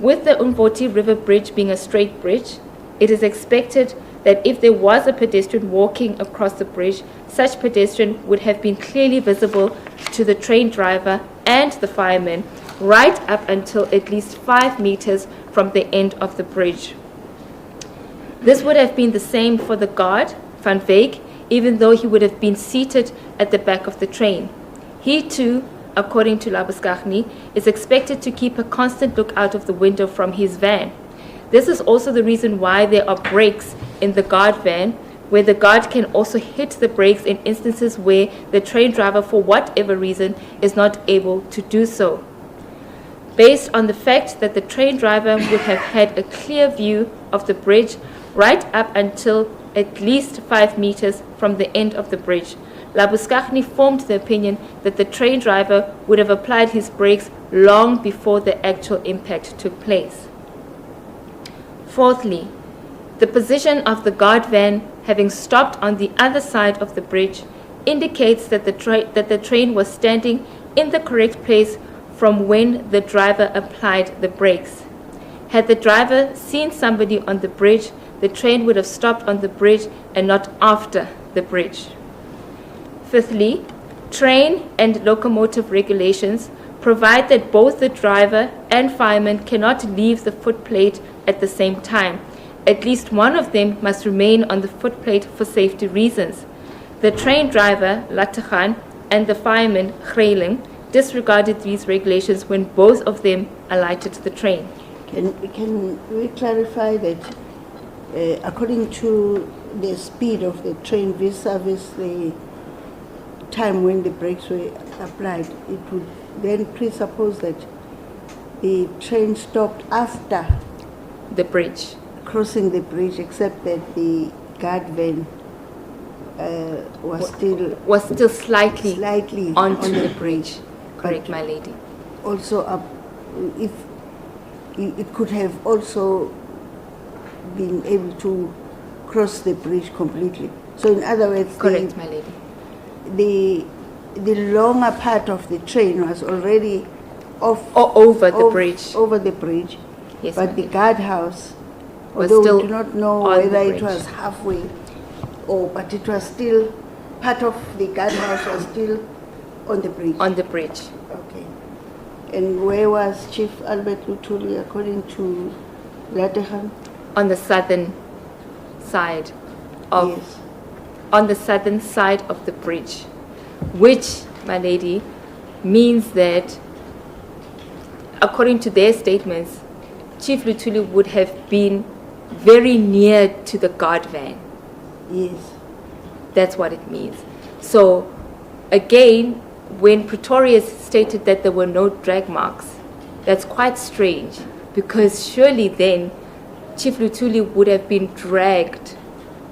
with the Umvoti River Bridge being a straight bridge, it is expected that if there was a pedestrian walking across the bridge, such pedestrian would have been clearly visible to the train driver and the fireman right up until at least 5 meters from the end of the bridge. This would have been the same for the guard, Van Wyk, even though he would have been seated at the back of the train. He too, according to Labuskaghni, is expected to keep a constant look out of the window from his van. This is also the reason why there are brakes in the guard van, where the guard can also hit the brakes in instances where the train driver, for whatever reason, is not able to do so. Based on the fact that the train driver would have had a clear view of the bridge right up until at least 5 meters from the end of the bridge, Labuskaghni formed the opinion that the train driver would have applied his brakes long before the actual impact took place. Fourthly, the position of the guard van having stopped on the other side of the bridge indicates that the train was standing in the correct place from when the driver applied the brakes. Had the driver seen somebody on the bridge, the train would have stopped on the bridge and not after the bridge. Fifthly, train and locomotive regulations provide that both the driver and fireman cannot leave the footplate at the same time. At least one of them must remain on the footplate for safety reasons. The train driver, Latachan, and the fireman, Greling, disregarded these regulations when both of them alighted the train. Can we clarify that according to the speed of the train vis-a-vis the time when the brakes were applied, it would then presuppose that the train stopped after The bridge. crossing the bridge, except that the guard van was still slightly onto the bridge. Correct, my lady. Also, if it could have also been able to cross the bridge completely. So in other words, Correct, my lady. the longer part of the train was already off Or over the bridge. over the bridge, Yes, but my the lady. guardhouse, Was although still we do not know on the whether it bridge. was halfway, but it was still part of the guardhouse was still on the bridge. On the bridge. Okay. And where was Chief Albert Luthuli according to Lategan? On the southern side of Yes. on the southern side of the bridge, which, my lady, means that, according to their statements, Chief Luthuli would have been very near to the guard van. Yes. That's what it means. So, again, when Pretorius stated that there were no drag marks, that's quite strange, because surely then Chief Luthuli would have been dragged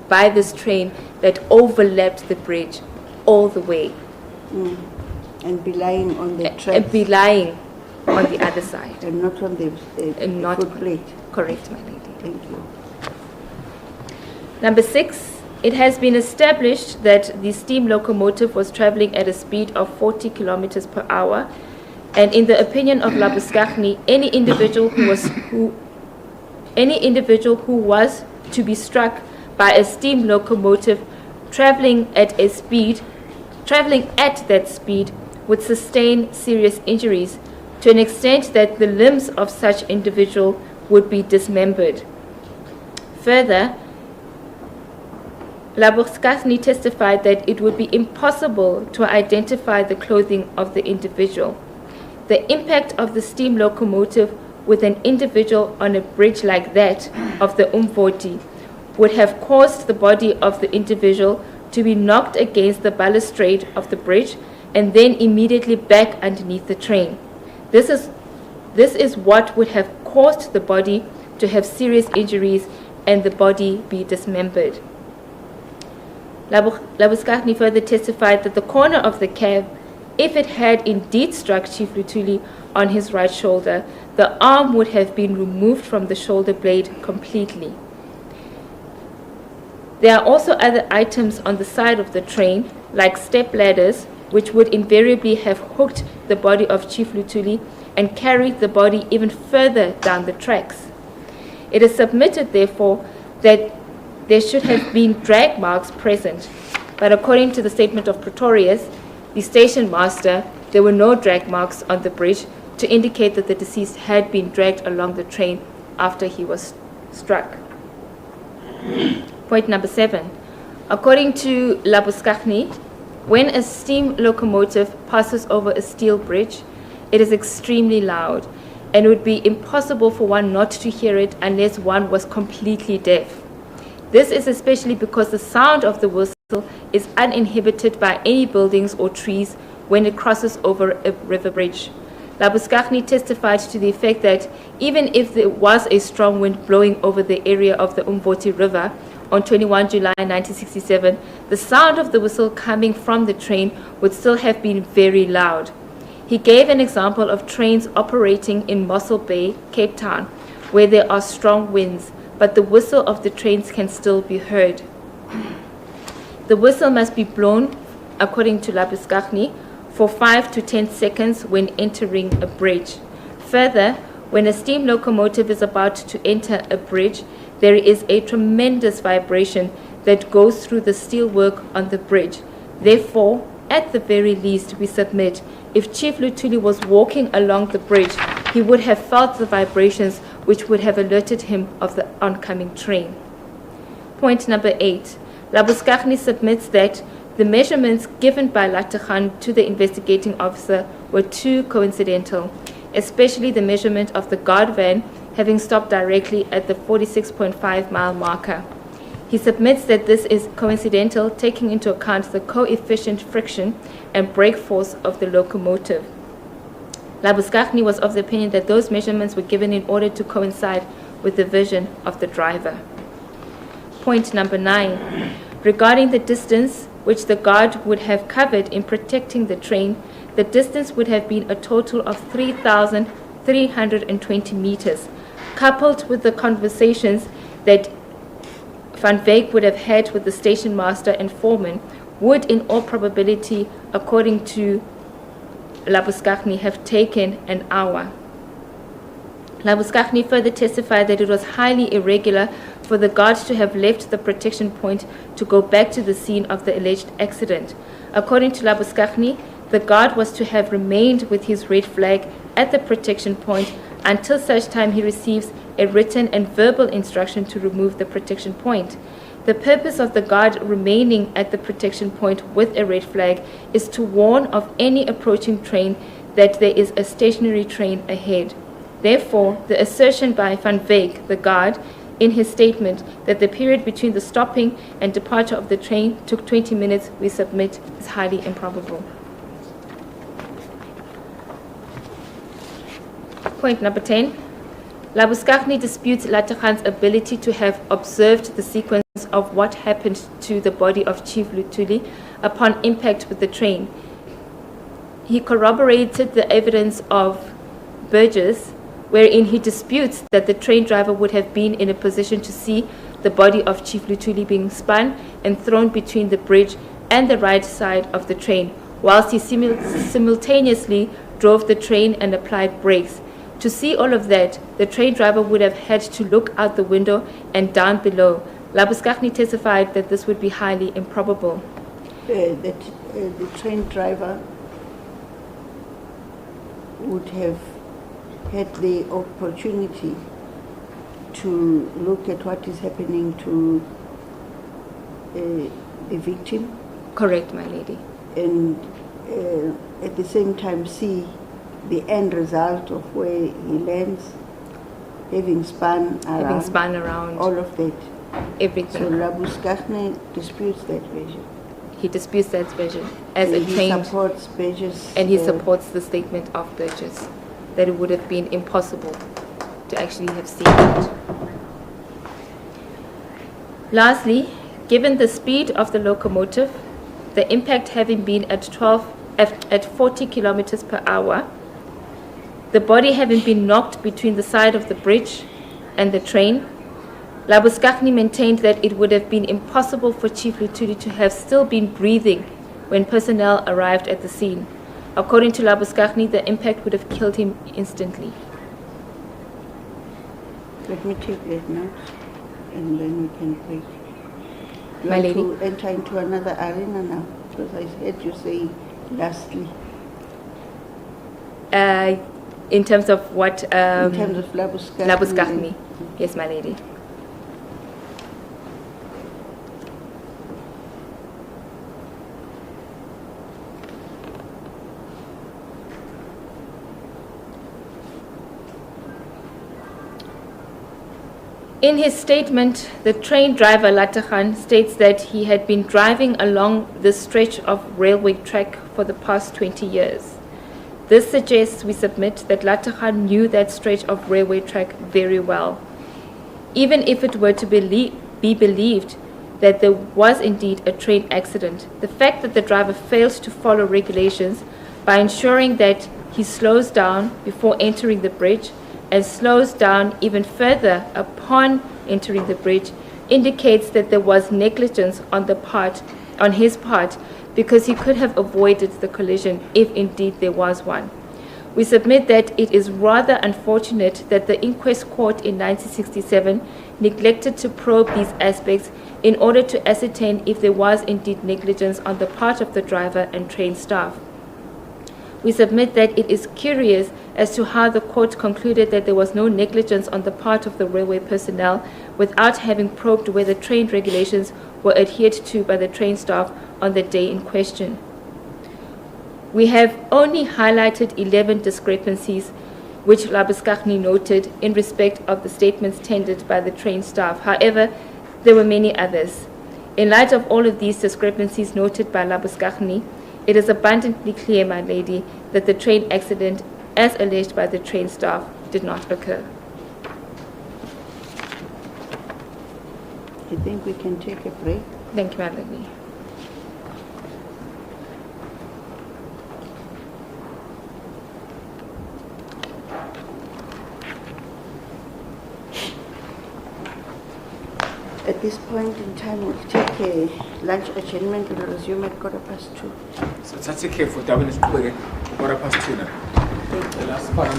by this train that overlapped the bridge all the way And be lying on the and tracks be lying on the other side. and not on the And not- footplate. Correct, my lady. Thank you. Number 6, it has been established that the steam locomotive was traveling at a speed of 40 kilometers per hour, and in the opinion of Labuschagne, any individual who was to be struck by a steam locomotive traveling at that speed would sustain serious injuries to an extent that the limbs of such individual would be dismembered. Further, Labuschagne testified that it would be impossible to identify the clothing of the individual. The impact of the steam locomotive with an individual on a bridge like that of the Umvoti would have caused the body of the individual to be knocked against the balustrade of the bridge and then immediately back underneath the train. This is what would have caused the body to have serious injuries and the body be dismembered. Labuschagne further testified that the corner of the cab, if it had indeed struck Chief Luthuli on his right shoulder, the arm would have been removed from the shoulder blade completely. There are also other items on the side of the train, like step ladders, which would invariably have hooked the body of Chief Luthuli and carried the body even further down the tracks. It is submitted, therefore, that there should have been drag marks present, but according to the statement of Pretorius, the station master, there were no drag marks on the bridge to indicate that the deceased had been dragged along the train after he was struck. Point number 7. According to Labuschagne, when a steam locomotive passes over a steel bridge, it is extremely loud, and it would be impossible for one not to hear it unless one was completely deaf. This is especially because the sound of the whistle is uninhibited by any buildings or trees when it crosses over a river bridge. Labuschagne testified to the effect that even if there was a strong wind blowing over the area of the Umvoti River on 21 July 1967, the sound of the whistle coming from the train would still have been very loud. He gave an example of trains operating in Mossel Bay, Cape Town, where there are strong winds, but the whistle of the trains can still be heard. The whistle must be blown, according to Labuschagne, for 5 to 10 seconds when entering a bridge. Further, when a steam locomotive is about to enter a bridge, there is a tremendous vibration that goes through the steelwork on the bridge. Therefore, at the very least, we submit, if Chief Luthuli was walking along the bridge, he would have felt the vibrations which would have alerted him of the oncoming train. Point number 8. Labuschagne submits that the measurements given by Lategan to the investigating officer were too coincidental, especially the measurement of the guard van having stopped directly at the 46.5-mile marker. He submits that this is coincidental, taking into account the coefficient friction and brake force of the locomotive. Labuschagne was of the opinion that those measurements were given in order to coincide with the vision of the driver. Point number 9. Regarding the distance which the guard would have covered in protecting the train, the distance would have been a total of 3,000 320 meters, coupled with the conversations that Van Wyk would have had with the station master and foreman, would in all probability, according to Labuschagne, have taken an hour. Labuschagne further testified that it was highly irregular for the guards to have left the protection point to go back to the scene of the alleged accident. According to Labuschagne, the guard was to have remained with his red flag at the protection point until such time he receives a written and verbal instruction to remove the protection point. The purpose of the guard remaining at the protection point with a red flag is to warn of any approaching train that there is a stationary train ahead. Therefore, the assertion by Van Wyk, the guard, in his statement that the period between the stopping and departure of the train took 20 minutes, we submit, is highly improbable. Point number 10. Labuschagne disputes Lattegan's ability to have observed the sequence of what happened to the body of Chief Luthuli upon impact with the train. He corroborated the evidence of Burgess, wherein he disputes that the train driver would have been in a position to see the body of Chief Luthuli being spun and thrown between the bridge and the right side of the train, whilst he simultaneously drove the train and applied brakes. To see all of that, the train driver would have had to look out the window and down below. Labuschagne testified that this would be highly improbable. That the train driver would have had the opportunity to look at what is happening to the victim. Correct, my lady. And at the same time see the end result of where he lands, having spun around, all of that. Everything. So Labuschagne disputes that version. He disputes that version as And a trained, he supports Burgess. and he supports the statement of Burgess that it would have been impossible to actually have seen it. Lastly, given the speed of the locomotive, the impact having been at 40 kilometers per hour, the body having been knocked between the side of the bridge and the train, Labuschagne maintained that it would have been impossible for Chief Luthuli to have still been breathing when personnel arrived at the scene. According to Labuschagne, the impact would have killed him instantly. Let me take that note, and then we can break. You My want lady? to enter into another arena now, because I heard you say lastly. In terms of what? In terms of Labuschagne. Labuschagne. Yes, my lady. In his statement, the train driver Lattegan states that he had been driving along this stretch of railway track for the past 20 years. This suggests, we submit, that Lattegan knew that stretch of railway track very well. Even if it were to be believed that there was indeed a train accident, the fact that the driver failed to follow regulations by ensuring that he slows down before entering the bridge and slows down even further upon entering the bridge indicates that there was negligence on his part, because he could have avoided the collision if indeed there was one. We submit that it is rather unfortunate that the Inquest Court in 1967 neglected to probe these aspects in order to ascertain if there was indeed negligence on the part of the driver and train staff. We submit that it is curious as to how the court concluded that there was no negligence on the part of the railway personnel without having probed whether train regulations were adhered to by the train staff on the day in question. We have only highlighted 11 discrepancies which Labuschagne noted in respect of the statements tendered by the train staff. However, there were many others. In light of all of these discrepancies noted by Labuschagne, it is abundantly clear, my lady, that the train accident, as alleged by the train staff, did not occur. I think we can take a break. Thank you, my lady. At this point in time, we'll take a lunch adjournment. We'll resume at 2:15. So that's okay for the minutes. 2:15 now. The last part.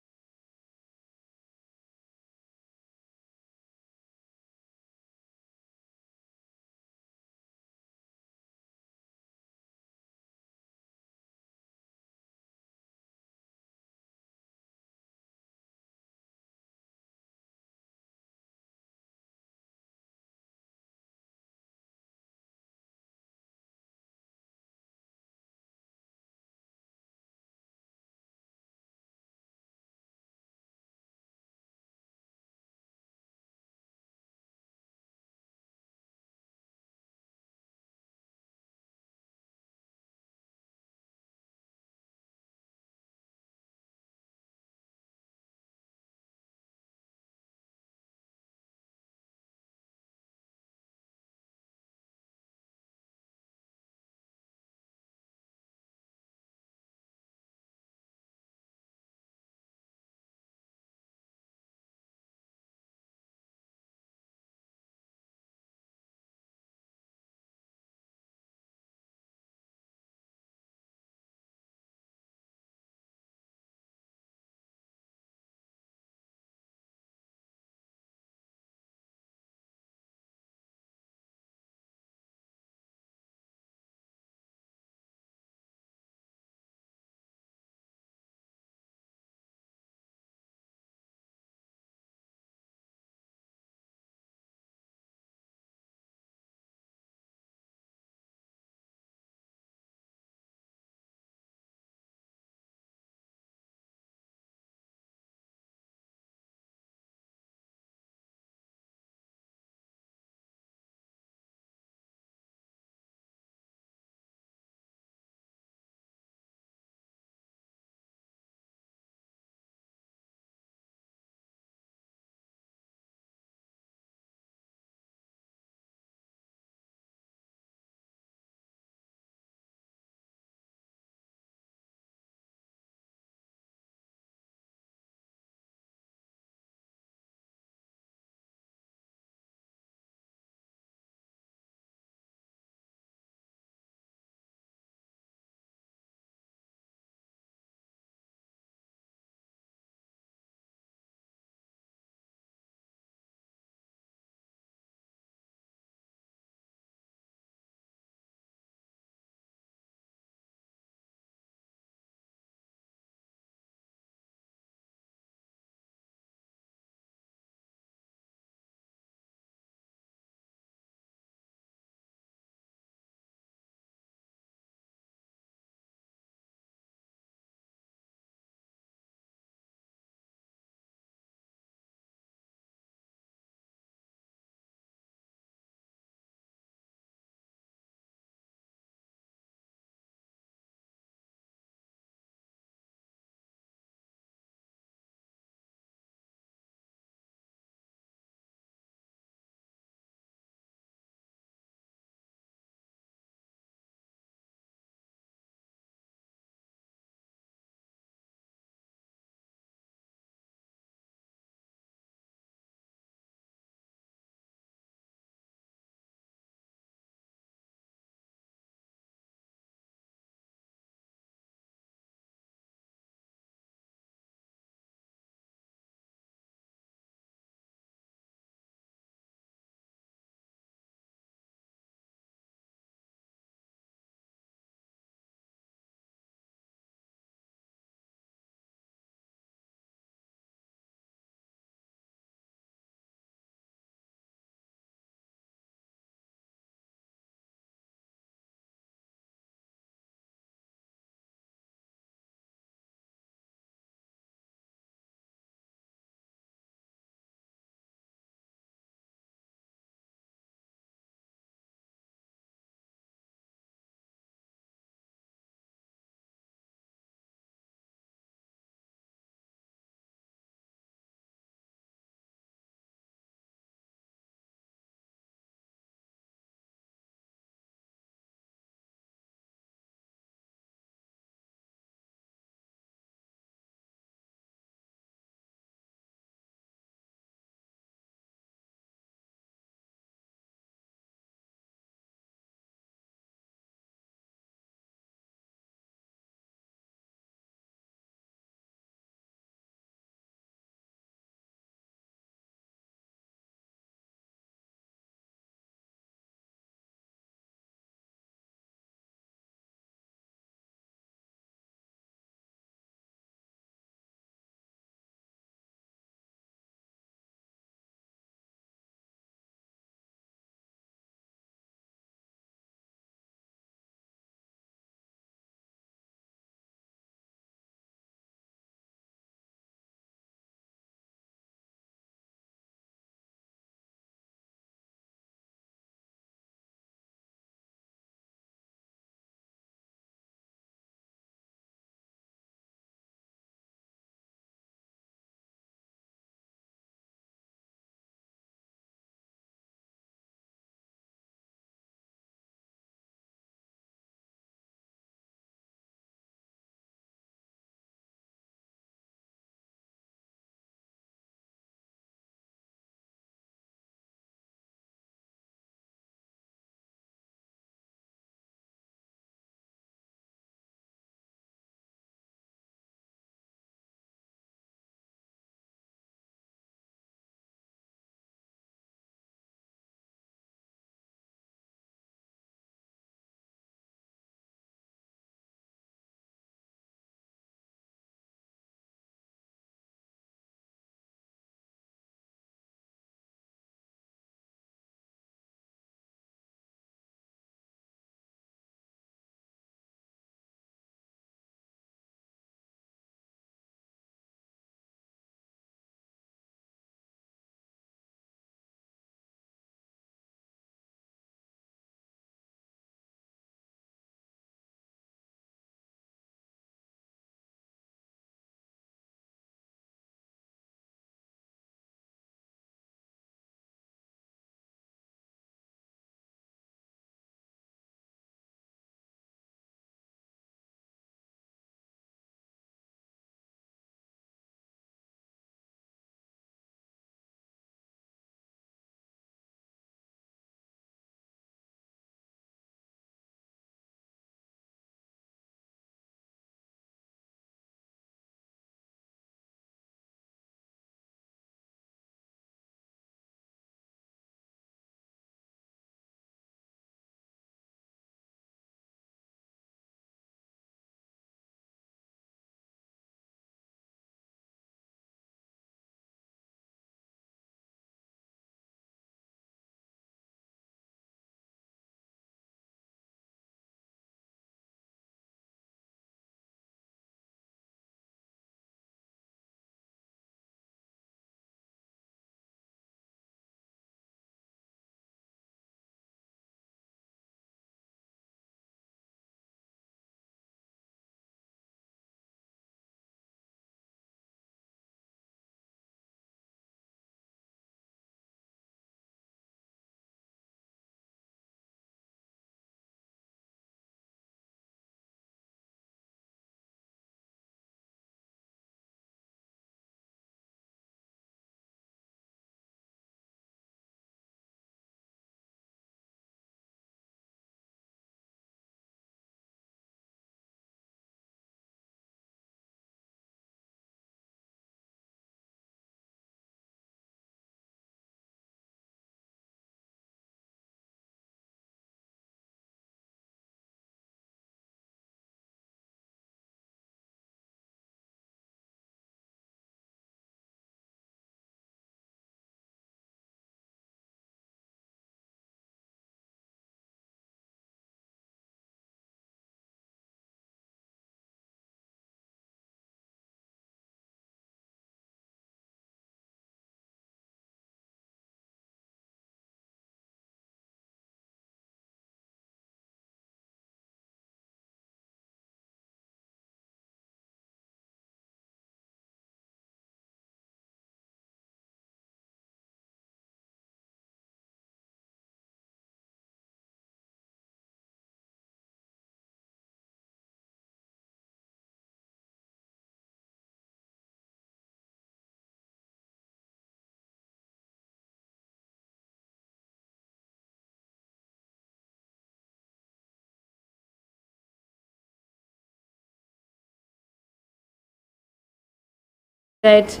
that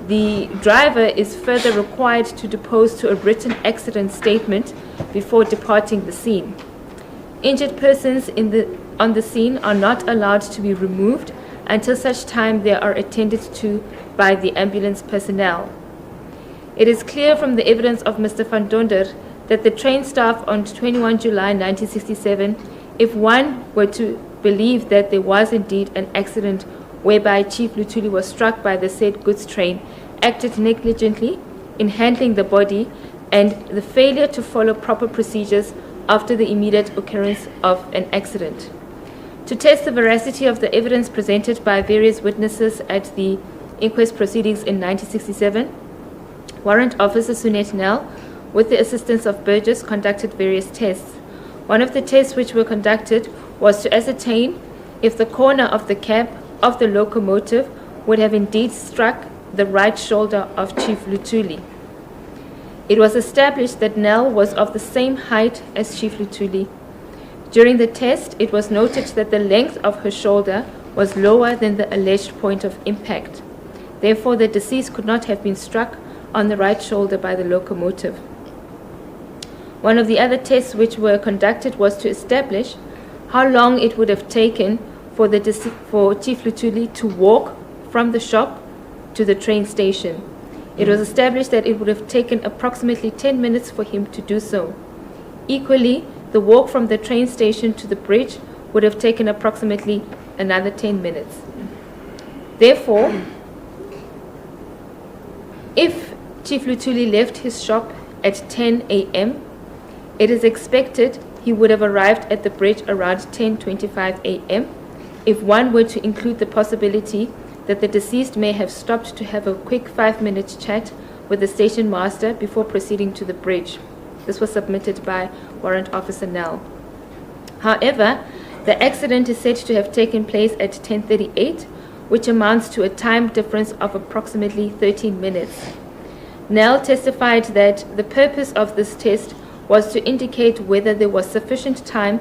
the driver is further required to depose to a written accident statement before departing the scene. Injured persons on the scene are not allowed to be removed until such time they are attended to by the ambulance personnel. It is clear from the evidence of Mr. van Donder that the train staff on 21 July 1967, if one were to believe that there was indeed an accident whereby Chief Luthuli was struck by the said goods train, acted negligently in handling the body and the failure to follow proper procedures after the immediate occurrence of an accident. To test the veracity of the evidence presented by various witnesses at the inquest proceedings in 1967, Warrant Officer Sunette Nell, with the assistance of Burgess, conducted various tests. One of the tests which were conducted was to ascertain if the corner of the cab of the locomotive would have indeed struck the right shoulder of Chief Luthuli. It was established that Nell was of the same height as Chief Luthuli. During the test, it was noted that the length of her shoulder was lower than the alleged point of impact. Therefore, the deceased could not have been struck on the right shoulder by the locomotive. One of the other tests which were conducted was to establish how long it would have taken for Chief Luthuli to walk from the shop to the train station. It was established that it would have taken approximately 10 minutes for him to do so. Equally, the walk from the train station to the bridge would have taken approximately another 10 minutes. Therefore, if Chief Luthuli left his shop at 10 a.m., it is expected he would have arrived at the bridge around 10:25 a.m. if one were to include the possibility that the deceased may have stopped to have a quick 5-minute chat with the station master before proceeding to the bridge. This was submitted by Warrant Officer Nell. However, the accident is said to have taken place at 10:38, which amounts to a time difference of approximately 13 minutes. Nell testified that the purpose of this test was to indicate whether there was sufficient time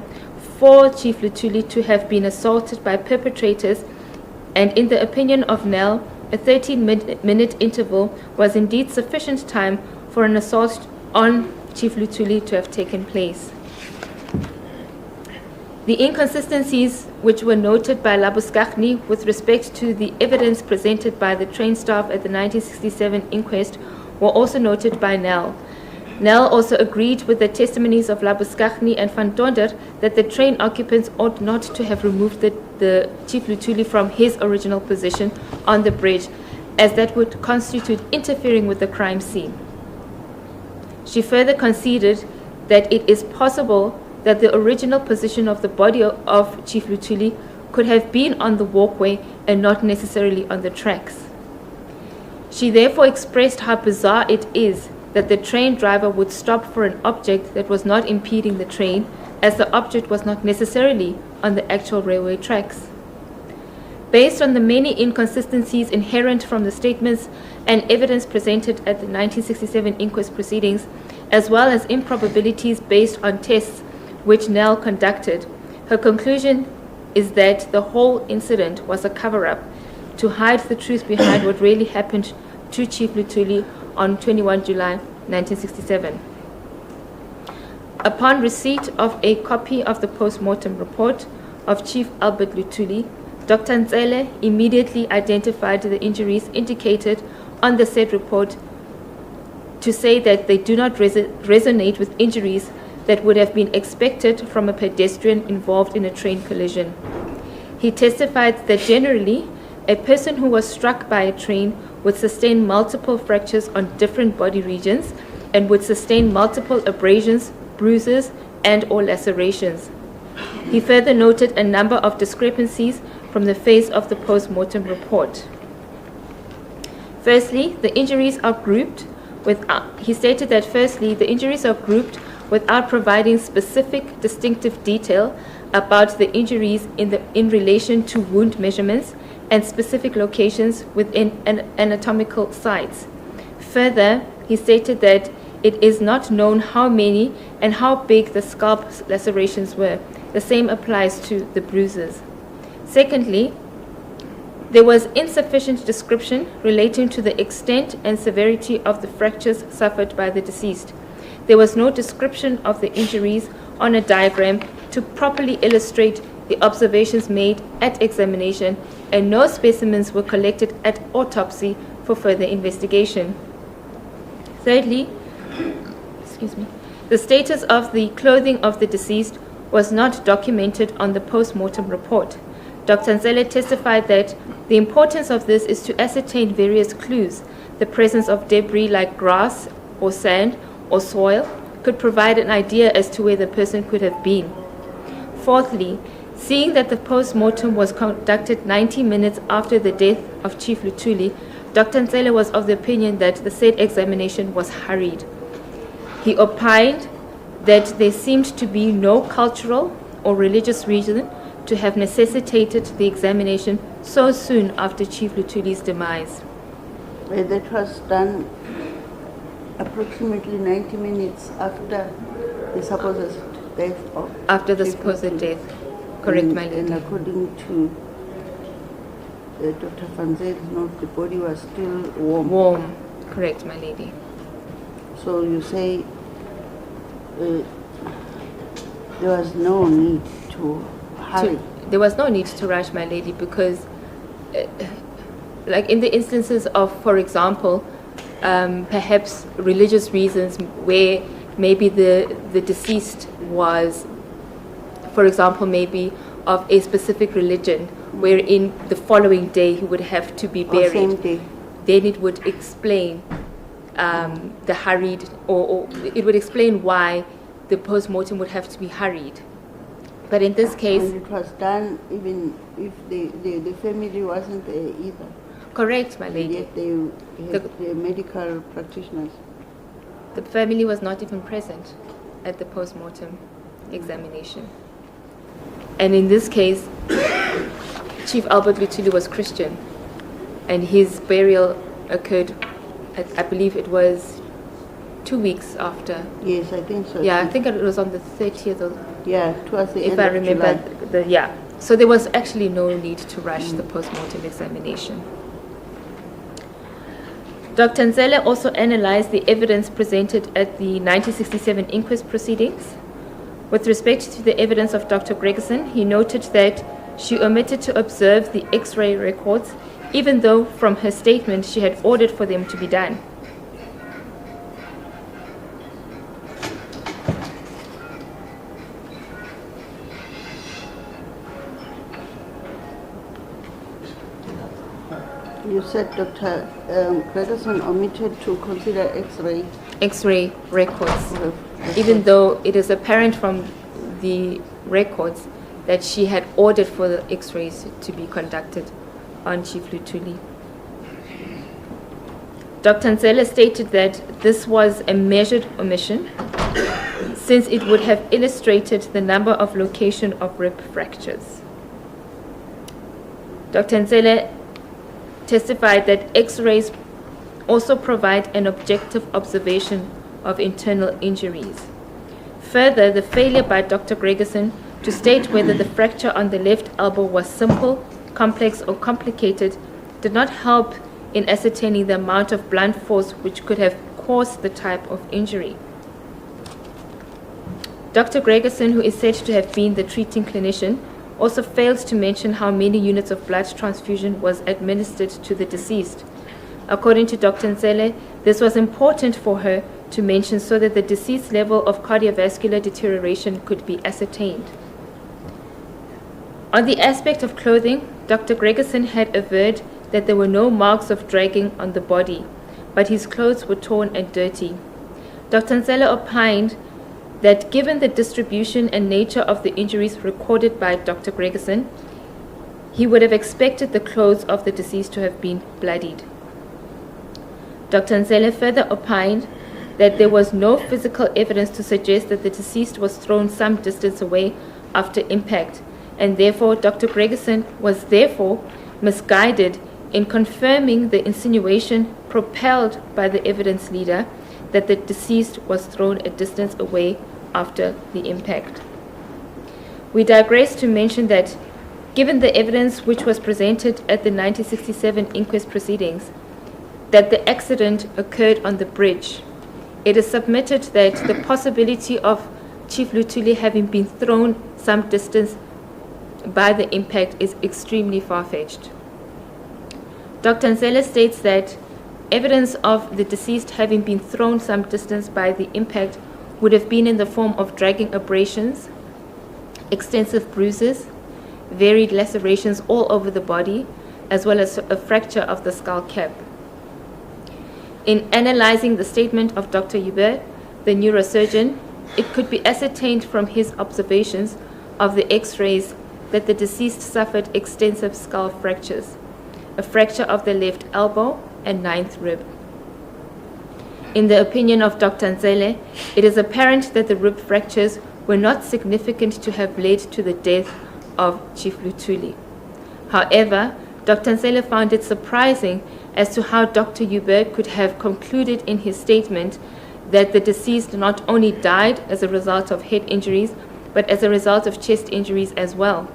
for Chief Luthuli to have been assaulted by perpetrators, and in the opinion of Nell, a 13-minute interval was indeed sufficient time for an assault on Chief Luthuli to have taken place. The inconsistencies which were noted by Labuskaghni with respect to the evidence presented by the train staff at the 1967 inquest were also noted by Nell. Nell also agreed with the testimonies of Labuskaghni and Van Donder that the train occupants ought not to have removed the Chief Luthuli from his original position on the bridge, as that would constitute interfering with the crime scene. She further conceded that it is possible that the original position of the body of Chief Luthuli could have been on the walkway and not necessarily on the tracks. She therefore expressed how bizarre it is that the train driver would stop for an object that was not impeding the train, as the object was not necessarily on the actual railway tracks. Based on the many inconsistencies inherent from the statements and evidence presented at the 1967 inquest proceedings, as well as improbabilities based on tests which Nell conducted, her conclusion is that the whole incident was a cover-up to hide the truth behind what really happened to Chief Luthuli on 21 July 1967. Upon receipt of a copy of the post-mortem report of Chief Albert Luthuli, Dr. Ntsele immediately identified the injuries indicated on the said report to say that they do not resonate with injuries that would have been expected from a pedestrian involved in a train collision. He testified that generally, a person who was struck by a train would sustain multiple fractures on different body regions and would sustain multiple abrasions, bruises, and or lacerations. He further noted a number of discrepancies from the face of the post-mortem report. Firstly, the injuries are grouped he stated that firstly, the injuries are grouped without providing specific distinctive detail about the injuries in relation to wound measurements and specific locations within anatomical sites. Further, he stated that it is not known how many and how big the scalp lacerations were. The same applies to the bruises. Secondly, There was insufficient description relating to the extent and severity of the fractures suffered by the deceased. There was no description of the injuries on a diagram to properly illustrate the observations made at examination, and no specimens were collected at autopsy for further investigation. Thirdly, the status of the clothing of the deceased was not documented on the post-mortem report. Dr. Nzele testified that the importance of this is to ascertain various clues. The presence of debris like grass or sand or soil could provide an idea as to where the person could have been. Fourthly, seeing that the post-mortem was conducted 90 minutes after the death of Chief Luthuli, Dr. Nzele was of the opinion that the said examination was hurried. He opined that there seemed to be no cultural or religious reason to have necessitated the examination so soon after Chief Luthuli's demise. That was done approximately 90 minutes after the supposed death of After the Chief supposed Luthuli. death. Correct, my And lady. according to Dr. Van Zyl's note, the body was still warm. Warm. Correct, my lady. So you say there was no need to hurry. There was no need to rush, my lady, because like in the instances of, for example, perhaps religious reasons where maybe the deceased was, for example, maybe of a specific religion, wherein the following day he would have to be Or buried. same day. Then it would explain the hurried, or it would explain why the post-mortem would have to be hurried. But in this case, And it was done even if the family wasn't there either. correct, my And lady, yet they had the medical practitioners. the family was not even present at the post-mortem examination. And in this case, Chief Albert Luthuli was Christian, and his burial occurred, I believe it was 2 weeks after. Yes, I think so. Yeah, I think it was on the 30th of, Yeah, towards the if end I of remember, July. yeah. So there was actually no need to rush the post-mortem examination. Dr. Nzele also analyzed the evidence presented at the 1967 inquest proceedings. With respect to the evidence of Dr. Gregerson, he noted that she omitted to observe the X-ray records, even though from her statement she had ordered for them to be done. You said Dr. Gregerson omitted to consider X-ray. X-ray records, Of- even though it is apparent from the records that she had ordered for the X-rays to be conducted on Chief Luthuli. Dr. Nzele stated that this was a measured omission, since it would have illustrated the number of location of rib fractures. Dr. Nzele testified that X-rays also provide an objective observation of internal injuries. Further, the failure by Dr. Gregerson to state whether the fracture on the left elbow was simple, complex, or complicated did not help in ascertaining the amount of blunt force which could have caused the type of injury. Dr. Gregerson, who is said to have been the treating clinician, also failed to mention how many units of blood transfusion was administered to the deceased. According to Dr. Nzele, this was important for her to mention so that the deceased's level of cardiovascular deterioration could be ascertained. On the aspect of clothing, Dr. Gregerson had averred that there were no marks of dragging on the body, but his clothes were torn and dirty. Dr. Nzele opined that given the distribution and nature of the injuries recorded by Dr. Gregerson, he would have expected the clothes of the deceased to have been bloodied. Dr. Nzele further opined that there was no physical evidence to suggest that the deceased was thrown some distance away after impact, and therefore Dr. Gregerson was therefore misguided in confirming the insinuation propelled by the evidence leader that the deceased was thrown a distance away after the impact. We digress to mention that given the evidence which was presented at the 1967 inquest proceedings, that the accident occurred on the bridge, it is submitted that the possibility of Chief Luthuli having been thrown some distance by the impact is extremely far-fetched. Dr. Nzele states that evidence of the deceased having been thrown some distance by the impact would have been in the form of dragging abrasions, extensive bruises, varied lacerations all over the body, as well as a fracture of the skull cap. In analyzing the statement of Dr. Hubert, the neurosurgeon, it could be ascertained from his observations of the X-rays that the deceased suffered extensive skull fractures, a fracture of the left elbow and 9th rib. In the opinion of Dr. Nzele, it is apparent that the rib fractures were not significant to have led to the death of Chief Luthuli. However, Dr. Nzele found it surprising as to how Dr. Hubert could have concluded in his statement that the deceased not only died as a result of head injuries, but as a result of chest injuries as well.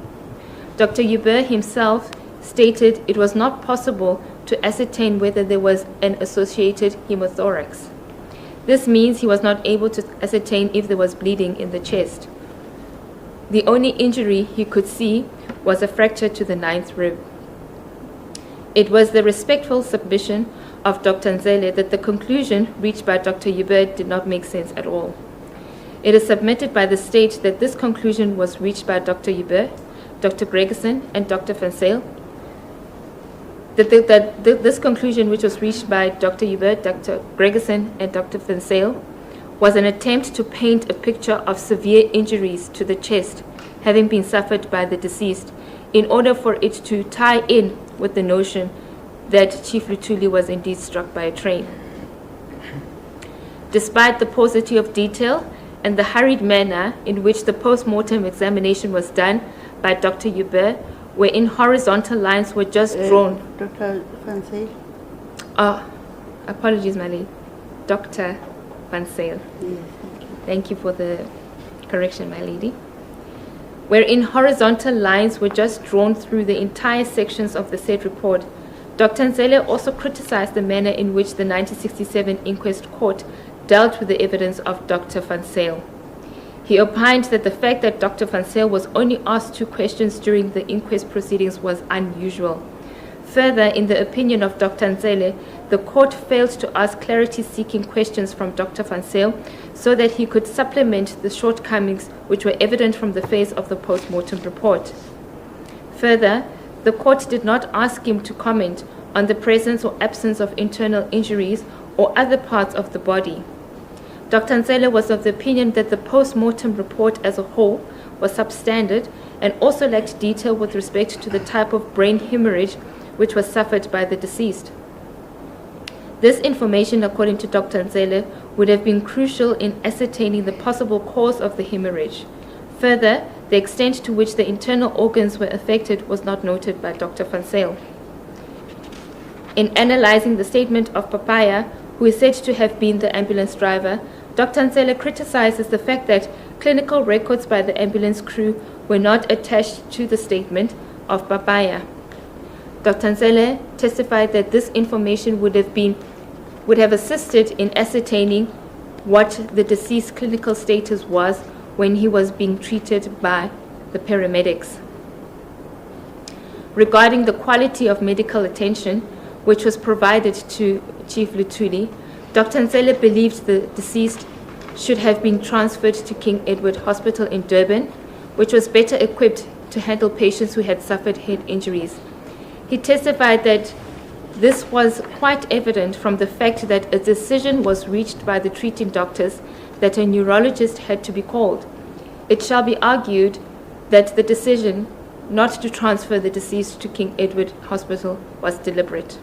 Dr. Hubert himself stated it was not possible to ascertain whether there was an associated hemothorax. This means he was not able to ascertain if there was bleeding in the chest. The only injury he could see was a fracture to the 9th rib. It was the respectful submission of Dr. Nzele that the conclusion reached by Dr. Hubert did not make sense at all. It is submitted by the state that this conclusion was reached by Dr. Hubert, Dr. Gregerson, and Dr. Van Zyl. This conclusion, which was reached by Dr. Hubert, Dr. Gregerson, and Dr. Van Zyl, was an attempt to paint a picture of severe injuries to the chest having been suffered by the deceased in order for it to tie in with the notion that Chief Luthuli was indeed struck by a train. Despite the paucity of detail and the hurried manner in which the post-mortem examination was done by Dr. Hubert, wherein horizontal lines were just drawn. Dr. Van Zyl? Apologies, my lady. Dr. Van Zyl. Yes, Thank you for the correction, my lady. Wherein horizontal lines were just drawn through the entire sections of the said report, Dr. Nzele also criticized the manner in which the 1967 inquest court dealt with the evidence of Dr. Van Zyl. He opined that the fact that Dr. Van Zyl was only asked 2 questions during the inquest proceedings was unusual. Further, in the opinion of Dr. Nzele, the court failed to ask clarity-seeking questions from Dr. Van Zyl so that he could supplement the shortcomings which were evident from the face of the post-mortem report. Further, the court did not ask him to comment on the presence or absence of internal injuries or other parts of the body. Dr. Nzele was of the opinion that the post-mortem report as a whole was substandard and also lacked detail with respect to the type of brain hemorrhage which was suffered by the deceased. This information, according to Dr. Nzele, would have been crucial in ascertaining the possible cause of the hemorrhage. Further, the extent to which the internal organs were affected was not noted by Dr. Van Zyl. In analyzing the statement of Papaya, who is said to have been the ambulance driver, Dr. Nzele criticizes the fact that clinical records by the ambulance crew were not attached to the statement of Papaya. Dr. Nzele testified that this information would have assisted in ascertaining what the deceased's clinical status was when he was being treated by the paramedics. Regarding the quality of medical attention which was provided to Chief Luthuli, Dr. Nzele believed the deceased should have been transferred to King Edward Hospital in Durban, which was better equipped to handle patients who had suffered head injuries. He testified that this was quite evident from the fact that a decision was reached by the treating doctors that a neurologist had to be called. It shall be argued that the decision not to transfer the deceased to King Edward Hospital was deliberate.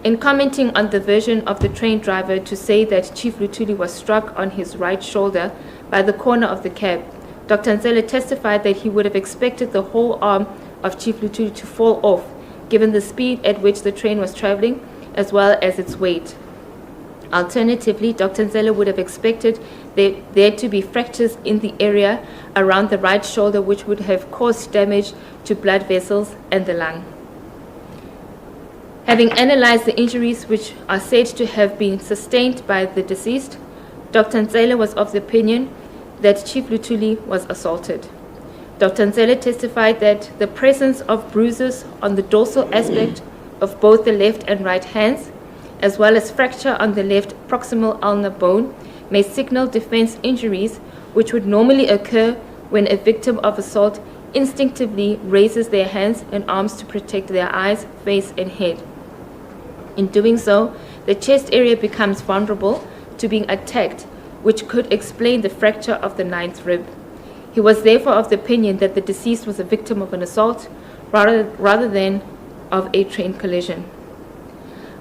In commenting on the version of the train driver to say that Chief Luthuli was struck on his right shoulder by the corner of the cab, Dr. Nzele testified that he would have expected the whole arm of Chief Luthuli to fall off, given the speed at which the train was traveling, as well as its weight. Alternatively, Dr. Nzela would have expected there to be fractures in the area around the right shoulder, which would have caused damage to blood vessels and the lung. Having analyzed the injuries which are said to have been sustained by the deceased, Dr. Nzela was of the opinion that Chief Luthuli was assaulted. Dr. Nzela testified that the presence of bruises on the dorsal aspect of both the left and right hands, as well as fracture on the left proximal ulnar bone, may signal defense injuries which would normally occur when a victim of assault instinctively raises their hands and arms to protect their eyes, face, and head. In doing so, the chest area becomes vulnerable to being attacked, which could explain the fracture of the 9th rib. He was therefore of the opinion that the deceased was a victim of an assault rather than of a train collision.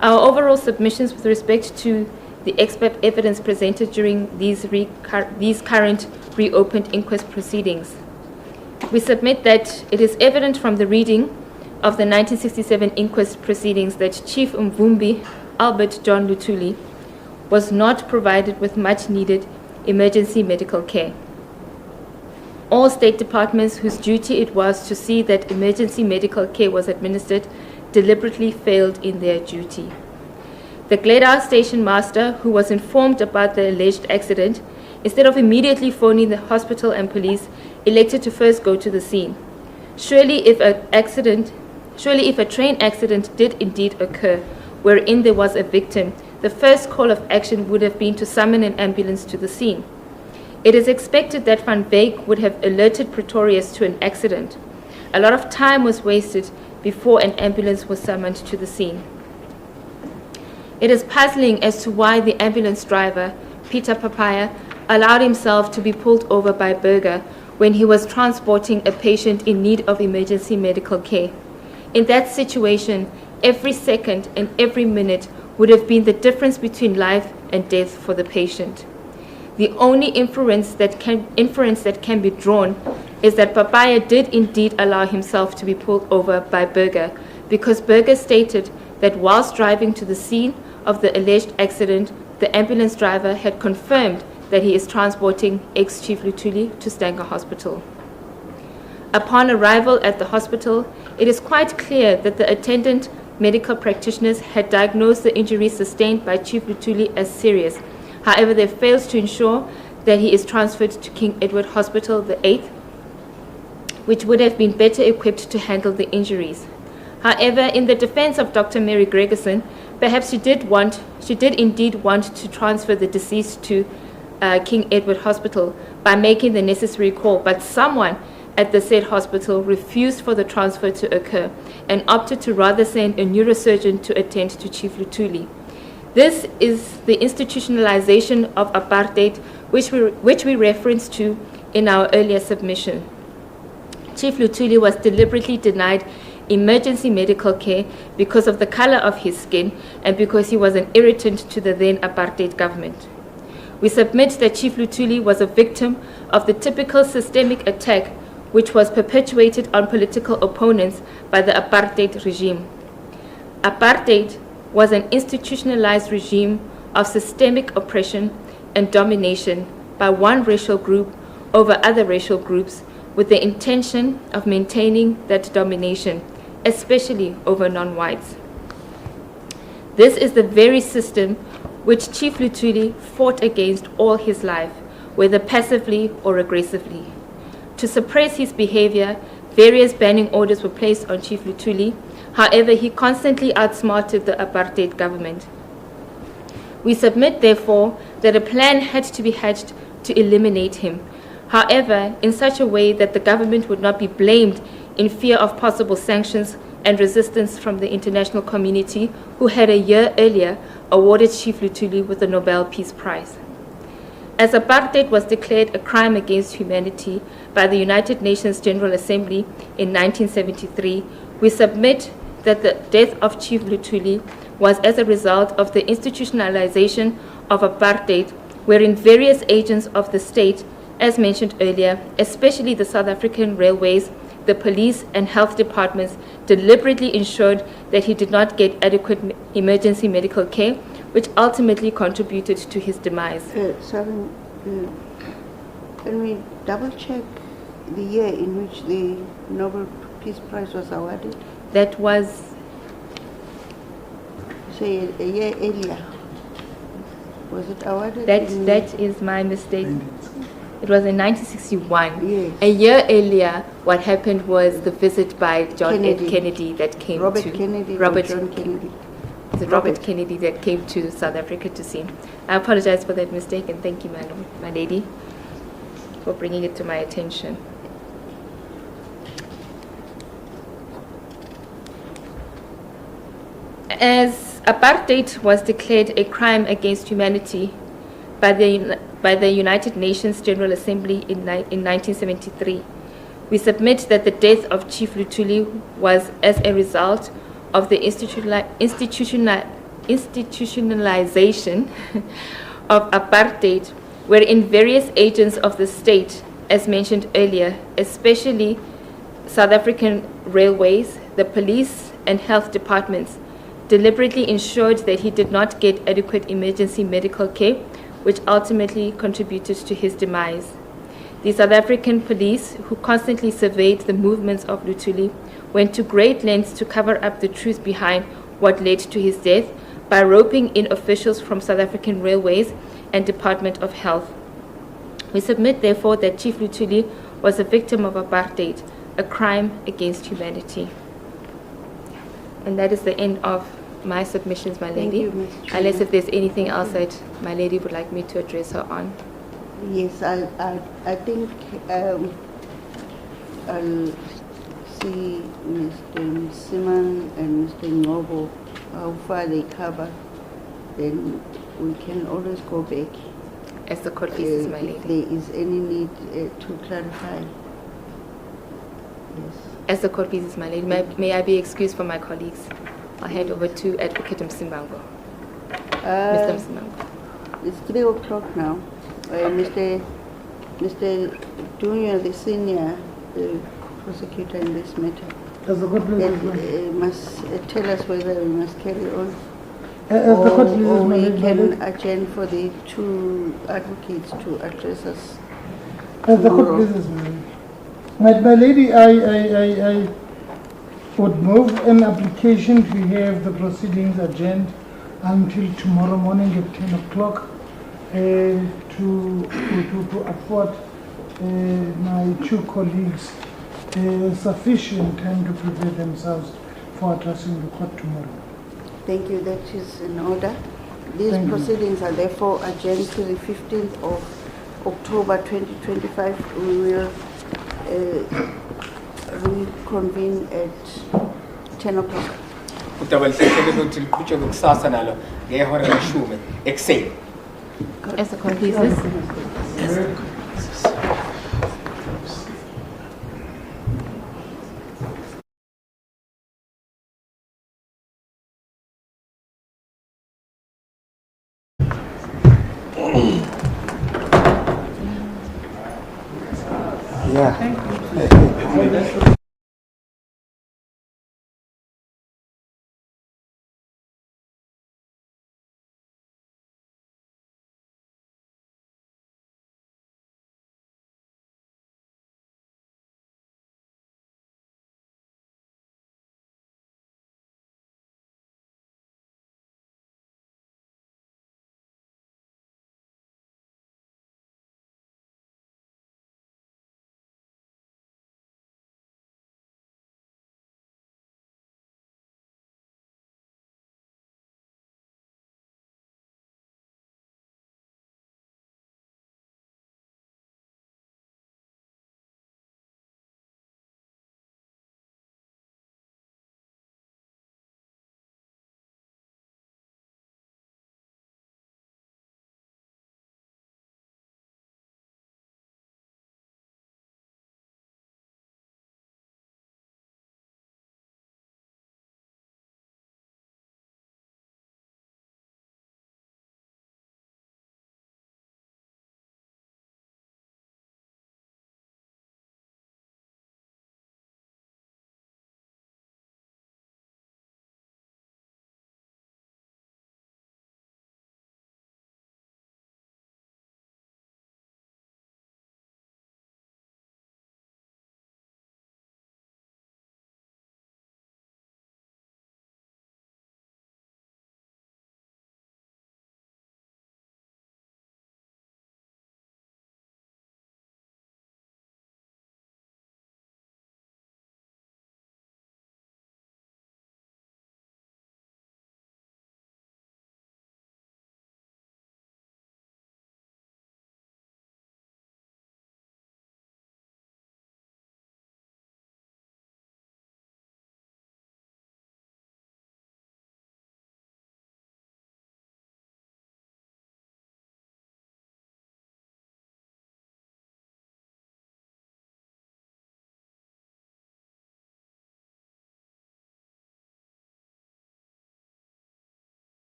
Our overall submissions with respect to the expert evidence presented during these current reopened inquest proceedings. We submit that it is evident from the reading of the 1967 inquest proceedings that Chief Albert John Luthuli was not provided with much needed emergency medical care. All state departments whose duty it was to see that emergency medical care was administered deliberately failed in their duty. The Gledhow station master, who was informed about the alleged accident, instead of immediately phoning the hospital and police, elected to first go to the scene. Surely if a train accident did indeed occur, wherein there was a victim, the first call of action would have been to summon an ambulance to the scene. It is expected that Van Wyk would have alerted Pretorius to an accident. A lot of time was wasted before an ambulance was summoned to the scene. It is puzzling as to why the ambulance driver, Peter Papaya, allowed himself to be pulled over by Berger when he was transporting a patient in need of emergency medical care. In that situation, every second and every minute would have been the difference between life and death for the patient. The only inference that can be drawn is that Papaya did indeed allow himself to be pulled over by Berger, because Berger stated that whilst driving to the scene of the alleged accident, the ambulance driver had confirmed that he is transporting ex-Chief Luthuli to Stanger Hospital. Upon arrival at the hospital, it is quite clear that the attendant medical practitioners had diagnosed the injuries sustained by Chief Luthuli as serious. However, they failed to ensure that he is transferred to King Edward Hospital the 8th, which would have been better equipped to handle the injuries. However, in the defense of Dr. Mary Gregerson, perhaps she did indeed want to transfer the deceased to King Edward Hospital by making the necessary call, but someone at the said hospital refused for the transfer to occur and opted to rather send a neurosurgeon to attend to Chief Luthuli. This is the institutionalization of apartheid, which we referenced to in our earlier submission. Chief Luthuli was deliberately denied emergency medical care because of the color of his skin and because he was an irritant to the then apartheid government. We submit that Chief Luthuli was a victim of the typical systemic attack which was perpetuated on political opponents by the apartheid regime. Apartheid was an institutionalized regime of systemic oppression and domination by one racial group over other racial groups with the intention of maintaining that domination, especially over non-whites. This is the very system which Chief Luthuli fought against all his life, whether passively or aggressively. To suppress his behavior, various banning orders were placed on Chief Luthuli. However, he constantly outsmarted the apartheid government. We submit, therefore, that a plan had to be hatched to eliminate him. However, in such a way that the government would not be blamed in fear of possible sanctions and resistance from the international community, who had a year earlier awarded Chief Luthuli with the Nobel Peace Prize. As apartheid was declared a crime against humanity by the United Nations General Assembly in 1973, we submit that the death of Chief Luthuli was as a result of the institutionalization of apartheid, wherein various agents of the state, as mentioned earlier, especially the South African Railways, the police and health departments, deliberately ensured that he did not get adequate emergency medical care, which ultimately contributed to his demise. Sorry, can we double check the year in which the Nobel Peace Prize was awarded? That was Say a year earlier. Was it awarded? that is my mistake. It was in 1961. Yes. A year earlier, what happened was the visit by John F. Kennedy. Kennedy that came Robert to Kennedy. Robert John Kennedy. Robert Robert. Kennedy that came to South Africa to see him. I apologize for that mistake, and thank you, my lady, for bringing it to my attention. As apartheid was declared a crime against humanity by the United Nations General Assembly in 1973, we submit that the death of Chief Luthuli was as a result of the institutionalization of apartheid, wherein various agents of the state, as mentioned earlier, especially South African railways, the police and health departments, deliberately ensured that he did not get adequate emergency medical care, which ultimately contributed to his demise. The South African police, who constantly surveyed the movements of Luthuli, went to great lengths to cover up the truth behind what led to his death by roping in officials from South African Railways and Department of Health. We submit, therefore, that Chief Luthuli was a victim of apartheid, a crime against humanity. And that is the end of my submissions, my Thank lady. you, Ms. Chairman. Unless if there's anything else that my lady would like me to address her on. Yes, I think I'll see Mr. Simon and Mr. Noble, how far they cover, then we can always go back. As the court pleases, my If lady. there is any need to clarify. Yes. As the court pleases, my lady. May I be excused from my colleagues? I'll hand over to Advocate Msimbango. Mr. Msimbango. It's 3 o'clock now. Mr. Junior, the senior prosecutor in this matter, As the court pleases, my must tell us whether we must carry on as the court pleases, or my we lady, my can lady. adjourn for the 2 advocates to address us. As the court tomorrow. pleases, my lady. My lady, I would move an application to have the proceedings adjourned until tomorrow morning at 10 o'clock to afford my 2 colleagues sufficient time to prepare themselves for addressing the court tomorrow. Thank you, that is in order. These Thank you. proceedings are therefore adjourned to the 15th of October 2025. We will reconvene at 10 o'clock. Udaba lihleleke ukuthi liqhutshwe kusasa nalo ngehora leshumi ekuseni. As the court pleases. Yeah.